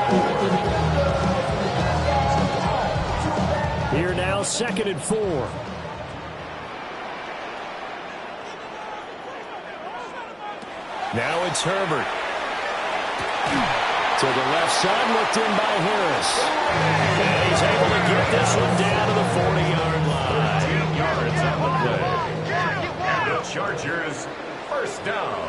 4. Here now, 2nd and 4. Now it's Herbert. To the left side, looked in by Harris. And he's able to get this one down to the 40-yard line. 10 yards on the play. And the Chargers, 1st down.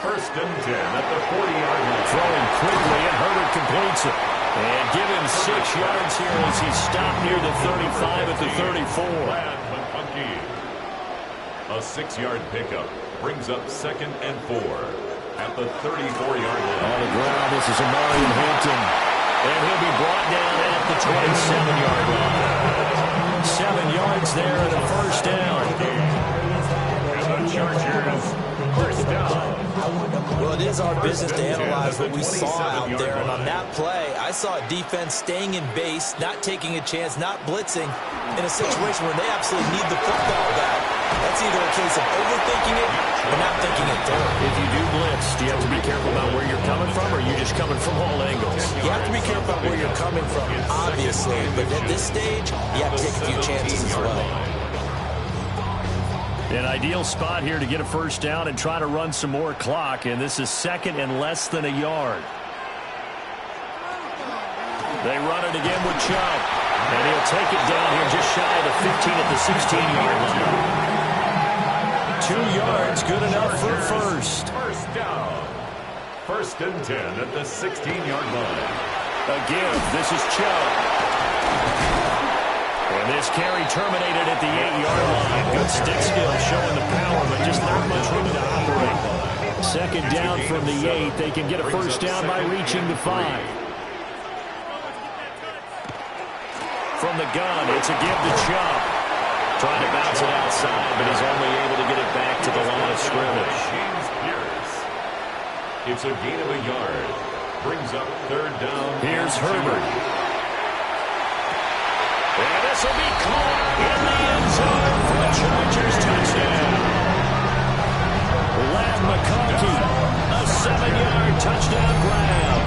First and 10 at the 40-yard line. Throwing quickly, and Herbert completes it. And give him 6 yards here as he stopped near the 35 at the 34. A 6-yard pickup brings up 2nd and 4 at the 34-yard line. On the ground, this is Amari Hampton. And he'll be brought down at the 27-yard line. 7 yards there and a first down. And the Chargers, first down. Well, it is our business to analyze what we saw out there. And on that play, I saw defense staying in base, not taking a chance, not blitzing in a situation where they absolutely need the football back. That's either a case of overthinking it or not thinking it through. If you do blitz, do you have to be careful about where you're coming from, or are you just coming from all angles? You have to be careful about where you're coming from, obviously. But at this stage, you have to take a few chances as well. An ideal spot here to get a first down and try to run some more clock, and this is 2nd and less than a yard. They run it again with Chubb, and he'll take it down here just shy of the 15 at the 16-yard line. 2 yards, good enough for a first. First down. First and 10 at the 16-yard line. Again, this is Chubb. And this carry terminated at the 8-yard line. Good stick skill showing the power, but just not much room to operate. 2nd down from the 8. They can get a first down by reaching the 5. From the gun, it's a give to Chubb. Trying to bounce it outside, but he's only able to get it back to the line of scrimmage. It's a gain of a yard. Brings up 3rd down. Here's Herbert. And this will be caught in the end zone for a Chargers touchdown. Lad McConkey, a 7-yard touchdown grab.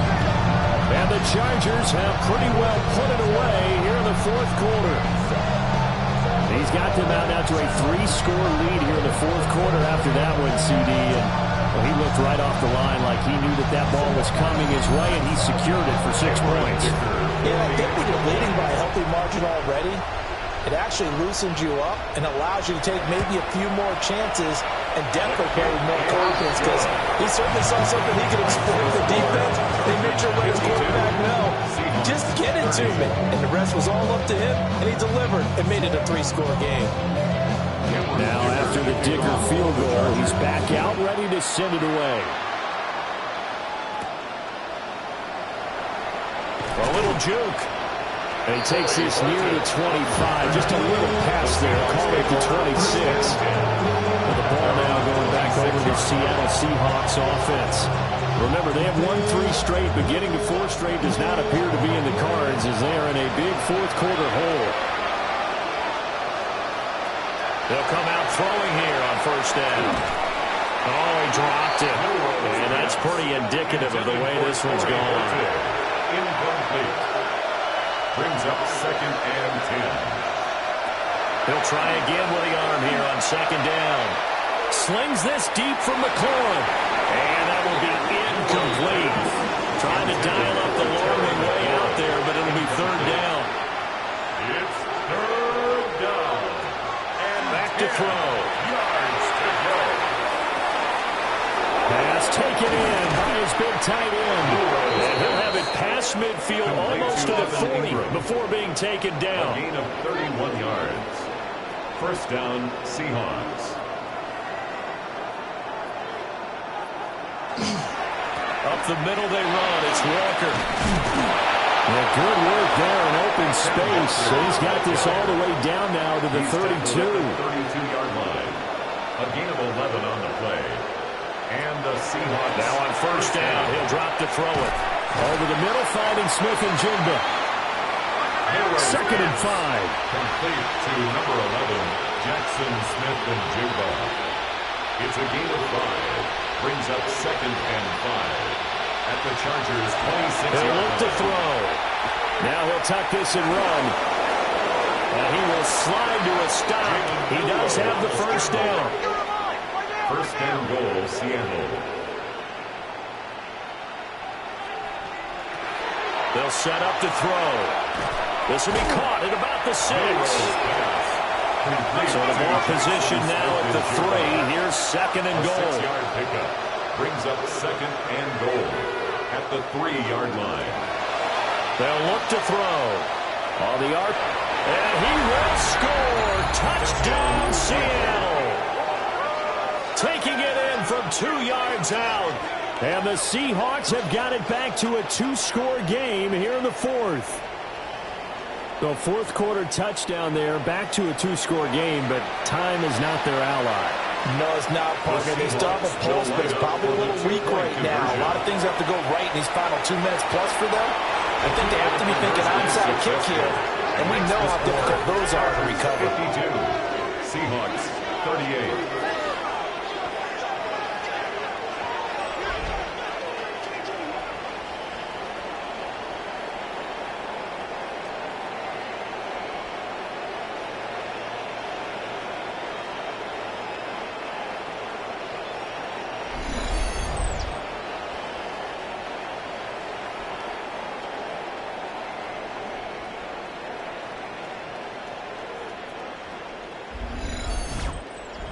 And the Chargers have pretty well put it away here in the 4th quarter. He's got them out now to a 3-score lead here in the 4th quarter after that one, CD. And he looked right off the line like he knew that ball was coming his way, and he secured it for 6 points. Yeah, I think when you're leading by a healthy margin already, it actually loosens you up and allows you to take maybe a few more chances and definitely carry more confidence, because he certainly saw something he could exploit the defense. They made sure let his quarterback know, just get it to me. And the rest was all up to him, and he delivered and made it a 3-score game. Now, after the Digger field goal, he's back out ready to send it away. A little juke. And he takes this near the 25. Just a little pass there. Call it the 26. And the ball now going back over to Seattle Seahawks offense. Remember, they have won 3 straight, but getting to 4 straight does not appear to be in the cards as they are in a big 4th quarter hole. They'll come out throwing here on first down. Oh, he dropped it. And that's pretty indicative of the way this one's gone. Incomplete. Brings up 2nd and 10. He'll try again with the arm here on 2nd down. Slings this deep from McLaurin. And that will be incomplete. Trying to dial up the long way out there, but it'll be 3rd down. It's 3rd down. And back to throw. Yards to go. Pass taken in by his big tight end. And he'll have it past midfield almost to the 40 before being taken down. A gain of 31 yards. First down, Seahawks. Up the middle they run. It's Walker. Yeah, good work there in open space. So he's got this all the way down now to the 32. 32-yard line. A gain of 11 on the play. And the Seahawks. Now on first down, he'll drop to throw it. Over the middle, finding Smith and Jigba. 2nd and 5. Complete to number 11, Jackson Smith and Jigba. It's a gain of 5. Brings up 2nd and 5. At the Chargers' 26-yard line. He'll look to throw. Now he'll tuck this and run. And he will slide to a stop. He does have the first down. First and goal, Seattle. They'll set up to throw. This will be caught at about the 6. So the ball position now at the 3. Here's 2nd and goal. 6-yard pickup. brings up second and goal at the 3-yard line. They'll look to throw. On the arc. And he will score. Touchdown, Seattle. Taking it in from 2 yards out. And the Seahawks have got it back to a 2-score game here in the fourth. The fourth quarter touchdown there, back to a 2-score game, but time is not their ally. No, it's not, Parker. They still have a pulse, but it's probably a little weak right now. A lot of things have to go right in these final 2 minutes plus for them. I think they have to be thinking onside kick here, and we know how difficult those are to recover. 52, Seahawks 38.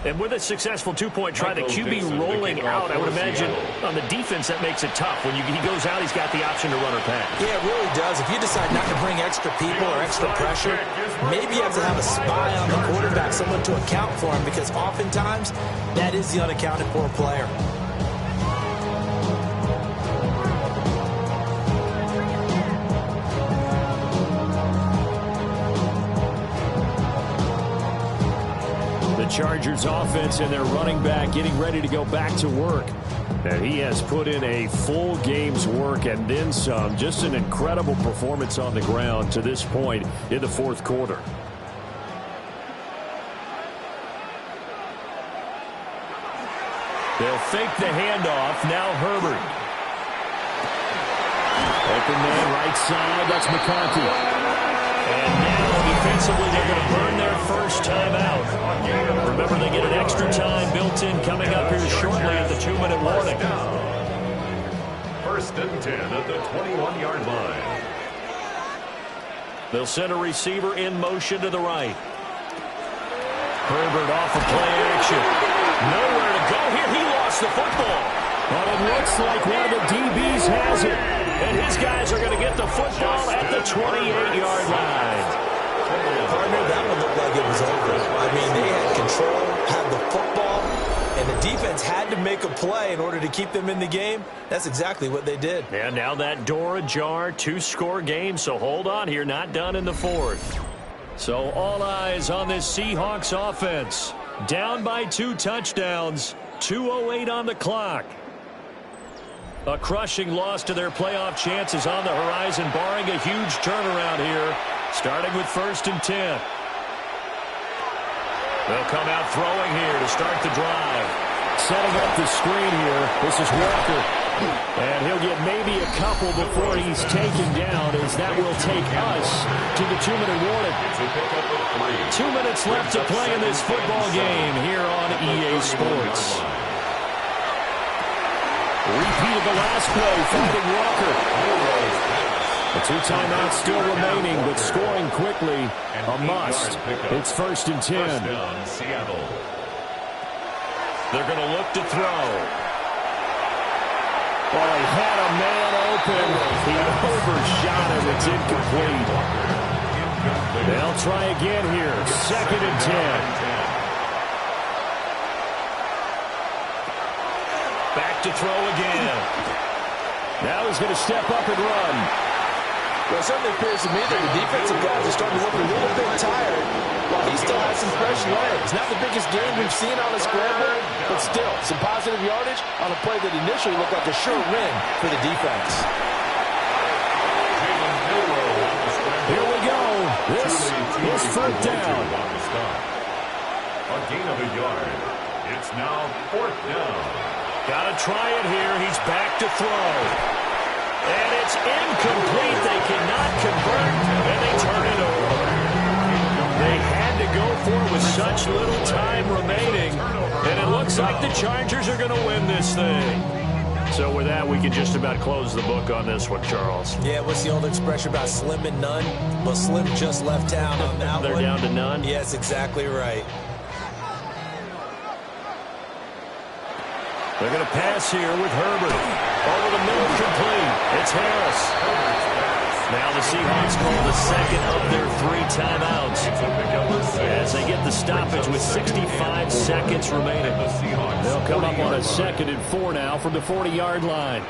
And with a successful 2-point try, the QB rolling out, I would imagine on the defense that makes it tough. When he goes out, he's got the option to run or pass. Yeah, it really does. If you decide not to bring extra people or extra pressure, maybe you have to have a spy on the quarterback, someone to account for him, because oftentimes that is the unaccounted for player. Chargers offense and their running back getting ready to go back to work. And he has put in a full game's work and then some. Just an incredible performance on the ground to this point in the fourth quarter. They'll fake the handoff. Now Herbert. Open man right side. That's McConkey. And now, defensively, they're going to burn their first time out. Remember, they get an extra time built in coming up here shortly at the 2-minute warning. First and 10 at the 21-yard line. They'll send a receiver in motion to the right. Herbert off of play action. Nowhere to go here. He lost the football. But it looks like one of the DBs has it. And his guys are going to get the football at the 28-yard line. Partner, that one looked like it was over. I mean, they had control, had the football, and the defense had to make a play in order to keep them in the game. That's exactly what they did. And now that door ajar, 2-score game, so hold on here, not done in the fourth. So all eyes on this Seahawks offense. Down by 2 touchdowns, 2:08 on the clock. A crushing loss to their playoff chances on the horizon, barring a huge turnaround here, starting with first and 10. They'll come out throwing here to start the drive. Setting up the screen here. This is Walker. And he'll get maybe a couple before he's taken down, as that will take us to the 2-minute warning. 2 minutes left to play in this football game here on EA Sports. Repeat of the last play, finding Walker. The 2 timeouts still remaining, but scoring quickly, a must. It's first and 10. They're going to look to throw. Well, he had a man open. He overshot him. It's incomplete. They'll try again here. Second and 10. Back to throw again. Now he's going to step up and run. Well, it certainly appears to me that the defensive guys are starting to look a little bit tired while he still has some fresh legs. Not the biggest game we've seen on a scramble, but still some positive yardage on a play that initially looked like a sure win for the defense. Here we go. This is fourth down. A gain of a yard. It's now fourth down. Got to try it here. He's back to throw. And it's incomplete. They cannot convert, and they turn it over. They had to go for it with such little time remaining, and it looks like the Chargers are going to win this thing. So with that, we can just about close the book on this one, Charles. Yeah, what's the old expression about slim and none? Well, Slim just left town on that one. They're down to none? Yes, exactly right. They're going to pass here with Herbert. Over the middle, complete. It's Harris. Now the Seahawks call the second of their 3 timeouts as they get the stoppage with 65 seconds remaining. They'll come up on a 2nd and 4 now from the 40-yard line.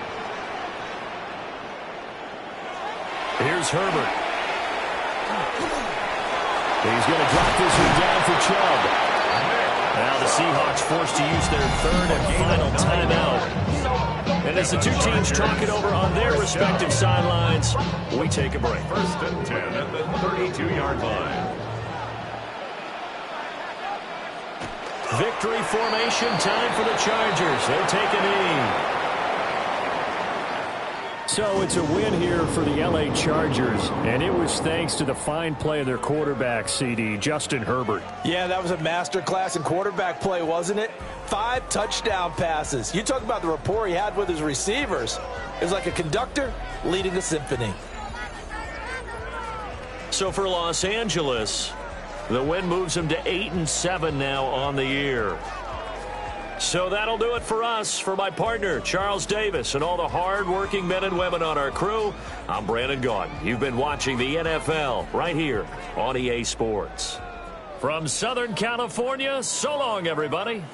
Here's Herbert. He's going to drop this one down for Chubb. Now the Seahawks forced to use their 3rd and final timeout. And as the 2 teams talk it over on their respective sidelines, we take a break. 1st and 10 at the 32-yard line. Victory formation time for the Chargers. They'll take a knee. So it's a win here for the L.A. Chargers, and it was thanks to the fine play of their quarterback, CD, Justin Herbert. Yeah, that was a masterclass in quarterback play, wasn't it? 5 touchdown passes. You talk about the rapport he had with his receivers. It was like a conductor leading a symphony. So for Los Angeles, the win moves them to 8-7 now on the year. So that'll do it for us. For my partner, Charles Davis, and all the hard-working men and women on our crew, I'm Brandon Gaudin. You've been watching the NFL right here on EA Sports. From Southern California, so long, everybody.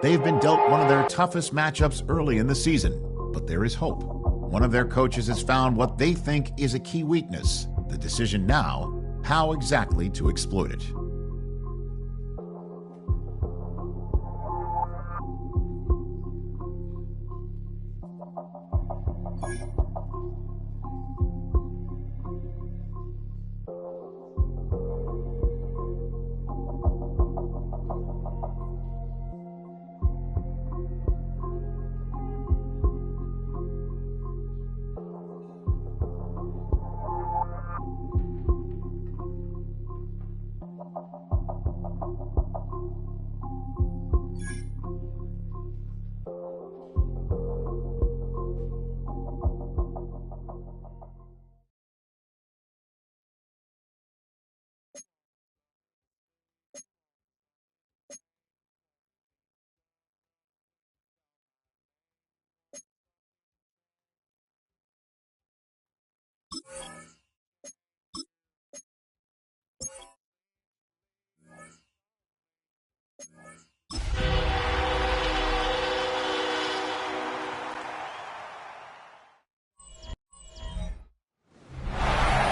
They've been dealt one of their toughest matchups early in the season, but there is hope. One of their coaches has found what they think is a key weakness. The decision now, how exactly to exploit it.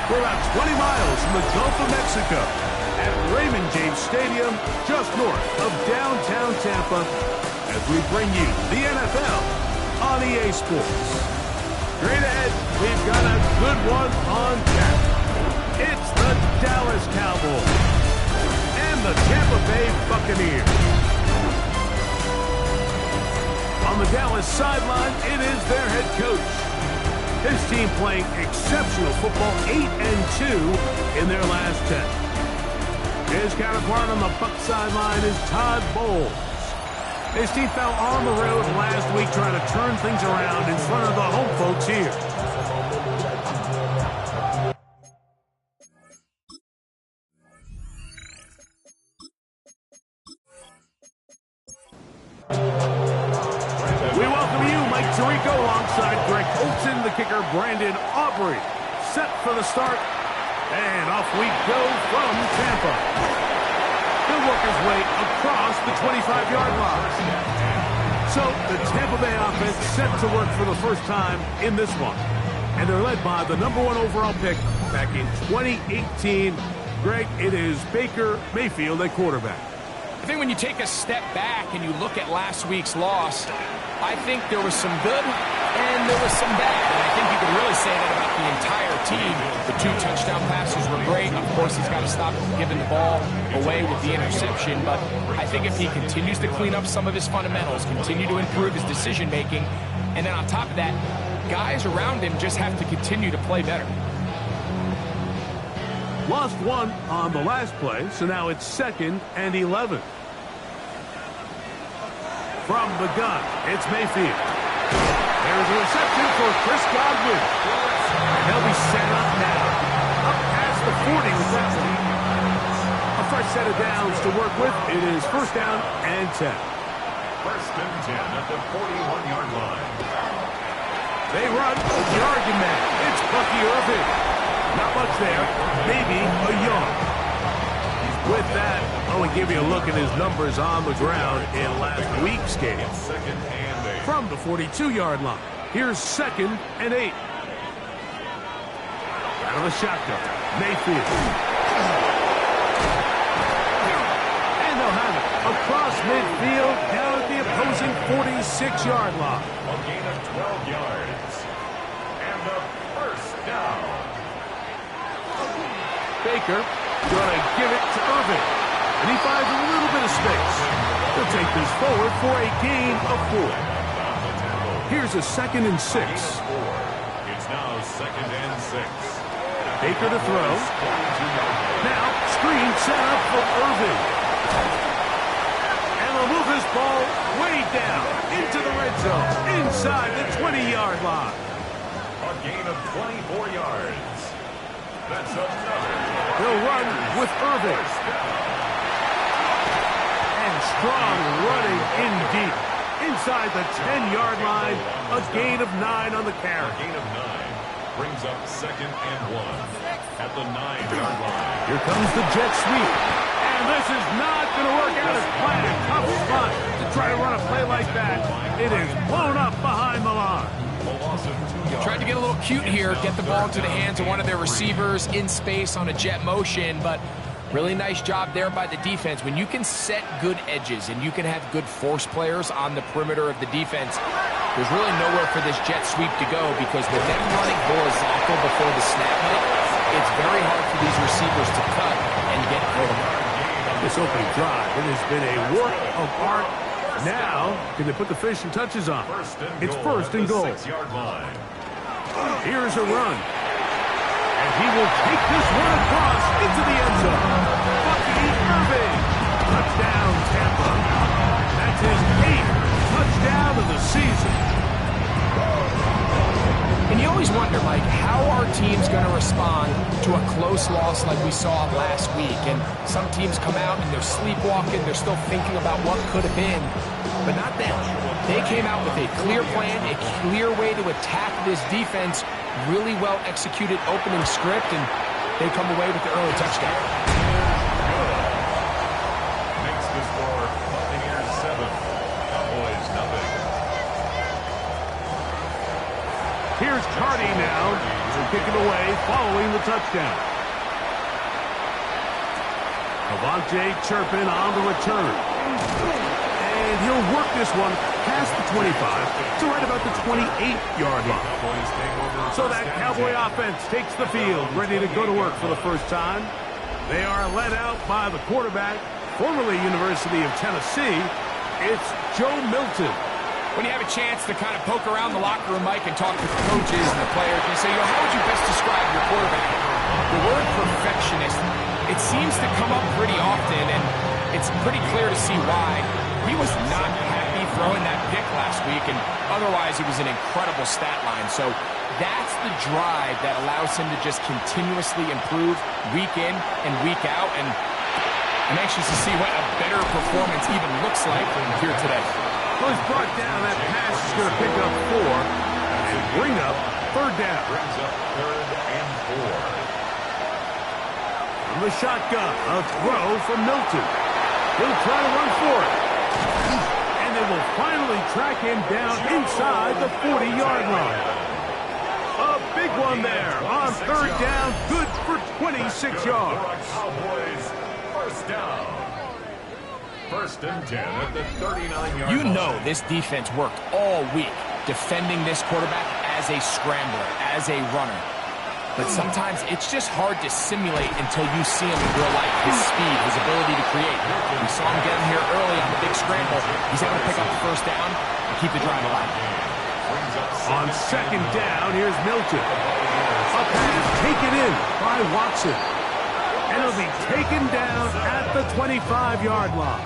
We're about 20 miles from the Gulf of Mexico at Raymond James Stadium, just north of downtown Tampa, as we bring you the NFL on EA Sports. Straight ahead, we've got a good one on tap. It's the Dallas Cowboys and the Tampa Bay Buccaneers. On the Dallas sideline, it is their head coach. His team playing exceptional football, 8-2 in their last 10. His counterpart on the Buc sideline is Todd Bowles. His team fell on the road last week trying to turn things around in front of the home folks here. We welcome you, Mike Tirico, alongside Greg Olsen, the kicker, Brandon Aubrey. Set for the start, and off we go from Tampa. He'll work his way across the 25-yard line. So the Tampa Bay offense set to work for the first time in this one. And they're led by the #1 overall pick back in 2018. Greg, it is Baker Mayfield at quarterback. I think when you take a step back and you look at last week's loss, I think there was some good and there was some bad. And I think you can really say that about the entire team. The 2 touchdown passes were great. Of course, he's got to stop giving the ball away with the interception. But I think if he continues to clean up some of his fundamentals, continue to improve his decision-making, and then on top of that, guys around him just have to continue to play better. Lost 1 on the last play, so now it's 2nd and 11. From the gun, it's Mayfield. There's a reception for Chris Godwin. They'll be set up now. Up past the 40 with that one. A fresh set of downs to work with. It is 1st down and 10. 1st and 10 at the 41-yard line. They run a jargon man. It's Bucky Irving. Not much there. Maybe a yard. With that, I'll give you a look at his numbers on the ground in last week's game. 2nd and 8. From the 42-yard line, here's 2nd and 8. Out of the shotgun, Mayfield. And they'll have it across midfield, down at the opposing 46-yard line. A gain of 12 yards. And the 1st down. Baker going to give it to Irving. And he finds a little bit of space. He'll take this forward for a gain of 4. Here's a 2nd and 6. It's now 2nd and 6. Baker to throw. Now, screen set up for Irving. And they'll move this ball way down into the red zone, inside the 20-yard line. A gain of 24 yards. That's another. They'll run with Irving. And strong running in deep. Inside the 10-yard line, a gain of 9 on the carry. A gain of 9 brings up 2nd and 1 at the 9-yard line. Here comes the jet sweep. And this is not going to work out as planned. Tough spot. The try to run a play like that. It is blown up behind the line. Tried to get a little cute here, get the ball into the hands of one of their receivers in space on a jet motion, but really nice job there by the defense. When you can set good edges and you can have good force players on the perimeter of the defense, there's really nowhere for this jet sweep to go, because with them running horizontal before the snap hit, it's very hard for these receivers to cut and get vertical. This opening drive, it has been a work of art. Now, can they put the finishing touches on? It's first and goal. Here's a run. And he will take this one across into the end zone. Bucky Irving. Touchdown, Tampa. That's his 8th touchdown of the season. And you always wonder, Mike, how are teams going to respond to a close loss like we saw last week? And some teams come out and they're sleepwalking. They're still thinking about what could have been. But not them. They came out with a clear plan, a clear way to attack this defense, really well executed opening script, and they come away with the early touchdown. Makes the score Buccaneers 7, Cowboys nothing. Here's Cardi now to kick it away following the touchdown. Avante Chirpin on the return. And he'll work this one past the 25 to right about the 28-yard line. So that Cowboy offense takes the field, ready to go to work for the first time. They are led out by the quarterback, formerly University of Tennessee. It's Joe Milton. When you have a chance to kind of poke around the locker room, Mike, and talk to the coaches and the players, and you say, how would you best describe your quarterback? The word perfectionist, it seems to come up pretty often, and it's pretty clear to see why. He was not happy throwing that pick last week, and otherwise it was an incredible stat line. So that's the drive that allows him to just continuously improve week in and week out, and I'm anxious to see what a better performance even looks like here today. Well, he's brought down. That pass is going to pick up 4 and bring up third down. Brings up 3rd and 4. From the shotgun, a throw from Milton. He'll try to run for it. And they will finally track him down inside the 40-yard line. A big one there on third down, good for 26 yards. Cowboys first down. 1st and 10 at the 39-yard line. You know this defense worked all week defending this quarterback as a scrambler, as a runner. But sometimes it's just hard to simulate until you see him in real life. His speed, his ability to create. We saw him get him here early on the big scramble. He's able to pick up the first down and keep the drive alive. On second down, here's Milton. A pass taken in by Watson. And it'll be taken down at the 25-yard line.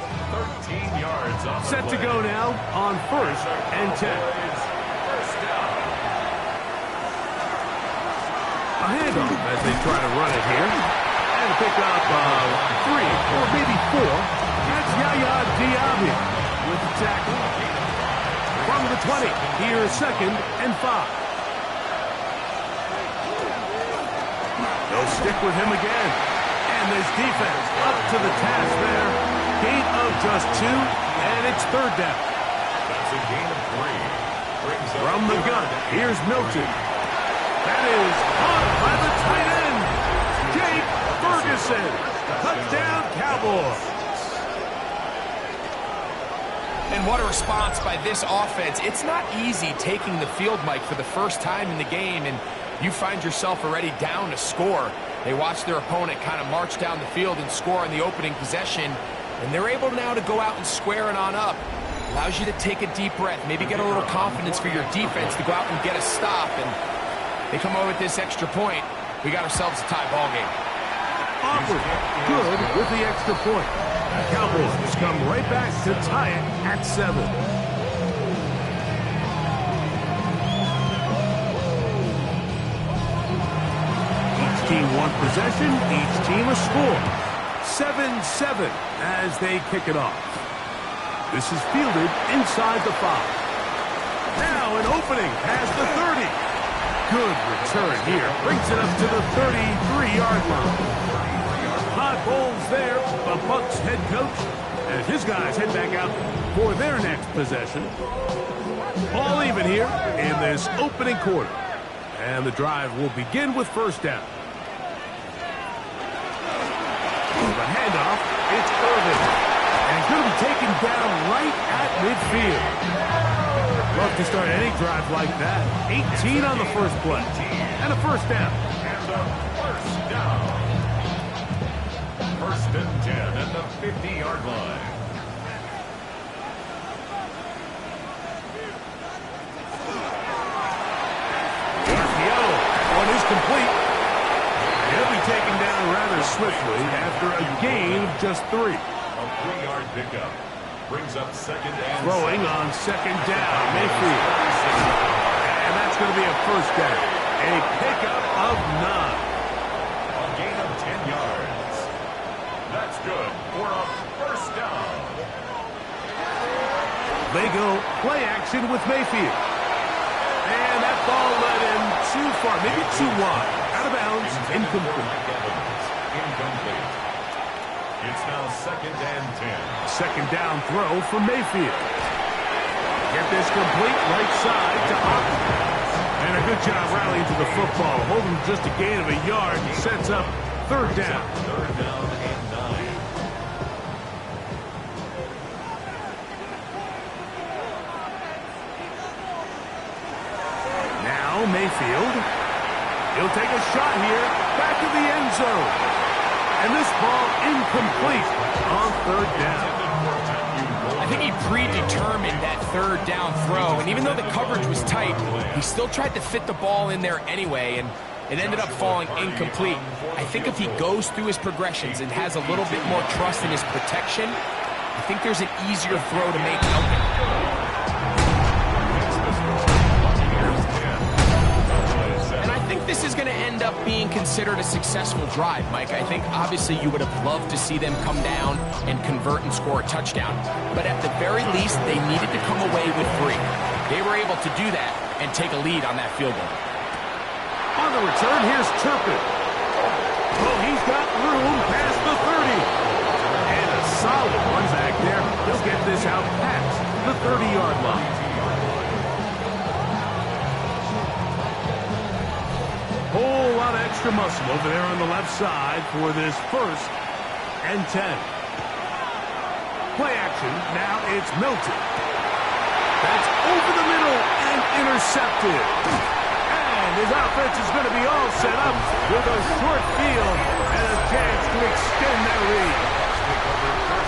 13 yards on Set to go now on 1st and 10. First down. A handoff as they try to run it here. And pick up 3 or maybe 4. That's Yaya Diaby with the tackle. From the 20, here's 2nd and 5. They'll stick with him again. And this defense up to the task there. Gain of just 2, and it's third down. That's a gain of 3. Brings up From the gun, here's Milton. That is caught by the tight end, Jake Ferguson. Touchdown, Cowboys. And what a response by this offense. It's not easy taking the field, Mike, for the first time in the game, and you find yourself already down to score. They watch their opponent kind of march down the field and score in the opening possession, and they're able now to go out and square it on up. Allows you to take a deep breath, maybe get a little confidence for your defense to go out and get a stop, and they come over with this extra point. We got ourselves a tie ball game. Awkward. Good with the extra point. The Cowboys come right back to tie it at 7. Each team one possession, each team a score. 7-7 as they kick it off. This is fielded inside the 5. Now an opening past the 30. Good return here. Brings it up to the 33-yard line. Hot bowls there, the Bucs head coach. As his guys head back out for their next possession. All even here in this opening quarter. And the drive will begin with first down. The handoff, it's Irvin. And it's going to be taken down right at midfield. Love to start any drive like that. 18 on the first play. And a first down. First and 10 at the 50-yard line. One is complete. He'll be taken down rather swiftly after a gain of just 3. A 3-yard pickup brings up second and throwing on second down, Mayfield. And that's going to be a first down. A pickup of 9. A gain of 10 yards. That's good for a first down. They go play action with Mayfield. And that ball led him too far, maybe too wide. Out of bounds, incomplete. Incomplete. It's now second and 10. Second down throw for Mayfield. Get this complete right side to Ogden. And a good job rallying to the football. Holding just a gain of a yard. Sets up third down. Third down and 9. Now Mayfield. He'll take a shot here. Back to the end zone. And this ball incomplete on third down. I think he predetermined that third down throw, and even though the coverage was tight, he still tried to fit the ball in there anyway, and it ended up falling incomplete. I think if he goes through his progressions and has a little bit more trust in his protection, I think there's an easier throw to make out there. I think this is going to end up being considered a successful drive, Mike. I think obviously you would have loved to see them come down and convert and score a touchdown. But at the very least, they needed to come away with 3. They were able to do that and take a lead on that field goal. On the return, here's Turpin. Oh, he's got room past the 30. And a solid one back there. He'll get this out past the 30-yard line. Whole lot of extra muscle over there on the left side for this first and 10. Play action. Now it's Milton. That's over the middle and intercepted. And his offense is going to be all set up with a short field and a chance to extend their lead.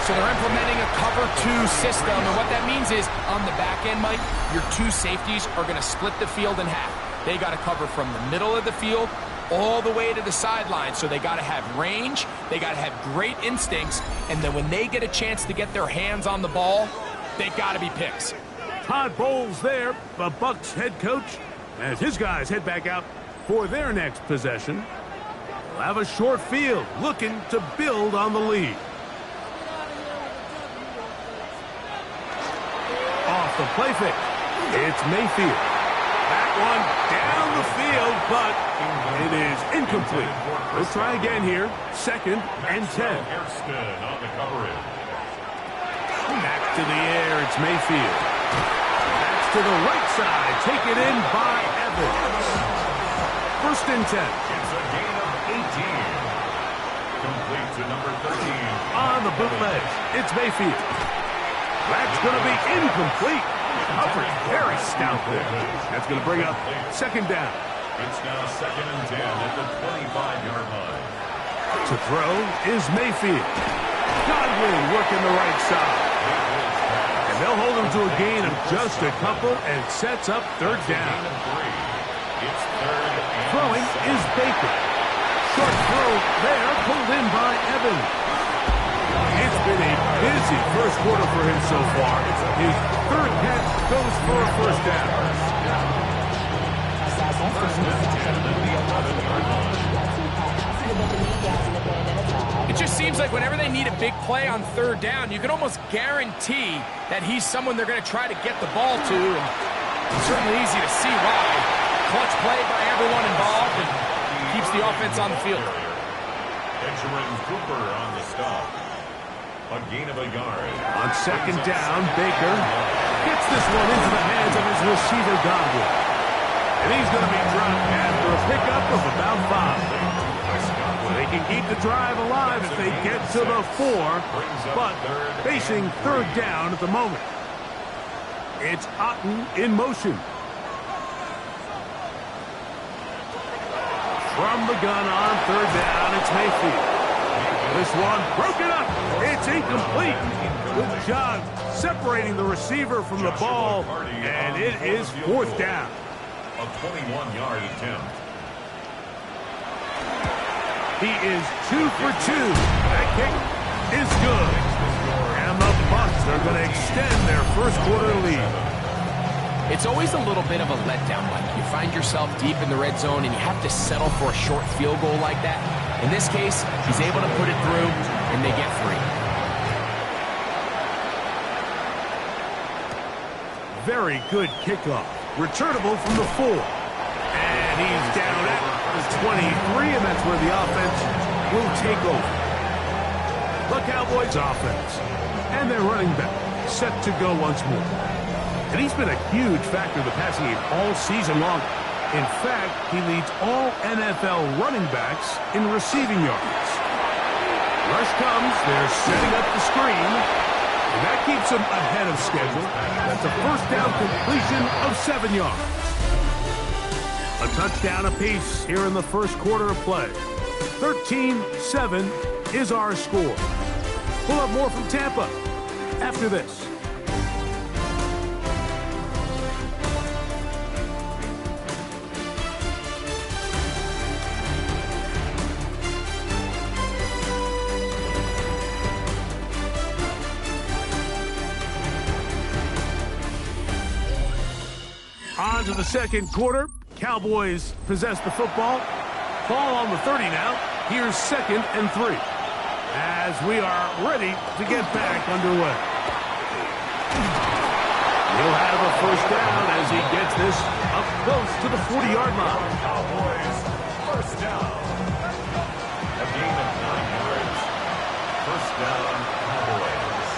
So they're implementing a cover 2 system, and what that means is on the back end, Mike, your 2 safeties are going to split the field in half. They got to cover from the middle of the field all the way to the sideline. So they got to have range, they got to have great instincts, and then when they get a chance to get their hands on the ball, they got to be picks. Todd Bowles there, the Bucs head coach, as his guys head back out for their next possession. They'll have a short field, looking to build on the lead. Off the play fake, it's Mayfield. That one down the field, but it is incomplete. We'll try again here. Second and 10. On the coverage. Back to the air, it's Mayfield. That's to the right side. Take it in by Evans. First and 10. It's a gain of 18. Complete to number 13. On the bootleg, it's Mayfield. That's going to be incomplete. Coverage very stout there. That's going to bring up second down. It's now second and 10 at the 25-yard line. To throw is Mayfield. Godwin working the right side. And they'll hold him to a gain of just a couple and sets up third down. It's third and Throwing is Baker. Short throw there, pulled in by Evans. It's been a busy first quarter for him so far. His third catch goes for a first down. It just seems like whenever they need a big play on third down, you can almost guarantee that he's someone they're going to try to get the ball to. And it's certainly easy to see why. Clutch play by everyone involved and keeps the offense on the field. Benjamin Cooper on the stop. A A gain of a yard. On second down, Baker gets this one into the hands of his receiver, Godwin. And he's going to be dropped after a pickup of about 5. They can keep the drive alive if they get to the 4, but facing third down at the moment. It's Otten in motion. From the gun on third down, it's Mayfield. This one broken up. It's incomplete. Good job separating the receiver from the ball, and it is fourth down. A 21-yard attempt. He is 2 for 2. That kick is good. And the Bucs are going to extend their first quarter lead. It's always a little bit of a letdown, Mike. You find yourself deep in the red zone, and you have to settle for a short field goal like that. In this case, he's able to put it through, and they get 3. Very good kickoff. Returnable from the 4. And he's down at the 23, and that's where the offense will take over. The Cowboys offense. And their running back set to go once more. And he's been a huge factor in the passing game all season long. In fact, he leads all NFL running backs in receiving yards. Rush comes. They're setting up the screen. And that keeps him ahead of schedule. That's a first down completion of 7 yards. A touchdown apiece here in the first quarter of play. 13-7 is our score. We'll have more from Tampa after this. On to the second quarter. Cowboys possess the football. Ball on the 30 now. Here's 2nd and 3. As we are ready to get back underway. He'll have a first down as he gets this up close to the 40-yard line. Cowboys, first down. A gain of 9 yards. First down, Cowboys.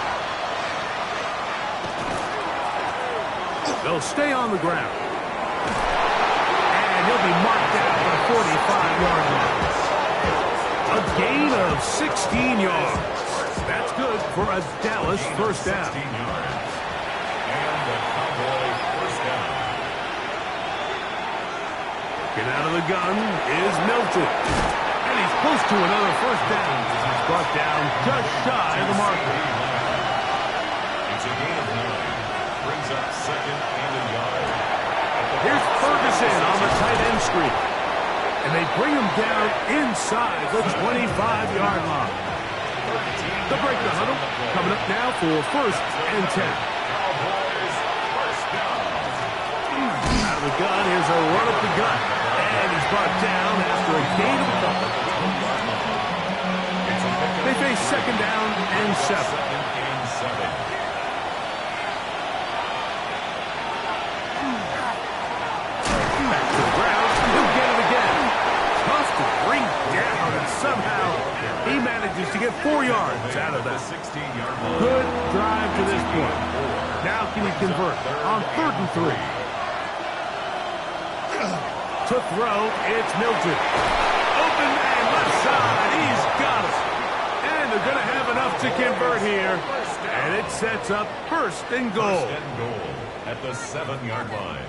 They'll stay on the ground. And he'll be marked down at the 45-yard line. A gain of 16 yards. That's good for a Dallas first down. 16 yards. And the Cowboy first down. Get out of the gun is Milton. And he's close to another first down. He's brought down just shy of the marker. It's a gain of 9. Brings up 2nd and a yard. Here's Ferguson on the tight end screen. And they bring him down inside the 25-yard line. They'll break the huddle. Coming up now for 1st and 10. Out of the gun, here's a run up the gut. And he's brought down after a gain of a couple. They face 2nd down and 7. Somehow, he manages to get 4 yards out of that. Good drive to this point. Now can he convert on 3rd and 3? To throw, it's Milton. Open and left side. He's got it. And they're going to have enough to convert here. And it sets up 1st and goal. 1st and goal at the 7-yard line.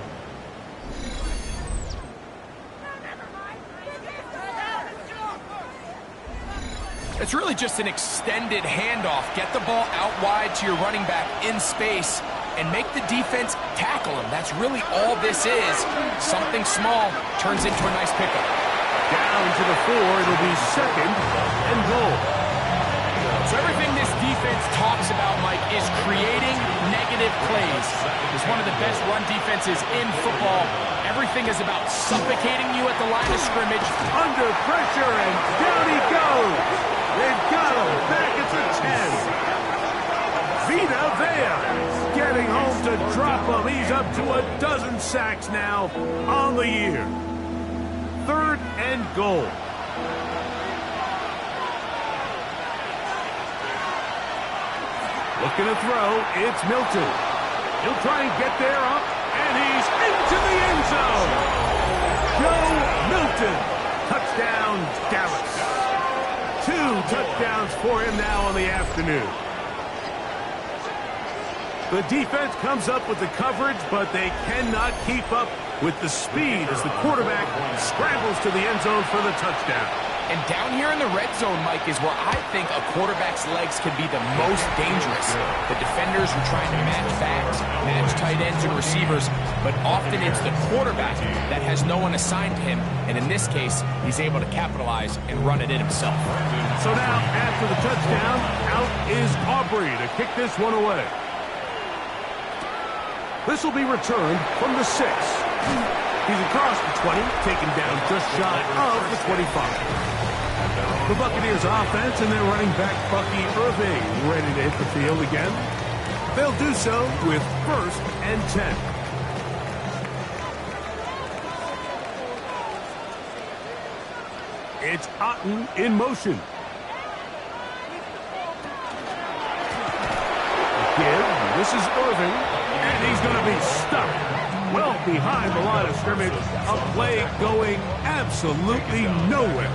It's really just an extended handoff. Get the ball out wide to your running back in space and make the defense tackle him. That's really all this is. Something small turns into a nice pickup. Down to the 4. It'll be 2nd and goal. So everything this defense talks about, Mike, is creating negative plays. It's one of the best run defenses in football. Everything is about suffocating you at the line of scrimmage. Under pressure, and down he goes. They've got him back at the 10. Vita Vea getting home to drop him. He's up to a dozen sacks now on the year. 3rd and goal. Looking to throw, it's Milton. He'll try and get there up, and he's into the end zone. Joe Milton. Touchdown, Dallas. 2 touchdowns for him now on the afternoon. The defense comes up with the coverage, but they cannot keep up with the speed as the quarterback scrambles to the end zone for the touchdown. And down here in the red zone, Mike, is where I think a quarterback's legs can be the most dangerous. The defenders are trying to match backs, match tight ends and receivers, but often it's the quarterback that has no one assigned to him, and in this case, he's able to capitalize and run it in himself. So now, after the touchdown, out is Aubrey to kick this one away. This will be returned from the 6. He's across the 20, taken down just shy of the 25. The Buccaneers offense and their running back Bucky Irving ready to hit the field again. They'll do so with 1st and 10. It's Otten in motion. Again, this is Irving, and he's going to be stuck well behind the line of scrimmage. A play going absolutely nowhere.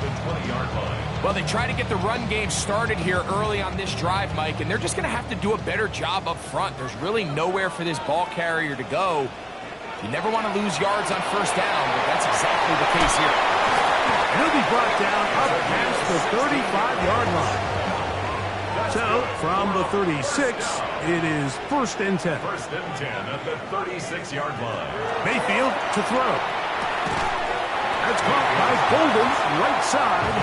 Well, they try to get the run game started here early on this drive, Mike, and they're just going to have to do a better job up front. There's really nowhere for this ball carrier to go. You never want to lose yards on 1st down, but that's exactly the case here. He'll be brought down up past the 35-yard line. So, from the 36, it is 1st and 10. 1st and 10 at the 36-yard line. Mayfield to throw. That's caught by Golden, right side.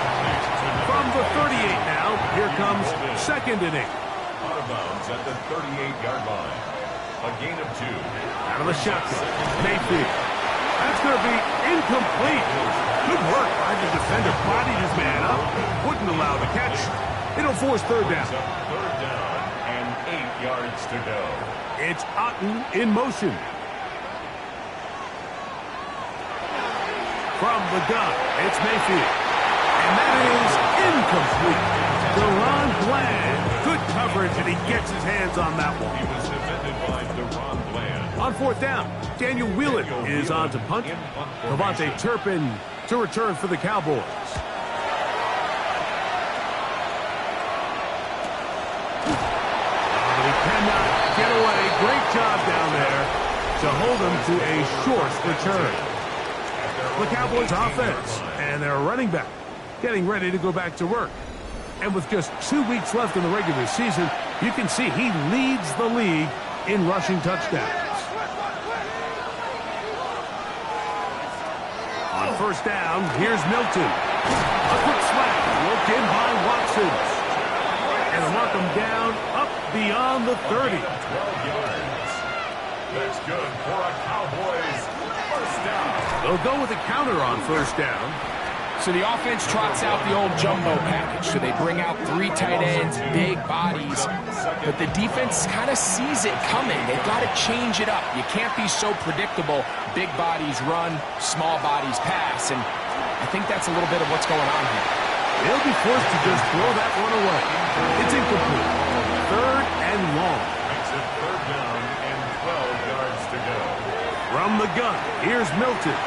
From the 38 now, here comes 2nd and 8. Out of bounds at the 38-yard line. A gain of 2. Out of the shotgun, Mayfield. That's going to be incomplete. Good work by the defender. Bodied his man up. Wouldn't allow the catch. It'll force 3rd down. 3rd down and 8 yards to go. It's Otten in motion. From the gun, it's Mayfield. And that is incomplete. Deron Bland. Good coverage, and he gets his hands on that one. He was defended by Deron Bland. On 4th down, Daniel Whelan is on to punt. Devontae Turpin to return for the Cowboys. But he cannot get away. Great job down there to hold him to a short return. The Cowboys offense and their running back getting ready to go back to work. And with just 2 weeks left in the regular season, you can see he leads the league in rushing touchdowns. On 1st down, here's Milton. A quick slap, look in by Watson. And mark him down up beyond the 30. 12 yards. That's good for a Cowboys 1st down. They'll go with a counter on 1st down. So the offense trots out the old jumbo package. So they bring out 3 tight ends, big bodies. But the defense kind of sees it coming. They've got to change it up. You can't be so predictable. Big bodies run, small bodies pass. And I think that's a little bit of what's going on here. They'll be forced to just throw that one away. It's incomplete. 3rd and long. Makes it 3rd down and 12 yards to go. From the gun, here's Milton.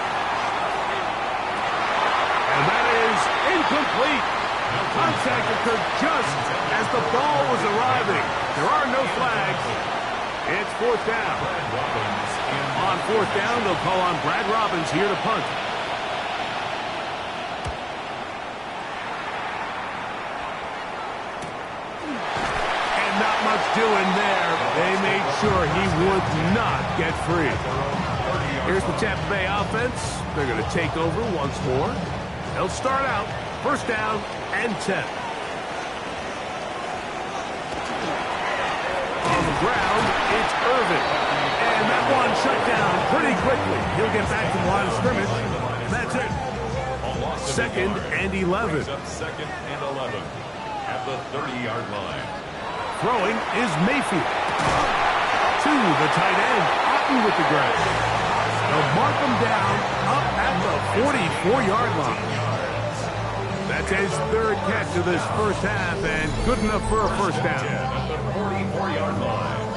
And that is incomplete. Contact occurred just as the ball was arriving. There are no flags. It's 4th down. On 4th down, they'll call on Brad Robbins here to punt. And not much doing there. They made sure he would not get free. Here's the Tampa Bay offense. They're going to take over once more. They'll start out 1st down and 10. On the ground, it's Irving. And that one shut down pretty quickly. He'll get back to the line of scrimmage. That's it. 2nd and 11. 2nd and 11 at the 30-yard line. Throwing is Mayfield. To the tight end, Otten with the grab. They'll mark him down up at the 44-yard line. That's his third catch of this first half, and good enough for a first down. At the 44-yard line.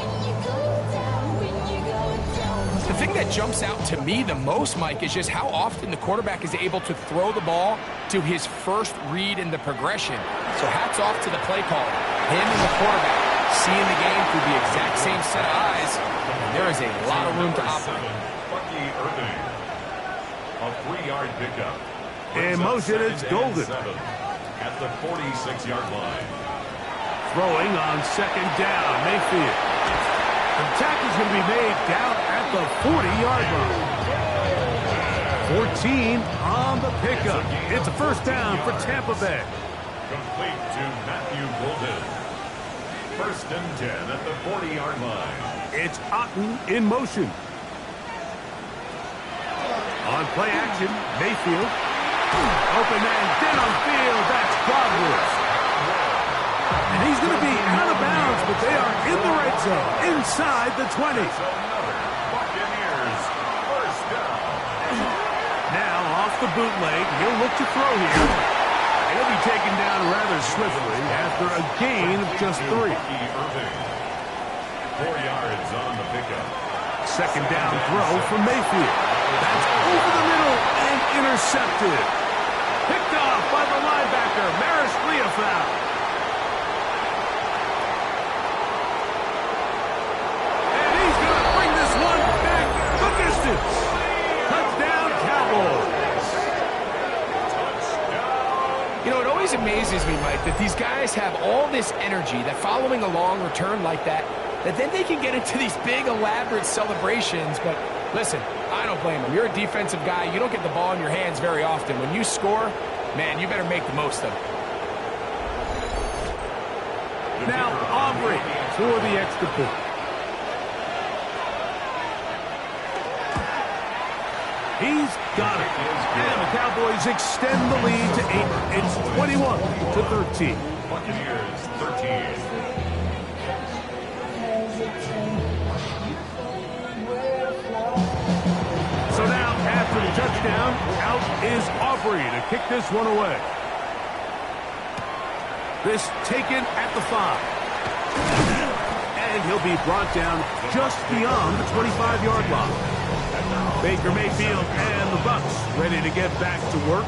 The thing that jumps out to me the most, Mike, is just how often the quarterback is able to throw the ball to his first read in the progression. So hats off to the play caller. Him and the quarterback seeing the game through the exact same set of eyes. And there is a lot of room to operate. Bucky Irving. A 3-yard pickup. In motion, it's Golden. At the 46-yard line. Throwing on second down, Mayfield. The tackle's going to be made down at the 40-yard line. 14 on the pickup. It's a first down for Tampa Bay. Complete to Matthew Golden. First and 10 at the 40-yard line. It's Otten in motion. On play action, Mayfield. Open man downfield. That's Godwin. And he's going to be out of bounds, but they are in the red zone, inside the 20. Buccaneers, first down. Now off the bootleg, he'll look to throw here. He'll be taken down rather swiftly after a gain of just 3. Bucky Irving. 4 yards on the pickup. Second down throw from Mayfield. That's over the middle and intercepted. Picked off by the linebacker, Maris Leofau. And he's going to bring this one back the distance. Touchdown, Cowboys. You know, it always amazes me, Mike, that these guys have all this energy, that following a long return like that then they can get into these big, elaborate celebrations. But listen, I don't blame them. You're a defensive guy. You don't get the ball in your hands very often. When you score, man, you better make the most of it. Now, Aubrey for the extra point. He's got it. And the Cowboys extend the lead to 8. It's 21-13. Buccaneers 13. So now, after the touchdown, out is Aubrey to kick this one away. This taken at the 5. And he'll be brought down just beyond the 25-yard line. Baker Mayfield and the Bucs ready to get back to work.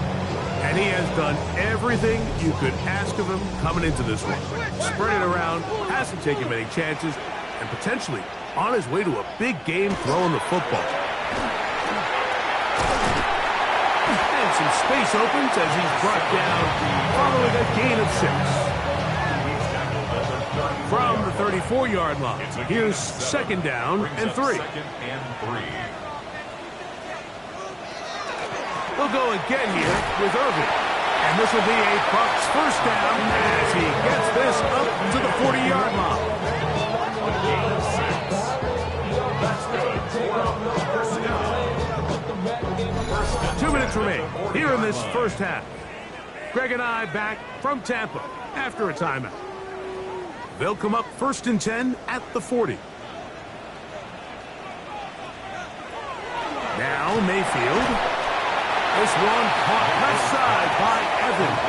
And he has done everything you could ask of him coming into this one. Spread it around, hasn't taken many chances, and potentially on his way to a big game throwing the football. And some space opens as he's brought down following a gain of 6. From the 34-yard line, here's second down and 3. We'll go again here with Irving. And this will be a Bucs first down as he gets this up to the 40-yard line. 2 minutes remain here in this first half. Greg and I back from Tampa after a timeout. They'll come up first and 10 at the 40. Now Mayfield. This one caught left side by Evans.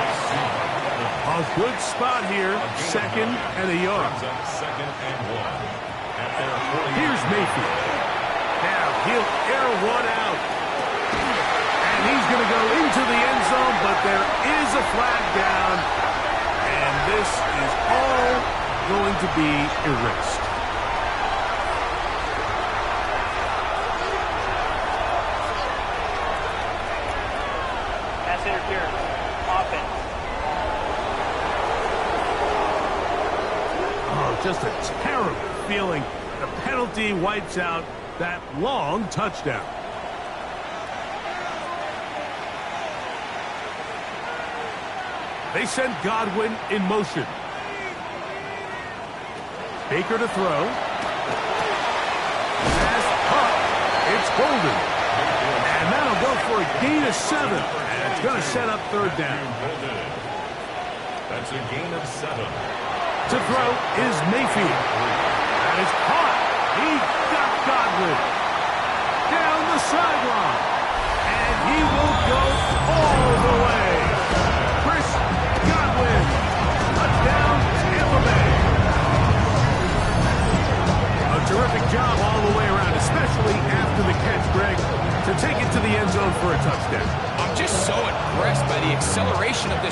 A good spot here, second and a yard. Here's Mayfield. Now he'll air one out. And he's going to go into the end zone, but there is a flag down. And this is all going to be erased. Pass interference. Offense. Oh, just a terrible feeling. The penalty wipes out that long touchdown. They send Godwin in motion. Baker to throw. Pass up. It's Golden. And that'll go for a gain of 7. And it's going to set up third down. That's a gain of 7. To throw is Mayfield. That is caught. He got Godwin. Down the sideline. And he will go all the way. Chris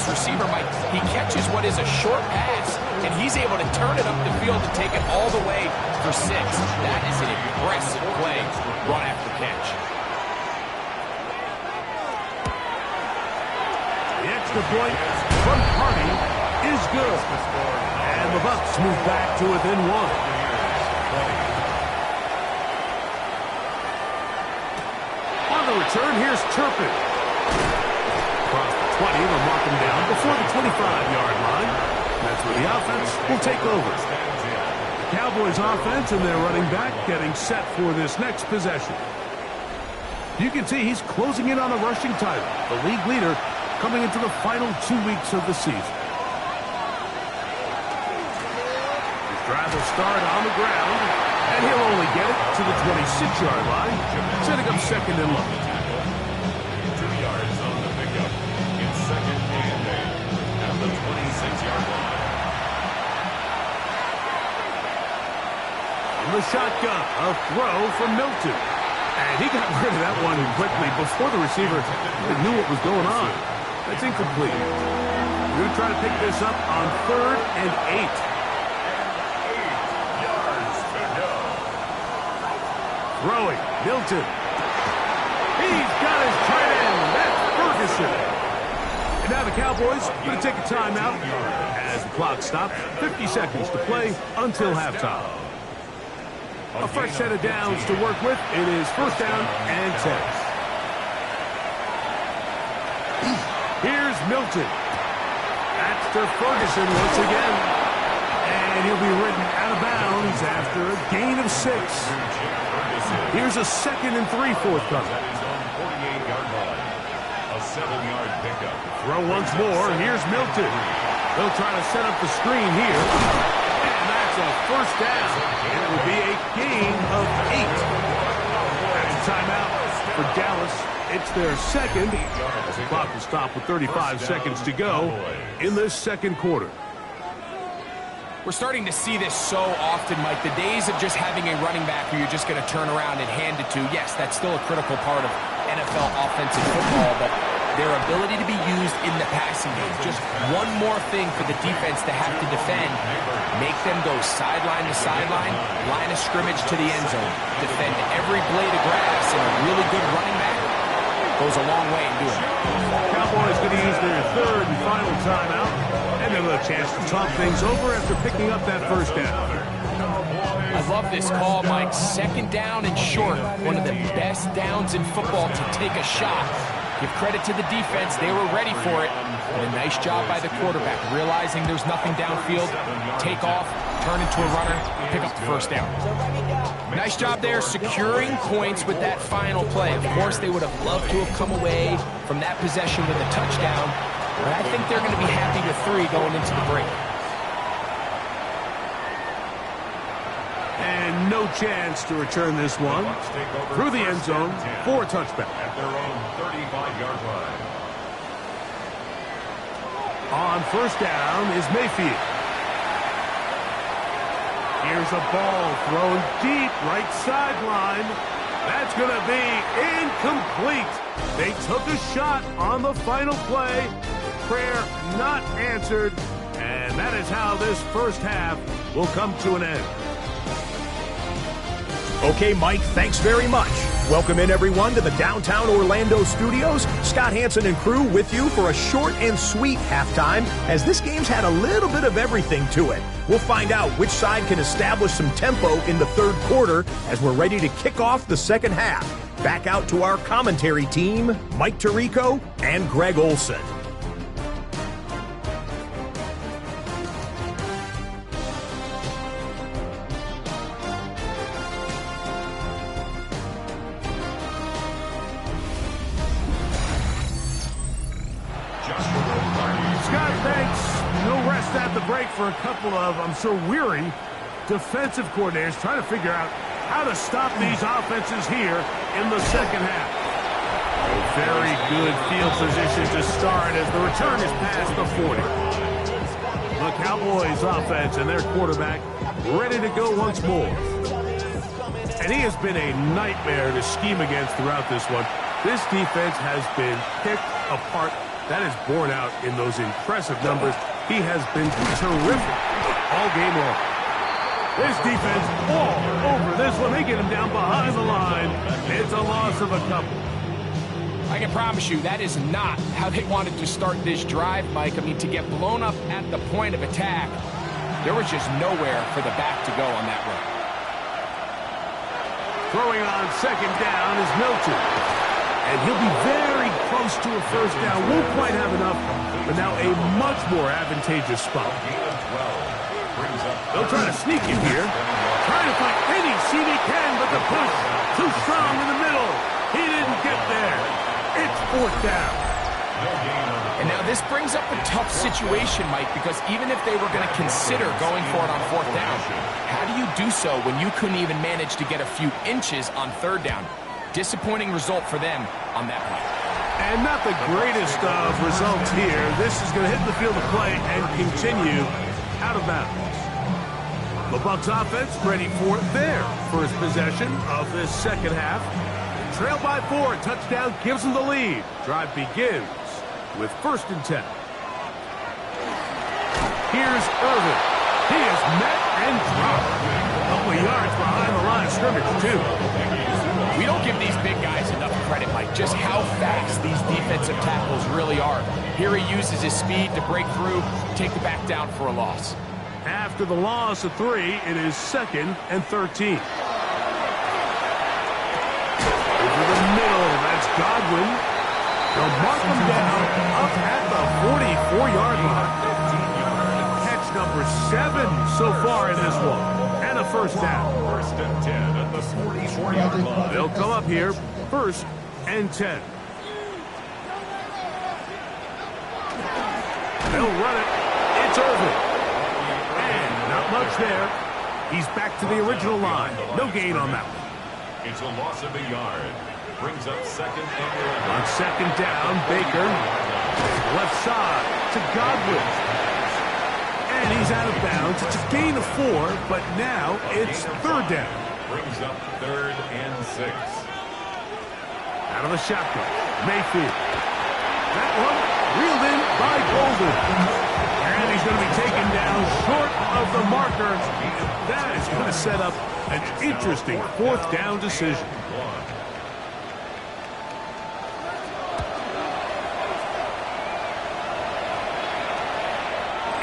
this receiver, Mike, he catches what is a short pass, and he's able to turn it up the field and take it all the way for 6. That is an impressive play, run after catch. The extra point from Hardy is good. And the Bucs move back to within 1. Return, here's Turpin. Across the 20, they'll mark him down before the 25-yard line. That's where the offense will take over. The Cowboys offense and their running back getting set for this next possession. You can see he's closing in on a rushing title, the league leader coming into the final 2 weeks of the season. His drive will start on the ground, and he'll only get it to the 26-yard line, setting up second and long. 2 yards on the pickup. It's second and 8 at the 26-yard line. In the shotgun, a throw from Milton. And he got rid of that one quickly before the receiver even knew what was going on. That's incomplete. We're going to try to pick this up on 3rd and 8. Throwing, Milton. He's got his tight end. That's Ferguson. And now the Cowboys going to take a timeout as the clock stops. 50 seconds to play until halftime. A fresh set of downs to work with. It is 1st down and 10. Here's Milton. That's to Ferguson once again. And he'll be ridden out of bounds after a gain of 6. Here's a 2nd and 3 forthcoming. That is on 48-yard line. A 7-yard pickup. Throw once more. Here's Milton. They'll try to set up the screen here. And that's a 1st down. It will be a gain of 8. That's a timeout for Dallas. It's their 2nd. The clock will stop with 35 seconds to go in this 2nd quarter. We're starting to see this so often, Mike. The days of just having a running back who you're just going to turn around and hand it to, yes, that's still a critical part of NFL offensive football, but their ability to be used in the passing game, just one more thing for the defense to have to defend, make them go sideline to sideline, line of scrimmage to the end zone, defend every blade of grass, and a really good running back goes a long way in doing it. Cowboys going to use their 3rd and final timeout. And they'll have a chance to talk things over after picking up that 1st down. I love this call, Mike. 2nd down and short. One of the best downs in football to take a shot. Give credit to the defense. They were ready for it. And a nice job by the quarterback, realizing there's nothing downfield. Take off, turn into a runner, pick up the 1st down. Nice job there securing points with that final play. Of course, they would have loved to have come away from that possession with a touchdown. But I think they're going to be happy with 3 going into the break. And no chance to return this one through the end zone for a touchback. At their own 35-yard line. On 1st down is Mayfield. Here's a ball thrown deep right sideline. That's going to be incomplete. They took a shot on the final play. Prayer not answered. And that is how this 1st half will come to an end. Okay, Mike, thanks very much. Welcome in, everyone, to the downtown Orlando studios. Scott Hansen and crew with you for a short and sweet halftime, as this game's had a little bit of everything to it. We'll find out which side can establish some tempo in the 3rd quarter as we're ready to kick off the 2nd half. Back out to our commentary team, Mike Tirico and Greg Olson. For a couple of, I'm sure, weary defensive coordinators trying to figure out how to stop these offenses here in the 2nd half. A very good field position to start as the return is past the 40. The Cowboys offense and their quarterback ready to go once more. And he has been a nightmare to scheme against throughout this one. This defense has been picked apart That is borne out in those impressive numbers. He has been terrific all game long. This defense all over this one. They get him down behind the line. It's a loss of a couple. I can promise you that is not how they wanted to start this drive, Mike. I mean, to get blown up at the point of attack, there was just nowhere for the back to go on that run. Throwing on second down is Milton. And he'll be very close to a first down. Won't quite have enough, but now a much more advantageous spot. They'll try to sneak in here. Trying to find any seam he can, but the push too strong in the middle. He didn't get there. It's fourth down. And now this brings up a tough situation, Mike, because even if they were going to consider going for it on fourth down, how do you do so when you couldn't even manage to get a few inches on third down? Disappointing result for them on that play. And not the greatest of results here. This is going to hit the field of play and continue out of bounds. The Bucs offense ready for their first possession of this second half. Trail by 4, touchdown gives them the lead. Drive begins with 1st and 10. Here's Irvin. He is met and dropped. A couple of yards behind the line of scrimmage, too. We don't give these big guys enough credit, Mike, just how fast these defensive tackles really are. Here he uses his speed to break through, take the back down for a loss. After the loss of 3, it is 2nd and 13. Over the middle, that's Godwin. They'll mark him down up at the 44-yard line. Catch number 7 so far in this one. And a first down. 1st and 10 at the 44-yard line. They'll come up here, 1st and 10. They'll run it. It's Irvin. And not much there. He's back to the original line. No gain on that one. It's a loss of a yard. Brings up 2nd and 11. On second down, Baker. Left side to Godwin. And he's out of bounds. It's a gain of 4, but now it's 3rd down. Brings up 3rd and 6. Out of the shotgun, Mayfield. That one reeled in by Golden. And he's going to be taken down short of the marker. That is going to set up an interesting 4th down decision.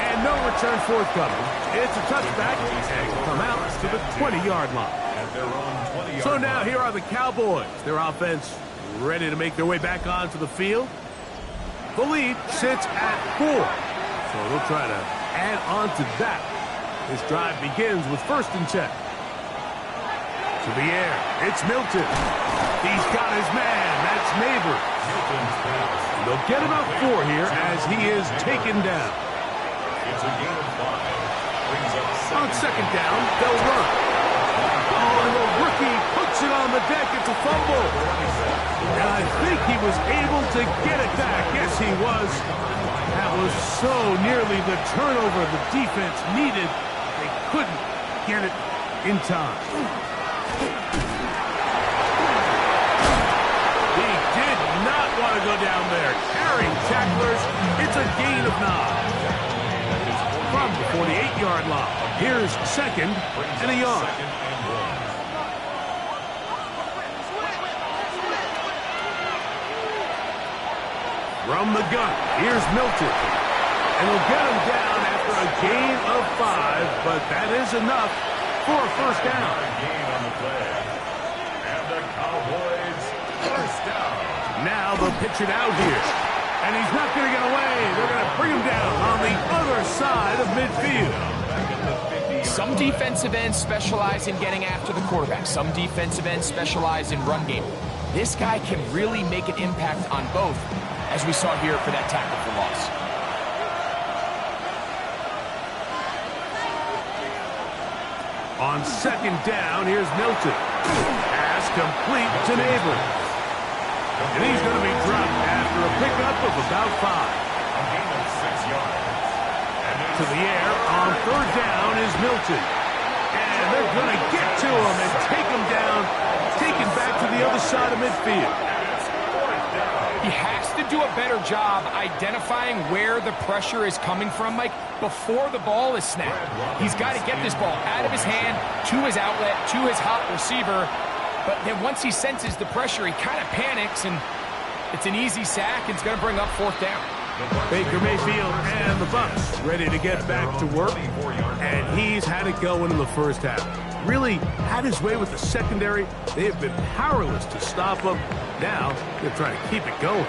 And no return forthcoming. It's a touchback and will come out to the 20-yard line. So now here are the Cowboys. Their offense ready to make their way back onto the field. The lead sits at 4. So they'll try to add on to that. This drive begins with 1st and 10. To the air, it's Milton. He's got his man. That's Neighbor. They'll get about 4 here as he is taken down. It's a gain of 5. Brings up On second down, they'll run. Oh, and the rookie puts it on the deck. It's a fumble. And I think he was able to get it back. Yes, he was. That was so nearly the turnover the defense needed. They couldn't get it in time. He did not want to go down there. Carrying tacklers. It's a gain of 9. From the 48-yard line. Here's 2nd and a yard. From the gun, here's Milton. And he'll get him down after a gain of 5, but that is enough for a first down. gain on the play. And the Cowboys first down. Now they'll pitch it out here. And he's not going to get away. They're going to bring him down on the other side of midfield. Some defensive ends specialize in getting after the quarterback. Some defensive ends specialize in run game. This guy can really make an impact on both, as we saw here for that tackle for loss. On second down, here's Milton. Pass complete to Neighbor. And he's going to be dropped after a pickup of about 5. A gain of 6 yards. To the air on third down is Milton. And they're going to get to him and take him down, take him back to the other side of midfield. He has to do a better job identifying where the pressure is coming from, Mike, before the ball is snapped. He's got to get this ball out of his hand, to his outlet, to his hot receiver. But then once he senses the pressure, he kind of panics, and it's an easy sack, and it's going to bring up 4th down. Baker Mayfield and the Bucs ready to get back to work, and he's had it going in the first half. Really had his way with the secondary. They have been powerless to stop him. Now they're trying to keep it going.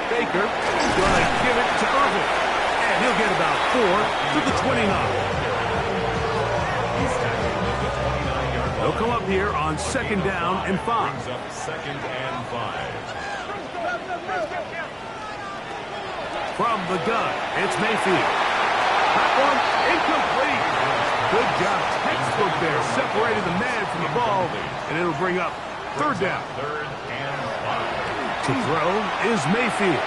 Baker is going to give it to Irvin, and he'll get about 4 to the 29. They'll come up here on 2nd down and 5. Brings up 2nd and 5. From the gun, it's Mayfield. That one incomplete. Good job, textbook there, separating the man from the ball, and it'll bring up 3rd down. 3rd and 5. To throw is Mayfield.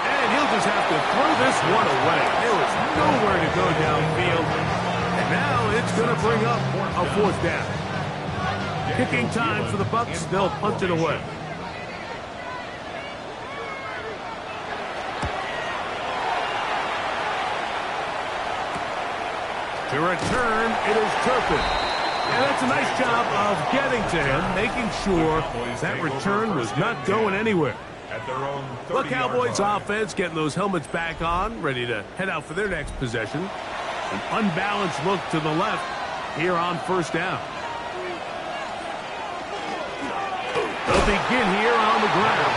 And he'll just have to throw this one away. There was nowhere to go downfield. And now it's going to bring up a 4th down. Kicking time for the Bucs. They'll punt it away. To return, it is Turpin. And that's a nice job of getting to him, making sure that return was not going anywhere. The Cowboys offense getting those helmets back on, ready to head out for their next possession. An unbalanced look to the left here on 1st down. They'll begin here on the ground.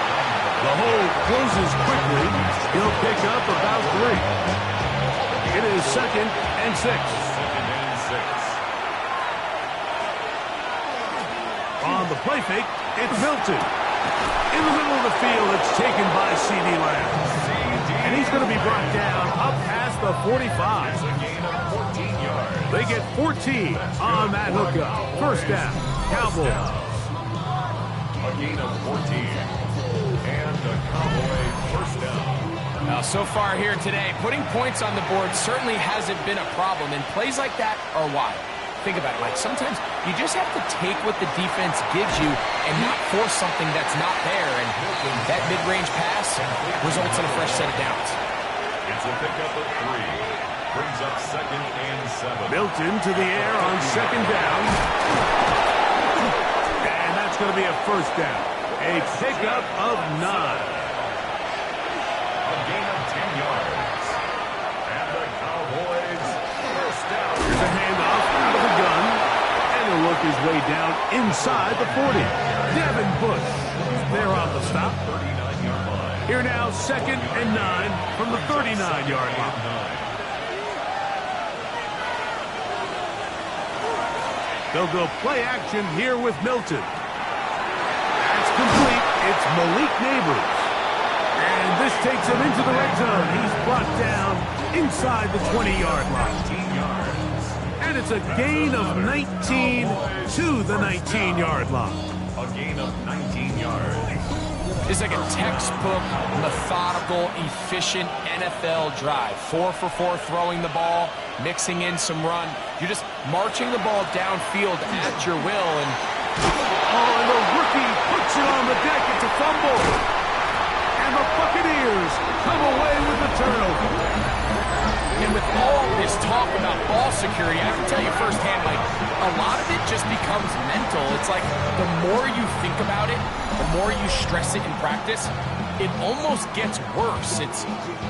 The hole closes quickly. He'll pick up about 3. It is 2nd and 6. On the play fake, it's Milton. In the middle of the field, it's taken by C.D. Lamb. And he's going to be brought down up past the 45. They get 14 on that hookup. 1st down, Cowboys. A gain of 14. And a Cowboy 1st down. Now, so far here today, putting points on the board certainly hasn't been a problem, and plays like that are why. Think about it, Mike. Sometimes you just have to take what the defense gives you and not force something that's not there, and that mid-range pass results in a fresh set of downs. It's a pickup of 3. Brings up 2nd and 7. Milton to the air on 2nd down. And that's going to be a 1st down. A pickup of 9. A gain of 10 yards. And the Cowboys 1st down. Here's a handoff out of the gun. And he'll work his way down inside the 40. Devin Bush there on the stop. 39-yard line. Here now, 2nd and 9 from the 39-yard line. They'll go play action here with Milton. That's complete. It's Malik Neighbors. And this takes him into the red zone. He's brought down inside the 20-yard line. 19 yards. And it's a gain of 19 to the 19-yard line. A gain of 19 yards. It's like a textbook, methodical, efficient NFL drive. 4 for 4 throwing the ball, mixing in some run. You're just marching the ball downfield at your will. And the rookie puts it on the deck. It's a fumble. And the Buccaneers come away with the turnover. And with all this talk about ball security, I can tell you firsthand, like, a lot of it just becomes mental. It's like the more you think about it, the more you stress it in practice, it almost gets worse. It's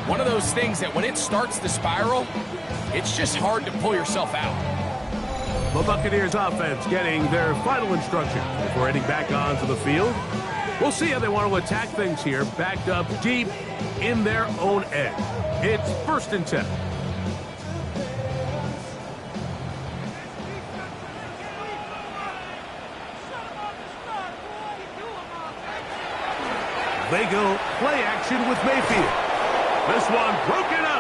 one of those things that when it starts to spiral, it's just hard to pull yourself out. The Buccaneers offense getting their final instruction before heading back onto the field. We'll see how they want to attack things here, backed up deep in their own end. It's 1st and 10. They go play action with Mayfield. This one broken up.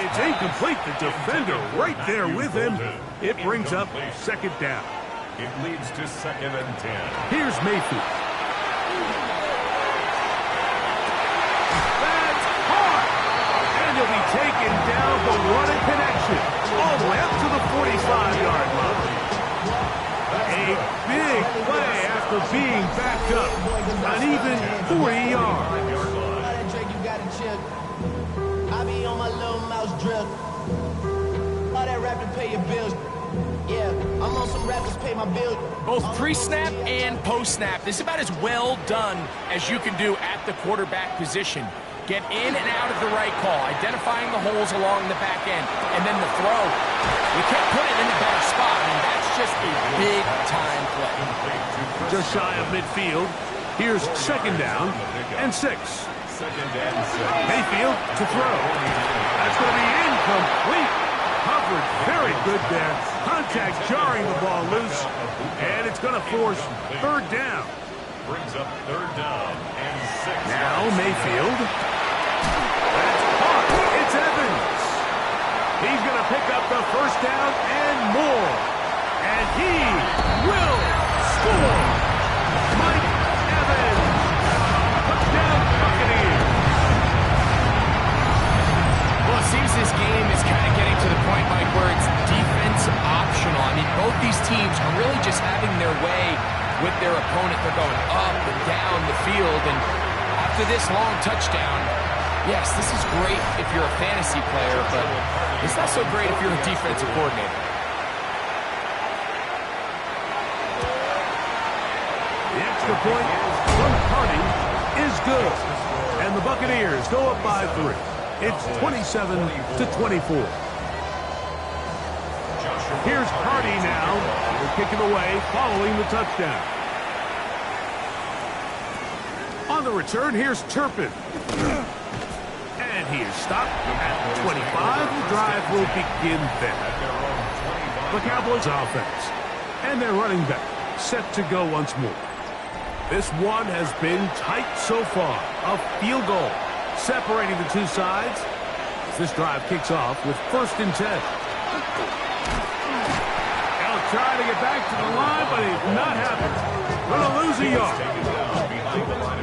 It's incomplete. The defender right there with him. It brings up 2nd down. It leads to 2nd and 10. Here's Mayfield. That's hard. And he'll be taken down the running connection all the way up to the 45-yard line. A big after being backed up. An even 40 yards. I be on my little mouse drill. All that rap to pay your bills. Yeah, I'm on some rappers pay my bills. Both pre-snap and post-snap, this is about as well done as you can do at the quarterback position. Get in and out of the right call, identifying the holes along the back end, and then the throw. You can't put it in a better spot. I mean, that's just a big-time play. Just shy of midfield. Here's 2nd down and 6. Mayfield to throw. That's going to be incomplete. Coverage very good there. Contact jarring the ball loose. And it's going to force 3rd down. Brings up 3rd down and 6. Now Mayfield. That's caught. It's Evans. He's going to pick up the 1st down and more. And he will score. Mike Evans. Touchdown Buccaneers. Well, it seems this game is kind of getting to the point, Mike, where it's defense optional. I mean, both these teams are really just having their way with their opponent. They're going up and down the field, and after this long touchdown, yes, this is great if you're a fantasy player, but it's not so great if you're a defensive coordinator. The extra point from Cardi is good, and the Buccaneers go up by 3. It's 27-24. Here's Cardi now. He'll kick it away following the touchdown. On the return, here's Turpin. And he is stopped at the 25. The drive will begin then. The Cowboys offense. And their running back set to go once more. This one has been tight so far. A field goal separating the two sides. This drive kicks off with 1st and 10. They'll try to get back to the line, but it's not happening. Going to lose a yard.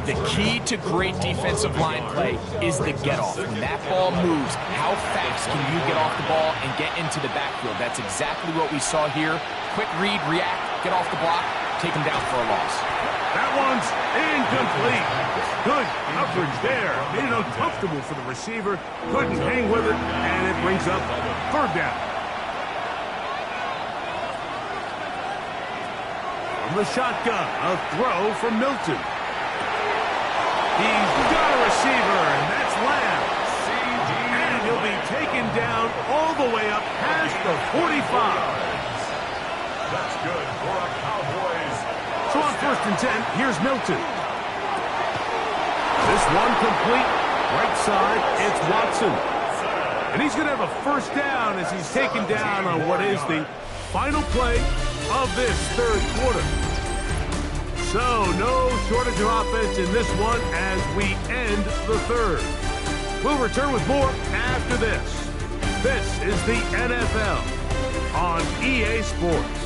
The key to great defensive line play is the get-off. When that ball moves, how fast can you get off the ball and get into the backfield? That's exactly what we saw here. Quick read, react, get off the block, take him down for a loss. That one's incomplete. Good coverage there. Made it uncomfortable for the receiver. Couldn't hang with it, and it brings up 3rd down. From the shotgun, a throw from Milton. He's got a receiver, and that's Lamb. And he'll be taken down all the way up past the 45. That's good for a Cowboys. So on 1st and 10, here's Milton. This one complete. Right side, it's Watson. And he's going to have a 1st down as he's taken down on what is the final play of this 3rd quarter. So no shortage of offense in this one as we end the 3rd. We'll return with more after this. This is the NFL on EA Sports.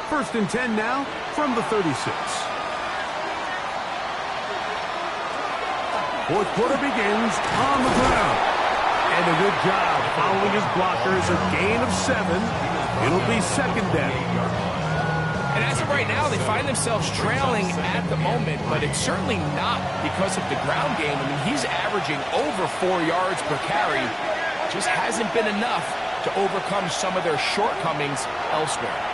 First and 10 now from the 36. 4th quarter begins on the ground. And a good job following his blockers. A gain of 7. It'll be 2nd down. And as of right now, they find themselves trailing at the moment, but it's certainly not because of the ground game. I mean, he's averaging over 4 yards per carry. Just hasn't been enough to overcome some of their shortcomings elsewhere.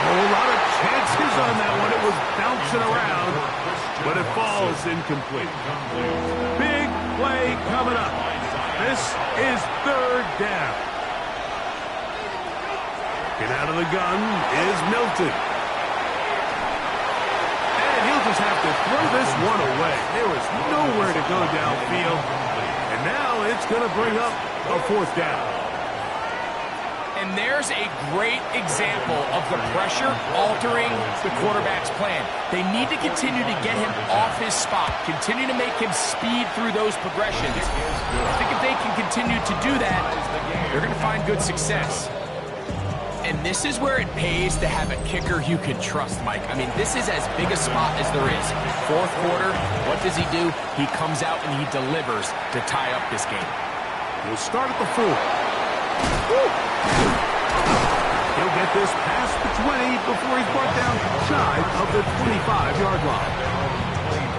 A lot of chances on that one. It was bouncing around, but it falls incomplete. Big play coming up. This is 3rd down. Get out of the gun is Milton. And he'll just have to throw this one away. There was nowhere to go downfield. And now it's going to bring up a 4th down. And there's a great example of the pressure altering the quarterback's plan. They need to continue to get him off his spot, continue to make him speed through those progressions. I think if they can continue to do that, they're going to find good success. And this is where it pays to have a kicker you can trust, Mike. I mean, this is as big a spot as there is. Fourth quarter, what does he do? He comes out and he delivers to tie up this game. We'll start at the 4. He'll get this past the 20 before he's brought down shy of the 25-yard line.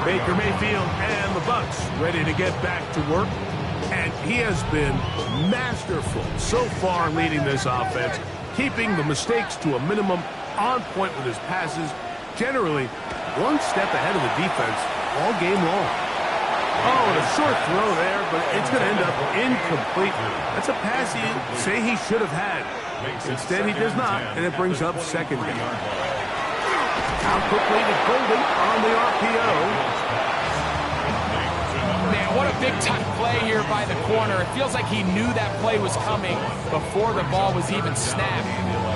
Baker Mayfield and the Bucs ready to get back to work. And he has been masterful so far leading this offense, keeping the mistakes to a minimum, on point with his passes, generally one step ahead of the defense all game long. Oh, and a short throw there, but it's going to end up incomplete. That's a pass he'd say he should have had. Instead, he does not, and it brings up second down. Out quickly to Golden on the RPO. Man, what a big-time play here by the corner. It feels like he knew that play was coming before the ball was even snapped.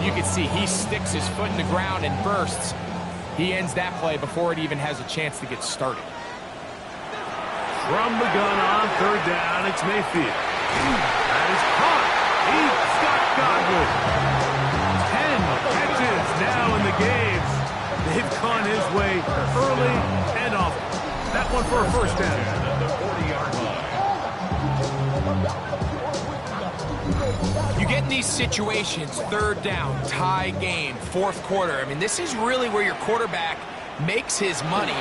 You can see he sticks his foot in the ground and bursts. He ends that play before it even has a chance to get started. From the gun on third down, it's Mayfield. That is caught. He's got Godwin. 10 catches now in the game. They've gone his way early and often. That one for a first down. You get in these situations, third down, tie game, fourth quarter. I mean, this is really where your quarterback makes his money.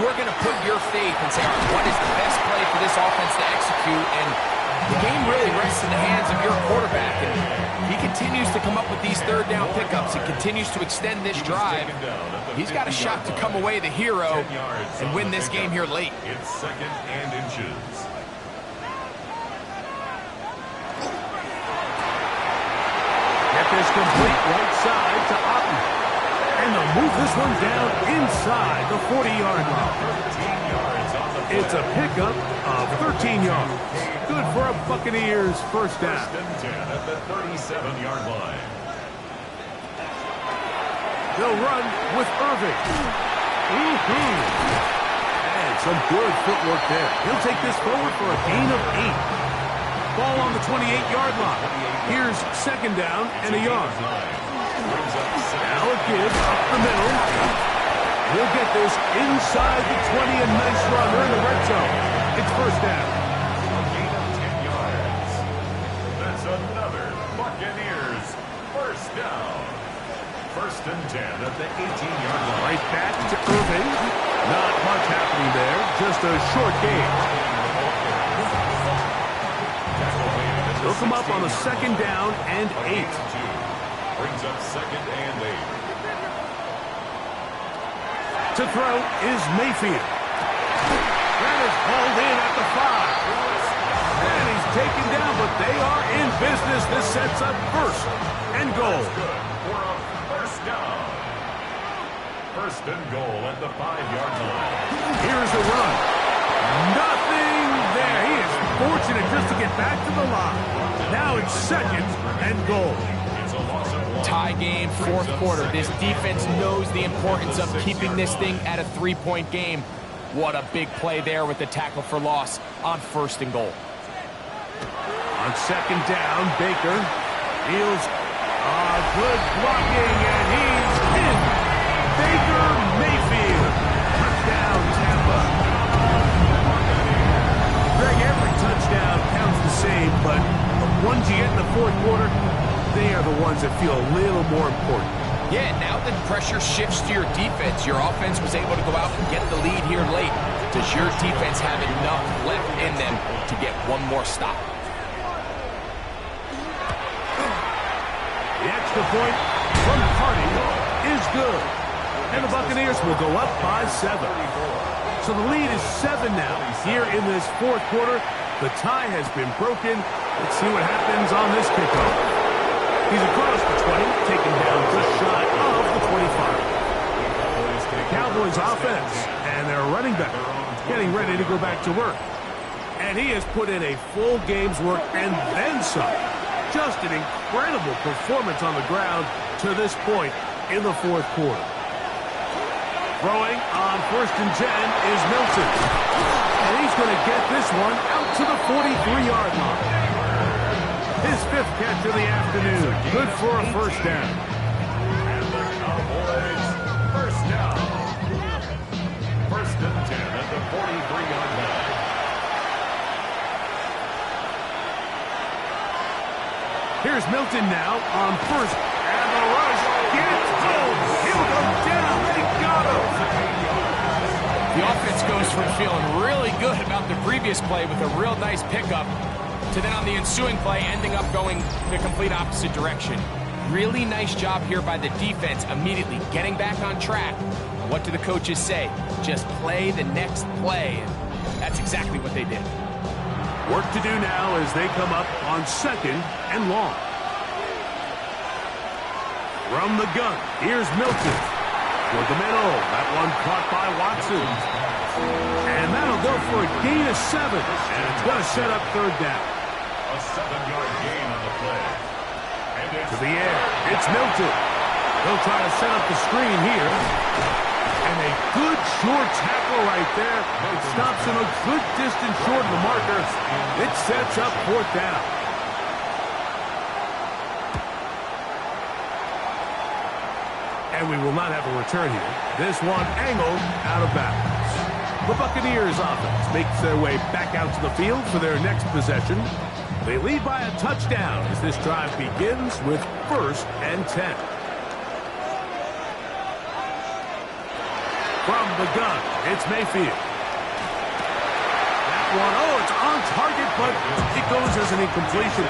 You're going to put your faith and say, all right, what is the best play for this offense to execute? And the game really rests in the hands of your quarterback. And he continues to come up with these third down pickups. He continues to extend this drive. He's got a shot to come away the hero and win this game here late. It's second and inches. Get this complete right side to Otten. And they'll move this one down inside the 40-yard line. It's a pickup of 13 yards. Good for a Buccaneers first down. First and 10 at the 37-yard line. They'll run with Irving. And some good footwork there. He'll take this forward for a gain of 8. Ball on the 28-yard line. Here's second down and a yard. Now a give up the middle. He'll get this inside the 20, a nice run. They're in the red zone. It's first down. A gain of 10 yards. That's another Buccaneers first down. First and 10 at the 18-yard line. Right back to Irving. Not much happening there. Just a short game. They'll come up on a second down and 8. Brings up second and 8. To throw is Mayfield. That is hauled in at the 5. And he's taken down, but they are in business. This sets up first and goal. Good for a first down. First and goal at the 5-yard line. Here's a run. Nothing there. He is fortunate just to get back to the line. Now it's second and goal. It's a loss of 1. Tie game, fourth quarter. This defense knows the importance of keeping this thing at a 3-point game. What a big play there with the tackle for loss on first and goal. On second down, Baker feels good blocking, and he's in. Baker Mayfield. Touchdown, Tampa. Greg, every touchdown counts the same, but the ones you get in the fourth quarter, they are the ones that feel a little more important. Yeah, now the pressure shifts to your defense. Your offense was able to go out and get the lead here late. Does your defense have enough left in them to get one more stop? The extra point from Hardy is good. And the Buccaneers will go up by 7. So the lead is 7 now. Here in this fourth quarter, the tie has been broken. Let's see what happens on this kickoff. He's across the 20, taken down just shy of the 25. The Cowboys offense and their running back getting ready to go back to work. And he has put in a full game's work and then some. Just an incredible performance on the ground to this point in the fourth quarter. Throwing on first and 10 is Milton. And he's going to get this one out to the 43-yard line. His fifth catch of the afternoon. Good for a first down. And the Cowboys, first down. First and 10 at the 43-yard line. Here's Milton now on first. And the rush gets home. He'll go down. They got him. The offense goes from feeling really good about the previous play with a real nice pickup to then on the ensuing play ending up going the complete opposite direction. Really nice job here by the defense immediately getting back on track. What do the coaches say? Just play the next play. And that's exactly what they did. Work to do now as they come up on second and long. From the gun, here's Milton. Toward the middle, that one caught by Watson. And that'll go for a gain of 7. And it's going to set up third down. A 7-yard gain on the play. And To the air, it's Milton. He'll try to set up the screen here. And a good short tackle right there. It stops him a good distance short of the marker. It sets up fourth down. And we will not have a return here. This one angled out of bounds. The Buccaneers offense makes their way back out to the field for their next possession. They lead by a touchdown as this drive begins with first and 10. From the gun, it's Mayfield. That one, it's on target, but it goes as an incompletion.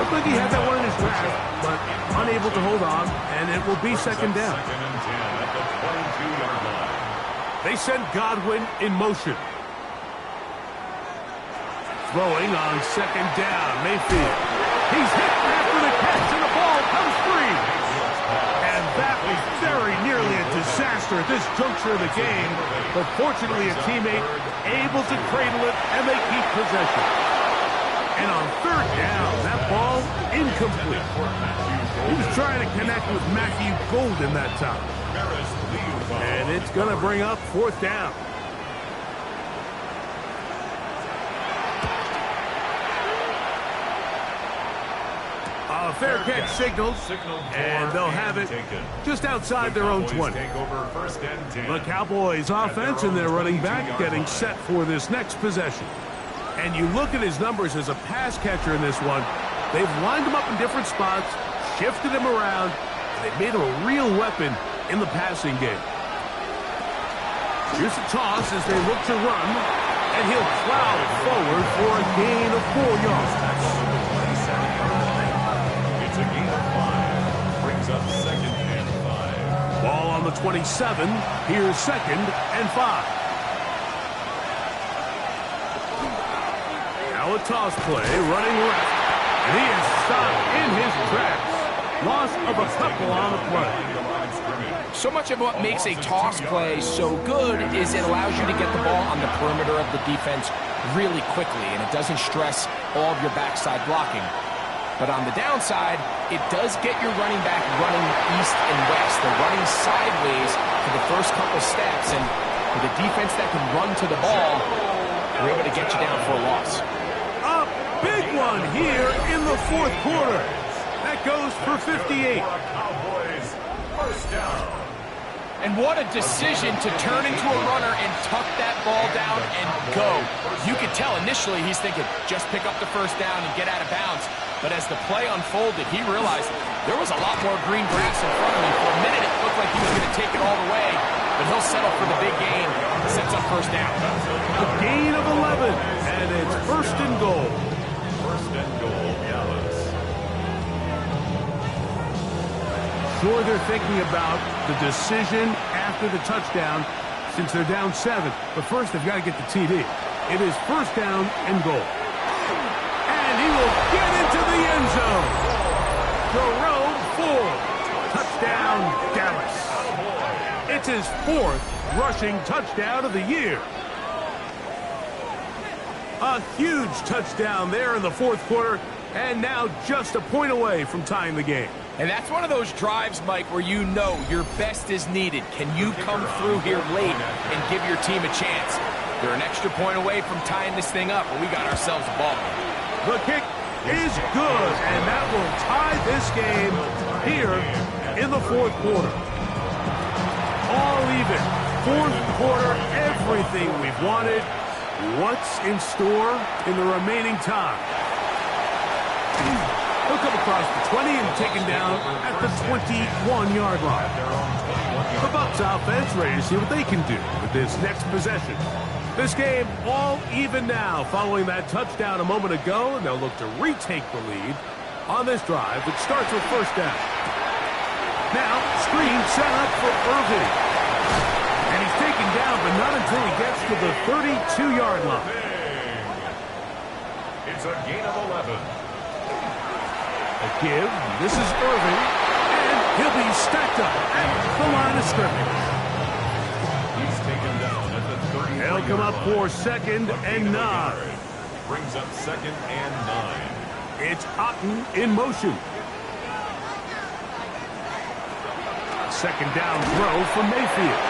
Looked like he had that one in his grasp, but unable to hold on, and it will be second down. Second and 10 at the 22-yard line. They send Godwin in motion. Throwing on second down, Mayfield. He's hit after the catch, and the ball comes free. And that was very nearly a disaster at this juncture of the game, but fortunately a teammate able to cradle it, and they keep possession. And on third down, that ball incomplete. He was trying to connect with Matthew Golden that time. And it's going to bring up fourth down. A fair catch signals, and they'll have it just outside their own 20. The Cowboys offense and their running back getting set for this next possession. And you look at his numbers as a pass catcher in this one. They've lined him up in different spots, shifted him around, and they've made him a real weapon in the passing game. Here's a toss as they look to run, and he'll plow it forward for a gain of 4 yards. It's a gain of 5. Brings up second and 5. Ball on the 27. Here's second and 5. Now a toss play, running left, and he is stopped in his tracks. Loss of a couple on the play. So much of what makes a toss play so good is it allows you to get the ball on the perimeter of the defense really quickly, and it doesn't stress all of your backside blocking. But on the downside, it does get your running back running east and west. They're running sideways for the first couple steps, and with a defense that can run to the ball, they're able to get you down for a loss. A big one here in the fourth quarter. That goes for 58. Cowboys, first down. And what a decision to turn into a runner and tuck that ball down and go. You could tell initially he's thinking, just pick up the first down and get out of bounds. But as the play unfolded, he realized there was a lot more green grass in front of him. For a minute, it looked like he was going to take it all the way, but he'll settle for the big gain. Sets up first down. A gain of 11, and it's first and goal. First and goal, Dallas. Sure, they're thinking about the decision after the touchdown since they're down 7. But first, they've got to get the TD. It is first down and goal. And he will get into the end zone. Jerome Ford. Touchdown, Dallas. It's his 4th rushing touchdown of the year. A huge touchdown there in the fourth quarter, and now just a point away from tying the game. And that's one of those drives, Mike, where you know your best is needed. Can you come through here late and give your team a chance? They're an extra point away from tying this thing up, and we got ourselves a ball game. The kick is good, and that will tie this game here in the fourth quarter. All even. Fourth quarter, everything we've wanted. What's in store in the remaining time? He'll come across the 20 and taken down at the 21-yard line. The Bucs offense ready to see what they can do with this next possession. This game all even now following that touchdown a moment ago, and they'll look to retake the lead on this drive, which starts with first down. Now, screen set up for Irvin. And he's taken down, but not until he gets to the 32-yard line. It's a gain of 11. A give. This is Irvin. And he'll be stacked up at the line of scrimmage. He's taken down at the 30. They'll come up for second and 9. Brings up second and 9. It's Otten in motion. Second down throw from Mayfield.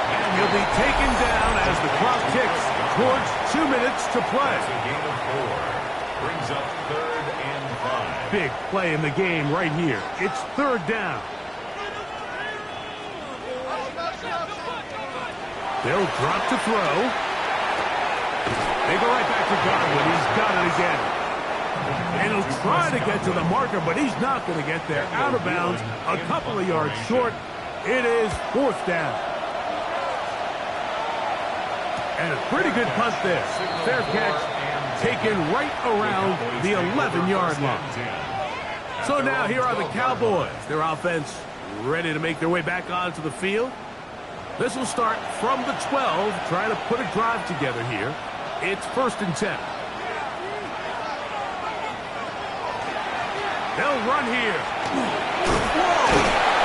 And he'll be taken down as the clock ticks towards 2 minutes to play. It's a gain of 4. Brings up third and 5. Big play in the game right here. It's third down. They'll drop to throw. They go right back to Godwin. He's got it again. And he'll try to get to the marker, but he's not going to get there. Out of bounds, a couple of yards short. It is fourth down. And a pretty good punt there. Fair catch, taken right around the 11-yard line. So now here are the Cowboys. Their offense ready to make their way back onto the field. This will start from the 12, trying to put a drive together here. It's first and 10. They'll run here.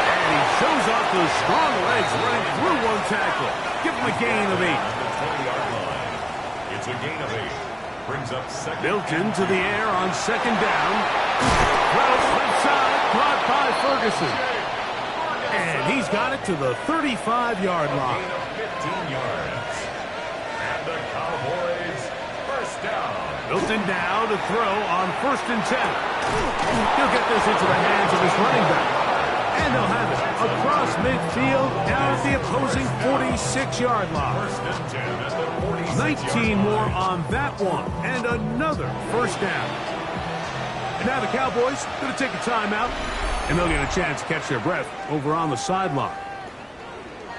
And he shows off those strong legs running through one tackle. Give him a gain of 8. It's a gain of 8. Brings up second. Milton to the air on second down. Throws left side, caught by Ferguson. And he's got it to the 35-yard line. 15 yards. And the Cowboys first down. Milton now to throw on first and 10. He'll get this into the hands of his running back. And they'll have it across midfield down at the opposing 46-yard line. First and 10 at the 46-yard 19 more on that one. And another first down. And now the Cowboys going to take a timeout. And they'll get a chance to catch their breath over on the sideline.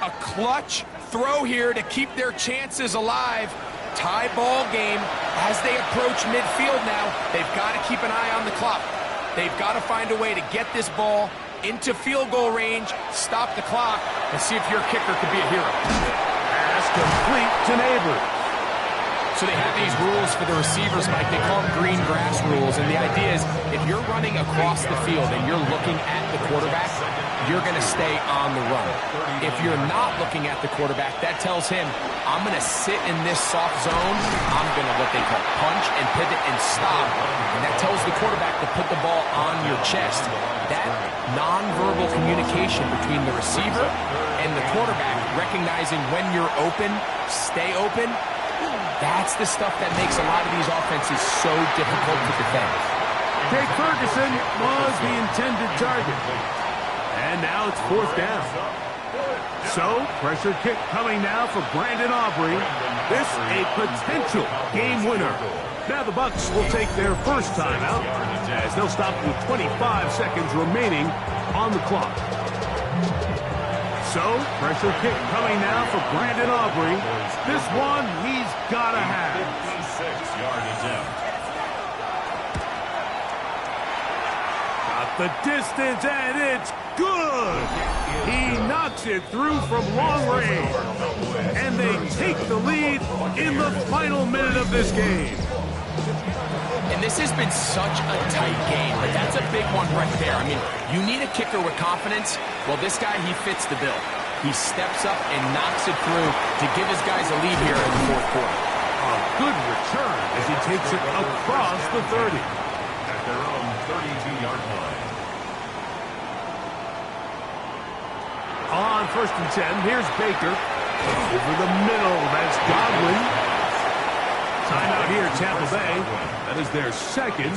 A clutch throw here to keep their chances alive. Tie ball game as they approach midfield now. They've got to keep an eye on the clock. They've got to find a way to get this ball into field goal range, stop the clock, and see if your kicker could be a hero. Pass complete to Neighbors. So they have these rules for the receivers, Mike. They call them green grass rules. And the idea is if you're running across the field and you're looking at the quarterback, you're going to stay on the run. If you're not looking at the quarterback, that tells him, I'm going to sit in this soft zone. I'm going to what they call punch and pivot and stop. And that tells the quarterback to put the ball on your chest. That nonverbal communication between the receiver and the quarterback, recognizing when you're open, stay open, that's the stuff that makes a lot of these offenses so difficult to defend. Jake Ferguson was the intended target. And now it's fourth down. So, pressure kick coming now for Brandon Aubrey. This a potential game winner. Now the Bucs will take their first timeout as they'll stop with 25 seconds remaining on the clock. So, pressure kick coming now for Brandon Aubrey. This one he's got to have. 56-yard attempt. Got the distance, and it's good. He knocks it through from long range. And they take the lead in the final minute of this game. And this has been such a tight game, but that's a big one right there. I mean, you need a kicker with confidence. Well, this guy, he fits the bill. He steps up and knocks it through to give his guys a lead here in the fourth quarter. A good return as he takes it across the 30. At their own 32-yard line. On first and 10, here's Baker. Over the middle, that's Godwin. Timeout here, Tampa Bay. That is their second.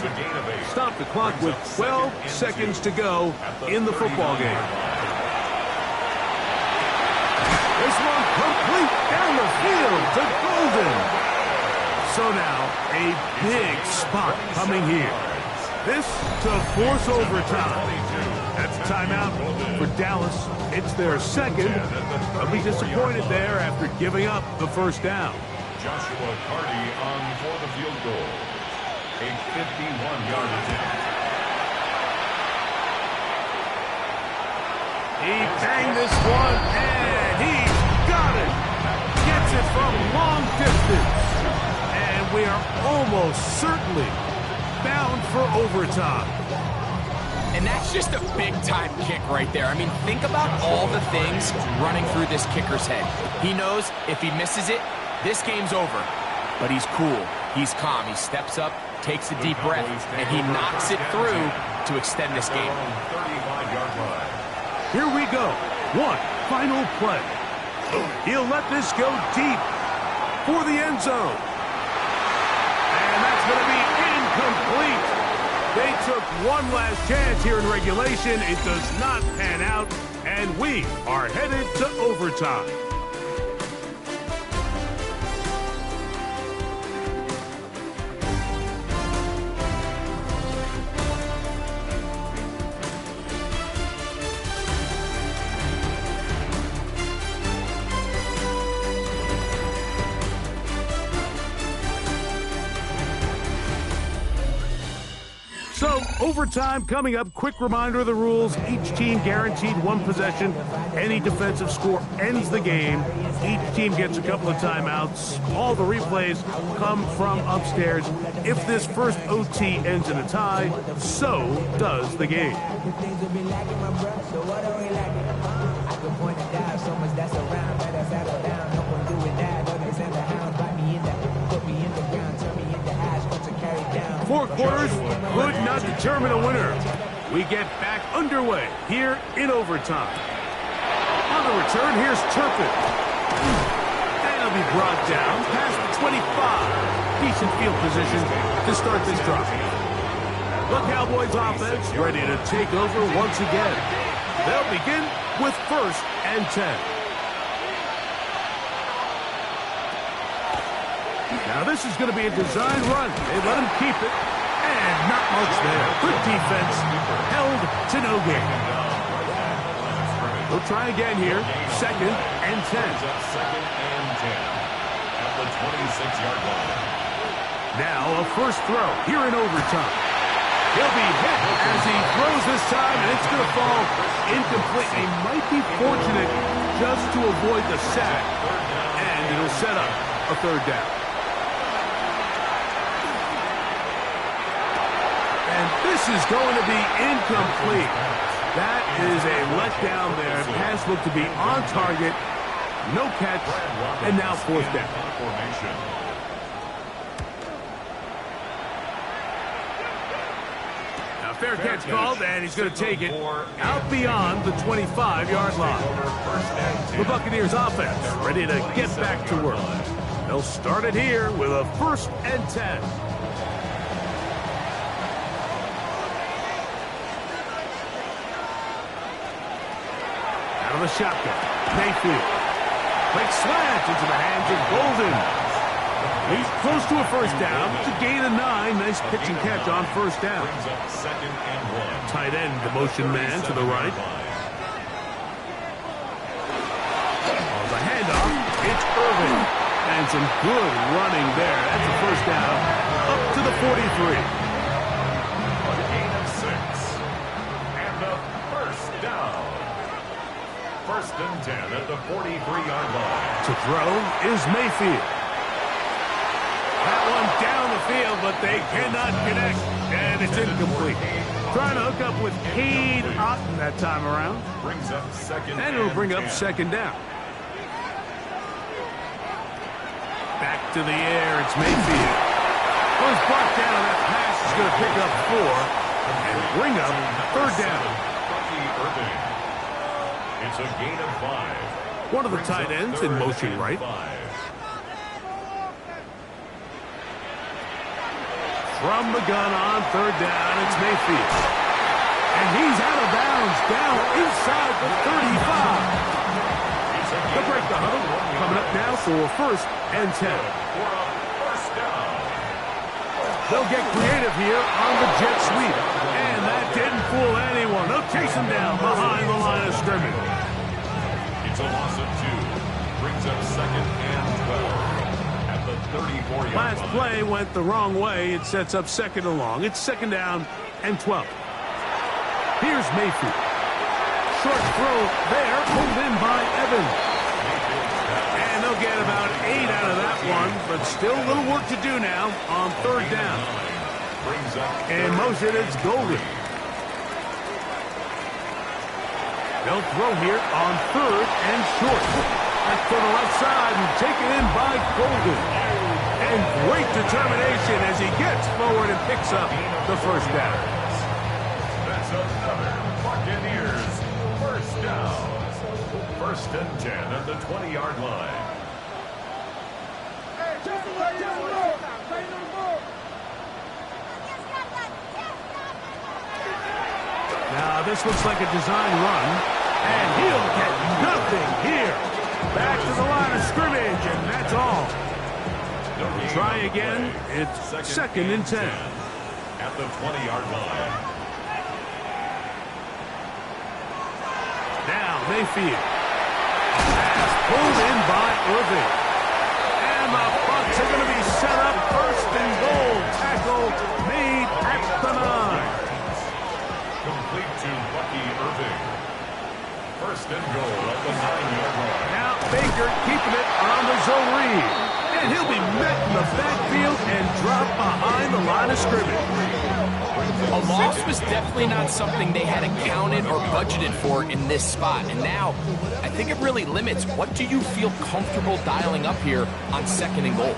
Stop the clock with 12 seconds to go in the football game. This one complete down the field to Golden. So now, a big spot coming here. This to force overtime. That's a timeout for Dallas. It's their second. They'll be disappointed there after giving up the first down. Joshua Carty on for the field goal. A 51-yard attempt. He banged this one, and he's got it. Gets it from long distance. And we are almost certainly bound for overtime. And that's just a big-time kick right there. I mean, think about all the things running through this kicker's head. He knows if he misses it, this game's over. But he's cool. He's calm. He steps up, takes a deep breath, and he knocks it through to extend this game. 35-yard line. Here we go. One final play. He'll let this go deep for the end zone. And that's going to be incomplete. They took one last chance here in regulation. It does not pan out, and we are headed to overtime. So, overtime coming up. Quick reminder of the rules. Each team guaranteed one possession. Any defensive score ends the game. Each team gets a couple of timeouts. All the replays come from upstairs. If this first OT ends in a tie, so does the game. Four quarters could not determine a winner. We get back underway here in overtime. On the return, here's Turpin. And he'll be brought down past the 25. Decent field position to start this drive. The Cowboys offense ready to take over once again. They'll begin with 1st and 10. Now this is going to be a design run. They let him keep it, and not much there. Good defense, held to no gain. We'll try again here. 2nd and 10. Second and 10 at the 26-yard line. Now a first throw here in overtime. He'll be hit as he throws this time, and it's going to fall incomplete. He might be fortunate just to avoid the sack, and it'll set up a 3rd down. And this is going to be incomplete. That is a letdown there. Pass looked to be on target. No catch. And now 4th down. Now fair catch called, and he's going to take it out beyond the 25-yard line. The Buccaneers offense ready to get back to work. They'll start it here with a 1st and 10. Out of the shotgun, Mayfield. Quick slant into the hands of Golden. He's close to a 1st down. To gain a 9. Nice pitch and catch on 1st down. Tight end, the motion man to the right. On the handoff, it's Irvin. And some good running there. That's a 1st down. Up to the 43. A gain of 6. And a 1st down. 1st and 10 at the 43-yard line. To throw is Mayfield. That one down the field, but they cannot connect, and it's incomplete. Trying to hook up with Cade Otton that time around. Brings up 2nd and it'll bring up 10. 2nd down. Back to the air, it's Mayfield. Well, he's brought down. That pass is going to pick up 4 and bring up 3rd down. It's a gain of 5. One of the tight ends in motion right. From the gun on third down, it's Mayfield. And he's out of bounds, down inside the 35. They'll break the huddle. Coming up now for 1st and 10. They'll get creative here on the jet sweep. And that didn't fool anyone. They'll chase him down behind the line of scrimmage. It's a loss of 2. Brings up 2nd and 12 at the 34-yard line. Last play went the wrong way. It sets up 2nd and long. It's 2nd down and 12. Here's Mayfield. Short throw there, pulled in by Evans. And they'll get about 8 out of that one, but still a little work to do now on third down. And motion, it's Golden. They'll throw here on 3rd and short. Back to the left side and taken in by Golden. And great determination as he gets forward and picks up the first down. That's another Buccaneers first down. 1st and 10 at the 20-yard line. Now this looks like a design run, and he'll get nothing here. Back to the line of scrimmage, and that's all. Try again. It's 2nd and 10. At the 20-yard line. Now Mayfield. Pass pulled in by Irving. And the Bucs are going to be set up 1st and goal. Tackle made at the 9. Complete to Bucky Irving. 1st and goal at the 9-yard line. Now Baker keeping it on the zone read. And he'll be met in the backfield and dropped behind the line of scrimmage. A loss was definitely not something they had accounted or budgeted for in this spot. And now, I think it really limits what do you feel comfortable dialing up here on 2nd and goal.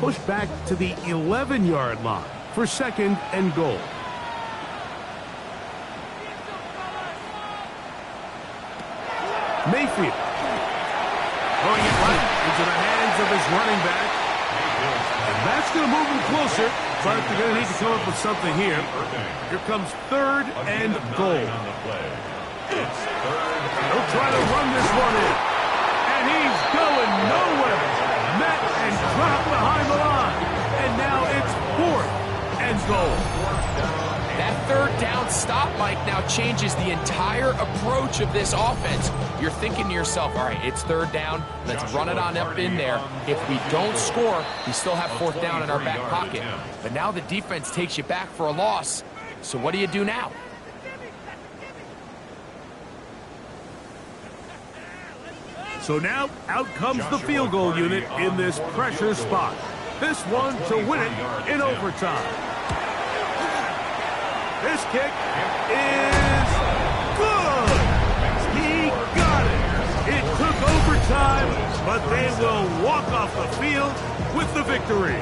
Push back to the 11-yard line for 2nd and goal. Mayfield. Throwing it right into the hands of his running back. And that's going to move him closer, but they're going to need to come up with something here. Here comes 3rd and goal. They'll try to run this one in. And he's going nowhere. Met and dropped behind the line. And now it's 4th and goal. That 3rd down stop, Mike, now changes the entire approach of this offense. You're thinking to yourself, all right, it's 3rd down. Let's run it on up in there. If we don't score, we still have 4th down in our back pocket. But now the defense takes you back for a loss. So what do you do now? So now out comes the field goal unit in this pressure spot. This one to win it in overtime. This kick is good. He got it. It took overtime, but they will walk off the field with the victory.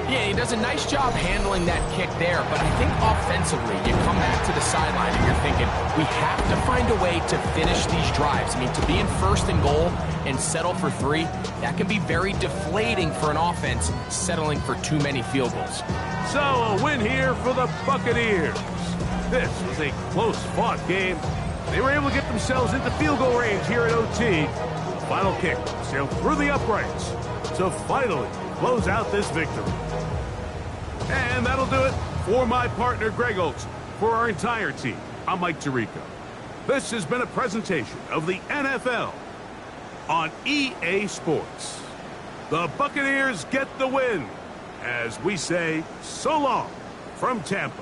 Yeah, he does a nice job handling that kick there, but I think offensively, you come back to the sideline and you're thinking, we have to find a way to finish these drives. I mean, to be in 1st and goal and settle for 3, that can be very deflating for an offense settling for too many field goals. So a win here for the Buccaneers. This was a close-fought game. They were able to get themselves into field goal range here at OT. Final kick sailed through the uprights to finally close out this victory. And that'll do it for my partner, Greg Olson. For our entire team, I'm Mike Tirico. This has been a presentation of the NFL on EA Sports. The Buccaneers get the win, as we say so long from Tampa.